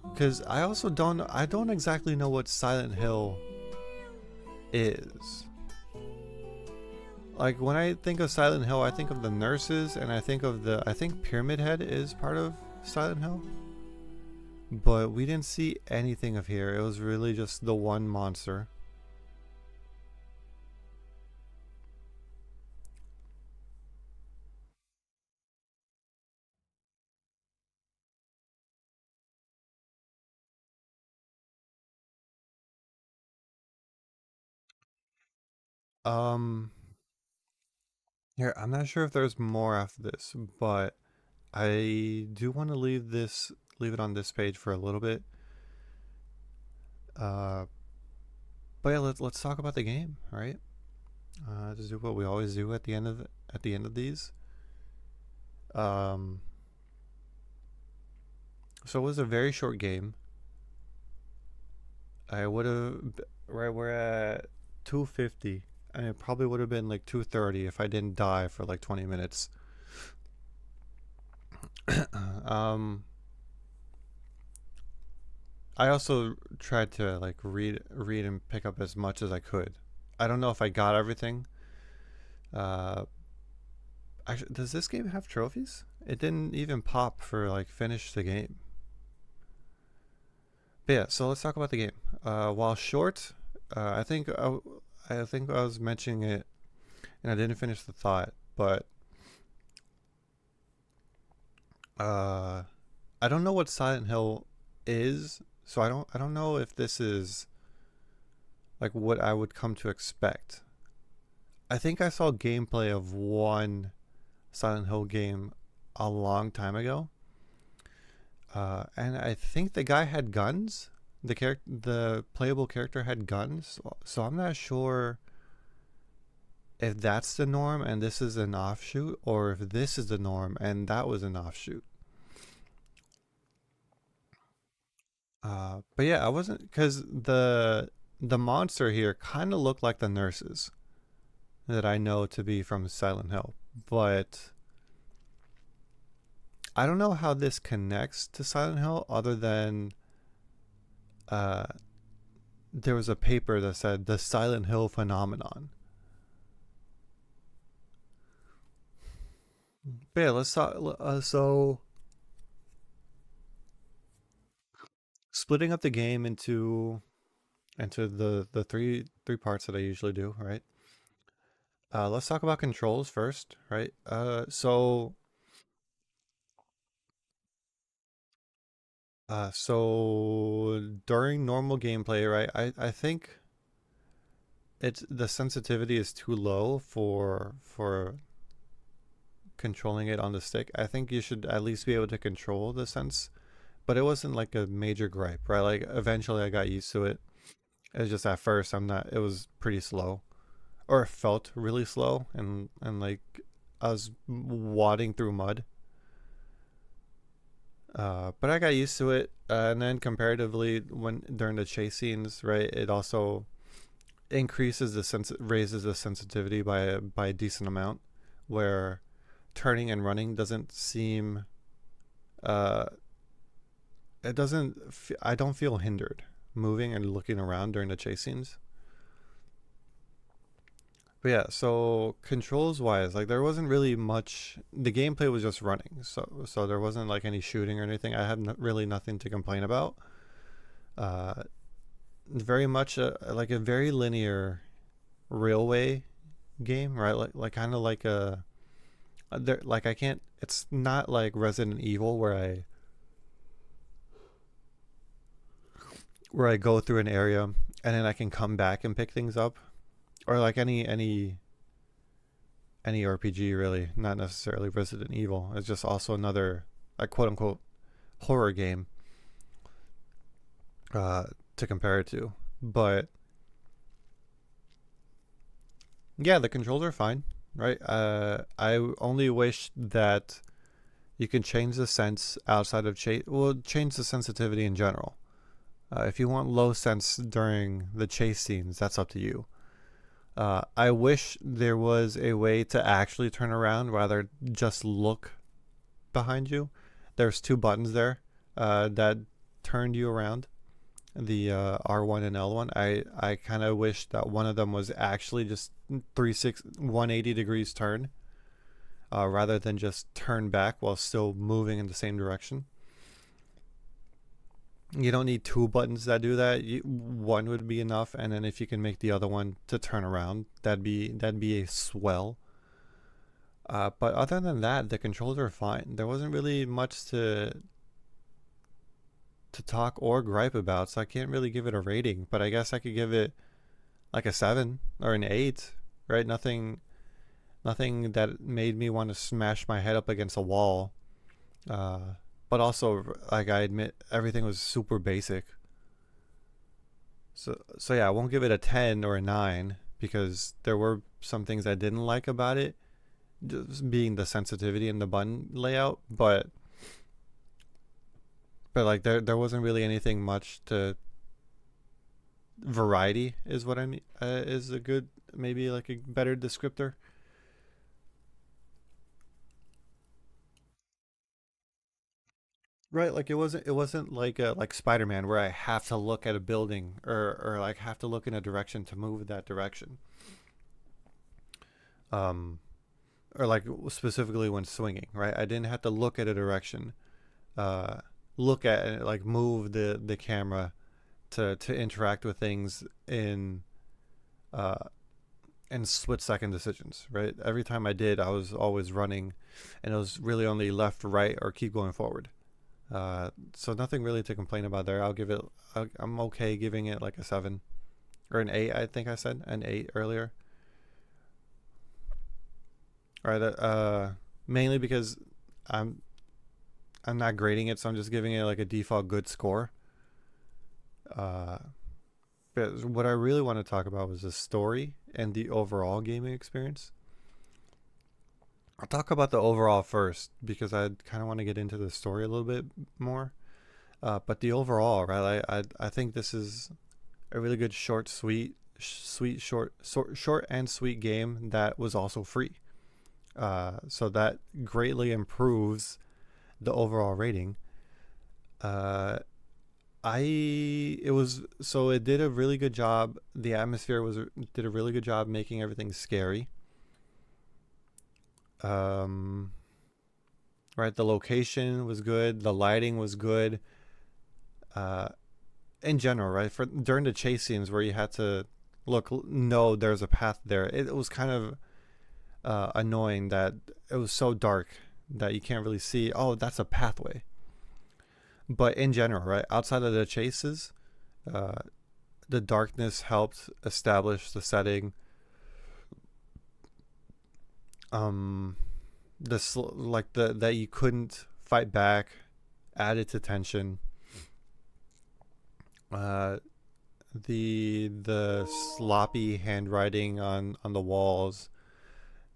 Because I also don't exactly know what Silent Hill is. Like, when I think of Silent Hill, I think of the nurses, and I think Pyramid Head is part of Silent Hill. But we didn't see anything of here. It was really just the one monster. Here, I'm not sure if there's more after this, but I do want to leave it on this page for a little bit. But yeah, let's talk about the game, right? Just do what we always do at the end of these. So it was a very short game. I would have right. We're at 250. And it probably would have been like 2:30 if I didn't die for like 20 minutes. I also tried to like read and pick up as much as I could. I don't know if I got everything. Actually, does this game have trophies? It didn't even pop for like finish the game. But yeah, so let's talk about the game. While short, I think I was mentioning it, and I didn't finish the thought, but I don't know what Silent Hill is, so I don't know if this is like what I would come to expect. I think I saw gameplay of one Silent Hill game a long time ago, and I think the guy had guns. The playable character had guns, so I'm not sure if that's the norm and this is an offshoot, or if this is the norm and that was an offshoot. But yeah, I wasn't, because the monster here kind of looked like the nurses that I know to be from Silent Hill, but I don't know how this connects to Silent Hill other than there was a paper that said the Silent Hill phenomenon. But yeah, let's talk. So splitting up the game into the three parts that I usually do, right? Let's talk about controls first, right? So during normal gameplay, right? I think the sensitivity is too low for controlling it on the stick. I think you should at least be able to control the sense, but it wasn't like a major gripe, right? Like eventually I got used to it. It was just at first it was pretty slow, or it felt really slow, and like I was wading through mud. But I got used to it, and then comparatively, when during the chase scenes, right, it also raises the sensitivity by a decent amount, where turning and running doesn't seem, uh, I don't feel hindered moving and looking around during the chase scenes. But yeah, so controls wise, like there wasn't really much. The gameplay was just running, so there wasn't like any shooting or anything. I had really nothing to complain about. Uh, Very much like a very linear railway game, right? Like kind of like a there. Like I can't. It's not like Resident Evil where I go through an area and then I can come back and pick things up, or like any RPG really, not necessarily Resident Evil. It's just also another like quote unquote horror game to compare it to. But yeah, the controls are fine, right? I only wish that you can change the sense outside of chase. Well, change the sensitivity in general. If you want low sense during the chase scenes, that's up to you. I wish there was a way to actually turn around rather just look behind you. There's two buttons there that turned you around, the R1 and L1. I kind of wish that one of them was actually just 180 degrees turn rather than just turn back while still moving in the same direction. You don't need two buttons that do that. One would be enough, and then if you can make the other one to turn around, that'd be a swell. But other than that, the controls are fine. There wasn't really much to talk or gripe about, so I can't really give it a rating. But I guess I could give it like a 7 or an 8, right? Nothing that made me want to smash my head up against a wall. But also, like I admit, everything was super basic. So yeah, I won't give it a 10 or a 9 because there were some things I didn't like about it, just being the sensitivity and the button layout. But like there wasn't really anything much to. Variety is what I mean. Is a good, maybe like a better descriptor. Right, like it wasn't like Spider-Man where I have to look at a building or like have to look in a direction to move that direction. Um or like specifically when swinging, right? I didn't have to look at a direction. Uh Look at it, like move the camera to interact with things uh in split second decisions, right? Every time I did, I was always running and it was really only left, right, or keep going forward. So nothing really to complain about there. I'm okay giving it like a 7 or an 8. I think I said an 8 earlier. All right. Mainly because I'm I'm not grading it, so I'm just giving it like a default good score. Uh, but what I really want to talk about was the story and the overall gaming experience. I'll talk about the overall first because I kind of want to get into the story a little bit more. But the overall, right? I think this is a really good short, short and sweet game that was also free. So that greatly improves the overall rating. It did a really good job. The atmosphere did a really good job making everything scary. Right, the location was good, the lighting was good. In general, right, for during the chase scenes where you had to no, there's a path there. It was kind of annoying that it was so dark that you can't really see. Oh, that's a pathway. But in general, right, outside of the chases, the darkness helped establish the setting. That you couldn't fight back added to tension. The sloppy handwriting on the walls,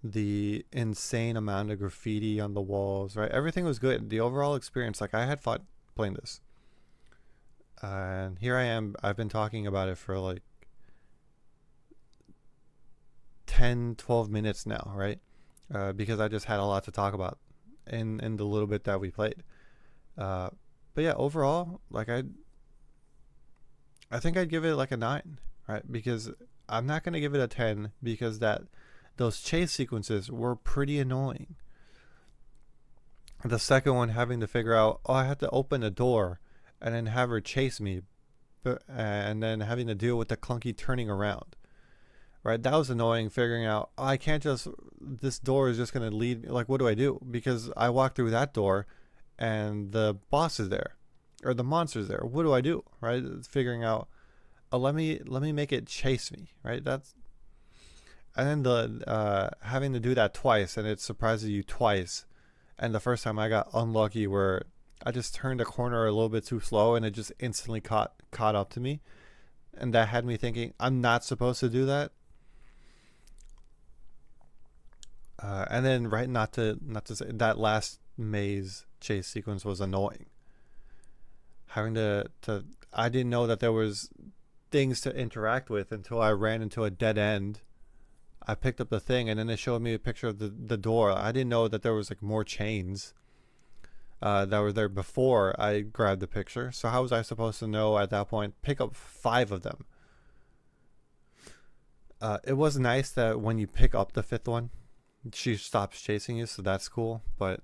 the insane amount of graffiti on the walls, right? Everything was good. The overall experience, like I had fun playing this. And here I am, I've been talking about it for like 10-12 minutes now, right? Because I just had a lot to talk about in the little bit that we played. But yeah, overall, like I think I'd give it like a 9, right? Because I'm not gonna give it a 10 because those chase sequences were pretty annoying. The second one, having to figure out, oh, I have to open a door and then have her chase me, and then having to deal with the clunky turning around. Right, that was annoying. Figuring out, oh, I can't just, this door is just gonna lead me. Like, what do I do? Because I walk through that door, and the boss is there, or the monster's there. What do I do? Right, figuring out, oh, let me make it chase me. Right, and then the having to do that twice, and it surprises you twice. And the first time I got unlucky where I just turned a corner a little bit too slow, and it just instantly caught up to me, and that had me thinking I'm not supposed to do that. And then not to say that last maze chase sequence was annoying. Having to I didn't know that there was things to interact with until I ran into a dead end. I picked up the thing, and then it showed me a picture of the door. I didn't know that there was like more chains that were there before I grabbed the picture. So how was I supposed to know at that point? Pick up 5 of them. It was nice that when you pick up the 5th one, she stops chasing you, so that's cool. But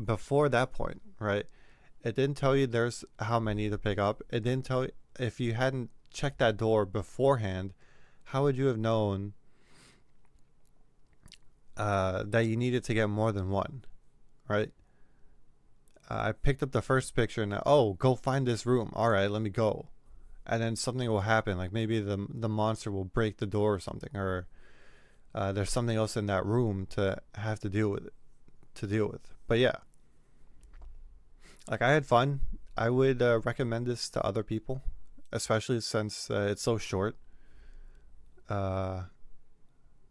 before that point, right? It didn't tell you there's how many to pick up. It didn't tell you, if you hadn't checked that door beforehand, how would you have known that you needed to get more than one, right? I picked up the first picture and oh, go find this room. All right, let me go. And then something will happen, like maybe the monster will break the door or something, or there's something else in that room to have to deal with. But yeah, like, I had fun. I would recommend this to other people, especially since it's so short.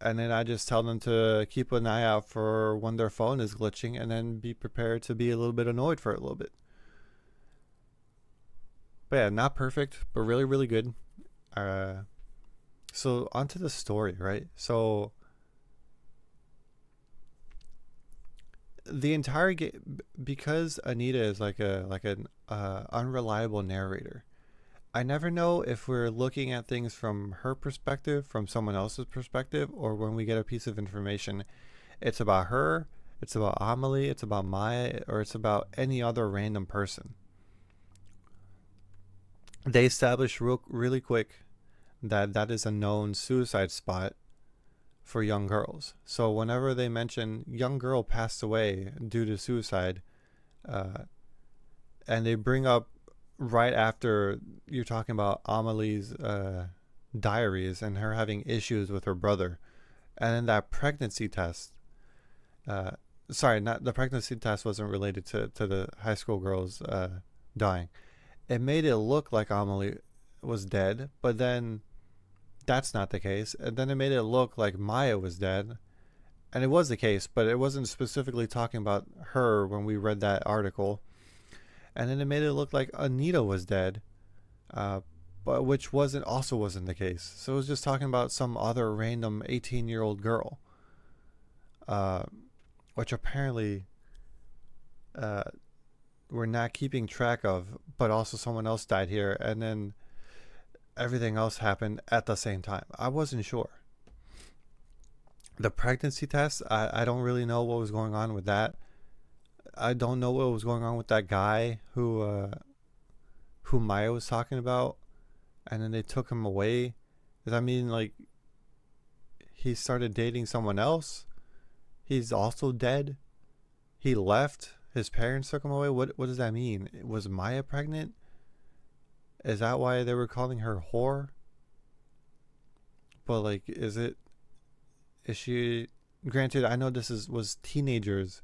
And then I just tell them to keep an eye out for when their phone is glitching, and then be prepared to be a little bit annoyed for a little bit. But yeah, not perfect, but really, really good. So onto the story, right? So the entire game, because Anita is like an unreliable narrator, I never know if we're looking at things from her perspective, from someone else's perspective, or when we get a piece of information, it's about her, it's about Amelie, it's about Maya, or it's about any other random person. They establish really quick that is a known suicide spot for young girls. So whenever they mention young girl passed away due to suicide, and they bring up right after you're talking about Amelie's diaries and her having issues with her brother, and then that pregnancy test. Sorry, not the pregnancy test wasn't related to the high school girls dying. It made it look like Amelie was dead, but then that's not the case. And then it made it look like Maya was dead, and it was the case, but it wasn't specifically talking about her when we read that article. And then it made it look like Anita was dead, but which wasn't the case. So it was just talking about some other random 18-year-old girl, which apparently we're not keeping track of, but also someone else died here, and then everything else happened at the same time. I wasn't sure. The pregnancy test, I don't really know what was going on with that. I don't know what was going on with that guy who Maya was talking about, and then they took him away. Does that mean like he started dating someone else? He's also dead? He left? His parents took him away? What does that mean? Was Maya pregnant? Is that why they were calling her whore? But like, is she, granted, I know this was teenagers,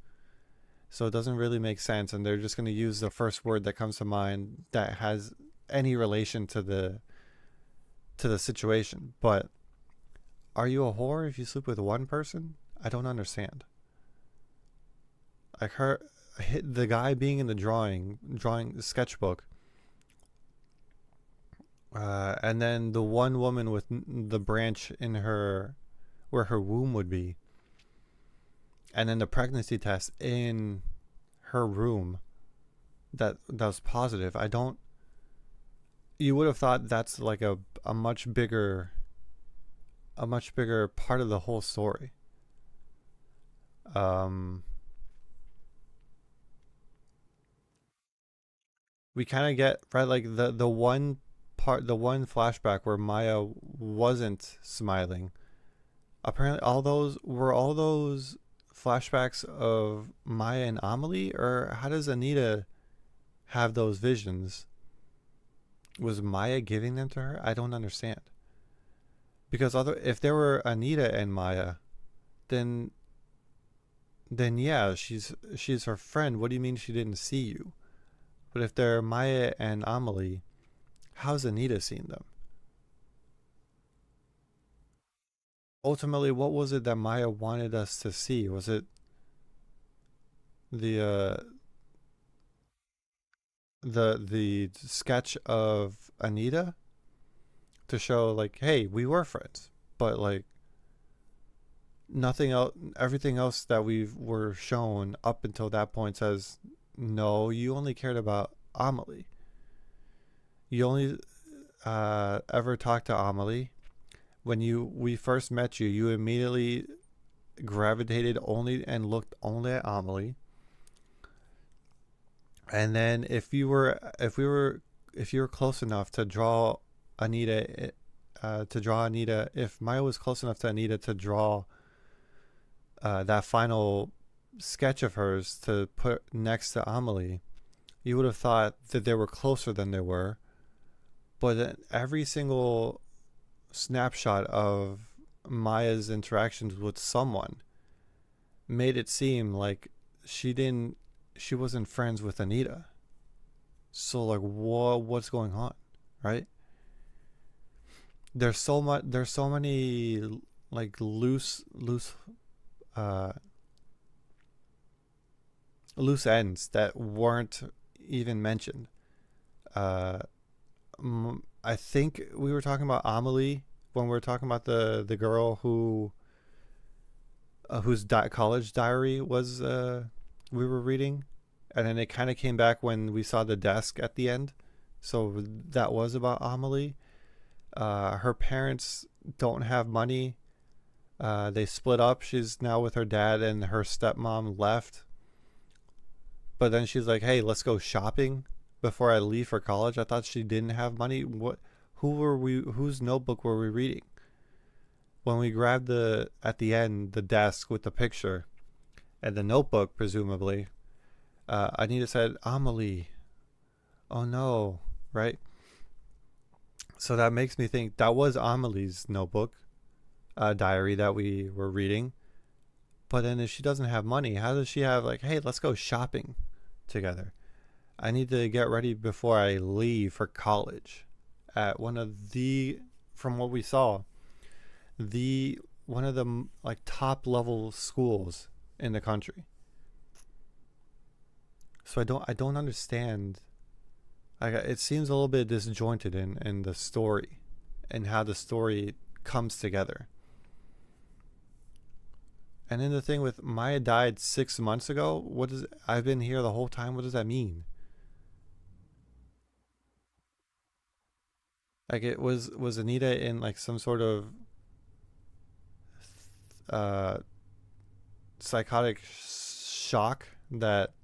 so it doesn't really make sense, and they're just going to use the first word that comes to mind that has any relation to the situation. But are you a whore if you sleep with one person? I don't understand. Like the guy being in the drawing sketchbook, and then the one woman with the branch in her, where her womb would be, and then the pregnancy test in her room that was positive. You would have thought that's like a much bigger a much bigger part of the whole story. We kind of get right, like the one part, the one flashback where Maya wasn't smiling. Apparently, all those flashbacks of Maya and Amelie, or how does Anita have those visions? Was Maya giving them to her? I don't understand. Because if there were Anita and Maya, then yeah, she's her friend. What do you mean she didn't see you? But if they're Maya and Amelie, how's Anita seen them? Ultimately, what was it that Maya wanted us to see? Was it the the sketch of Anita to show like, hey, we were friends, but like nothing else, everything else that we were shown up until that point says no, you only cared about Amelie. You only ever talked to Amelie. When we first met you, you immediately gravitated only and looked only at Amelie. And then if you were close enough to draw Anita, if Maya was close enough to Anita to draw that final sketch of hers to put next to Amelie, you would have thought that they were closer than they were. But then every single snapshot of Maya's interactions with someone made it seem like she wasn't friends with Anita. So like, what's going on, right? There's so many like loose ends that weren't even mentioned. I think we were talking about Amelie when we were talking about the girl whose college diary was we were reading, and then it kind of came back when we saw the desk at the end. So that was about Amelie. Her parents don't have money. They split up. She's now with her dad, and her stepmom left. But then she's like, "Hey, let's go shopping before I leave for college." I thought she didn't have money. Whose notebook were we reading? When we grabbed at the end, the desk with the picture and the notebook, presumably, Anita said, "Amelie." Oh no, right? So that makes me think that was Amelie's notebook, diary that we were reading. But then if she doesn't have money, how does she have like, "Hey, let's go shopping together. I need to get ready before I leave for college," at one of the, from what we saw, one of the like top level schools in the country. So I don't understand. It seems a little bit disjointed in the story and how the story comes together. And then the thing with Maya died 6 months ago. I've been here the whole time. What does that mean? Like, it was Anita in like some sort of psychotic shock that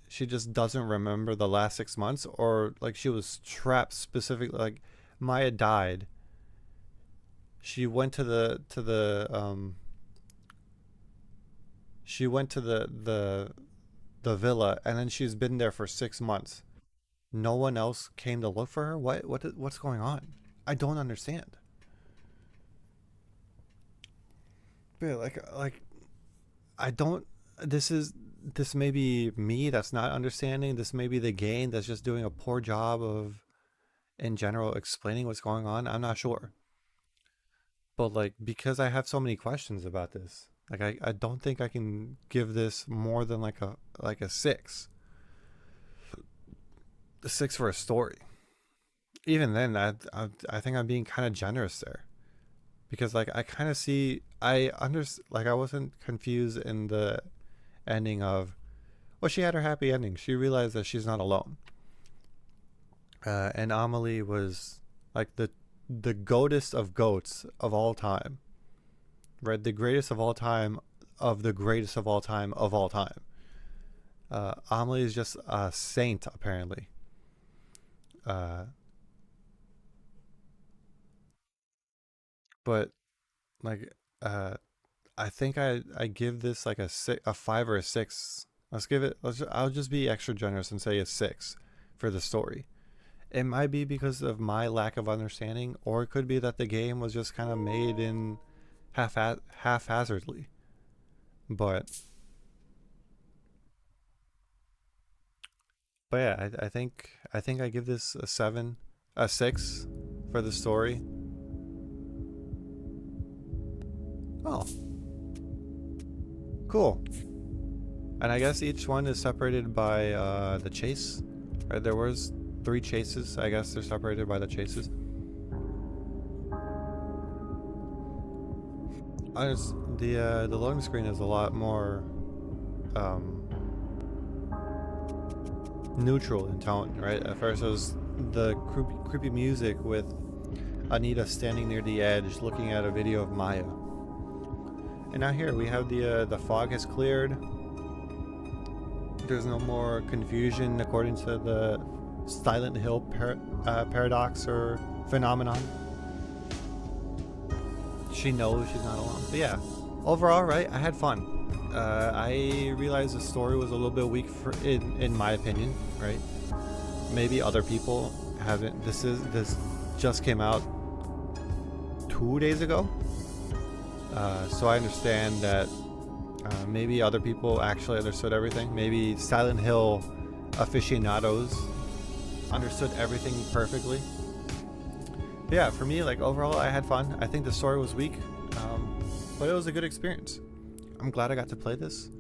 she just doesn't remember the last 6 months, or like she was trapped specifically. Like, Maya died. She went to the villa, and then she's been there for 6 months. No one else came to look for her. What's going on? I don't understand. But like I don't. This may be me that's not understanding. This may be the game that's just doing a poor job of, in general, explaining what's going on. I'm not sure. But like, because I have so many questions about this, like I don't think I can give this more than like a 6. A 6 for a story. Even then, I think I'm being kind of generous there, because like I kind of see, I wasn't confused in the ending of, well, she had her happy ending. She realized that she's not alone. And Amelie was like the goatest of goats of all time, right? The greatest of all time of the greatest of all time of all time. Amelie is just a saint, apparently. But like, I think I give this like a 5 or a 6. Let's give it. I'll just be extra generous and say a 6 for the story. It might be because of my lack of understanding, or it could be that the game was just kind of made in haphazardly. But yeah, I think I give this a 7, a 6 for the story. Oh, cool. And I guess each one is separated by the chase. Right, there was 3 chases. I guess they're separated by the chases. The loading screen is a lot more neutral in tone, right? At first it was the creepy music with Anita standing near the edge looking at a video of Maya. And now here we have the fog has cleared. There's no more confusion according to the Silent Hill paradox or phenomenon. She knows she's not alone. But yeah, overall, right, I had fun. I realized the story was a little bit weak in my opinion, right? Maybe other people haven't. This just came out 2 days ago. So I understand that maybe other people actually understood everything. Maybe Silent Hill aficionados understood everything perfectly. But yeah, for me, like overall, I had fun. I think the story was weak, but it was a good experience. I'm glad I got to play this.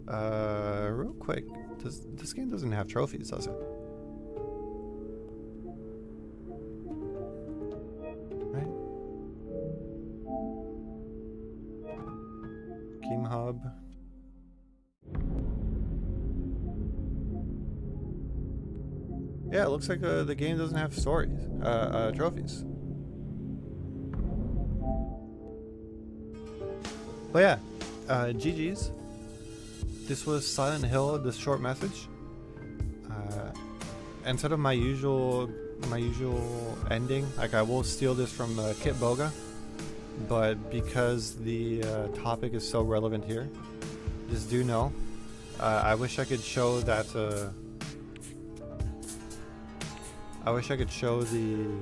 Real quick, this game doesn't have trophies, does it? Right? Game Hub. Yeah, it looks like the game doesn't have trophies. But yeah, GG's. This was Silent Hill, this short message. Instead of my usual ending, like I will steal this from Kit Boga, but because the topic is so relevant here, just do know. I wish I could show that. I wish I could show the.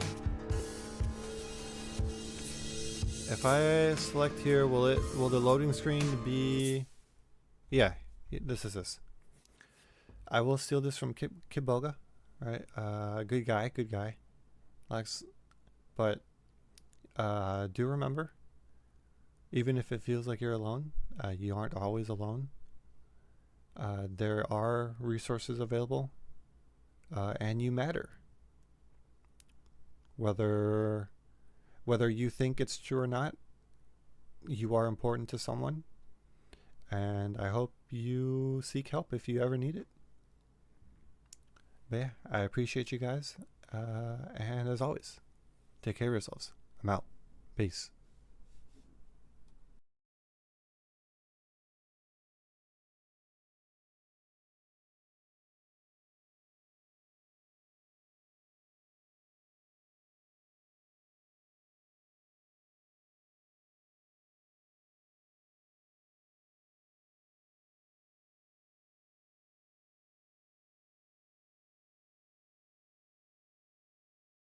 If I select here, will the loading screen be? Yeah, this is this. I will steal this from Kiboga, right? Good guy. Likes, but do remember, even if it feels like you're alone, you aren't always alone. There are resources available, and you matter. Whether you think it's true or not, you are important to someone, and I hope you seek help if you ever need it. But yeah, I appreciate you guys, and as always, take care of yourselves. I'm out. Peace.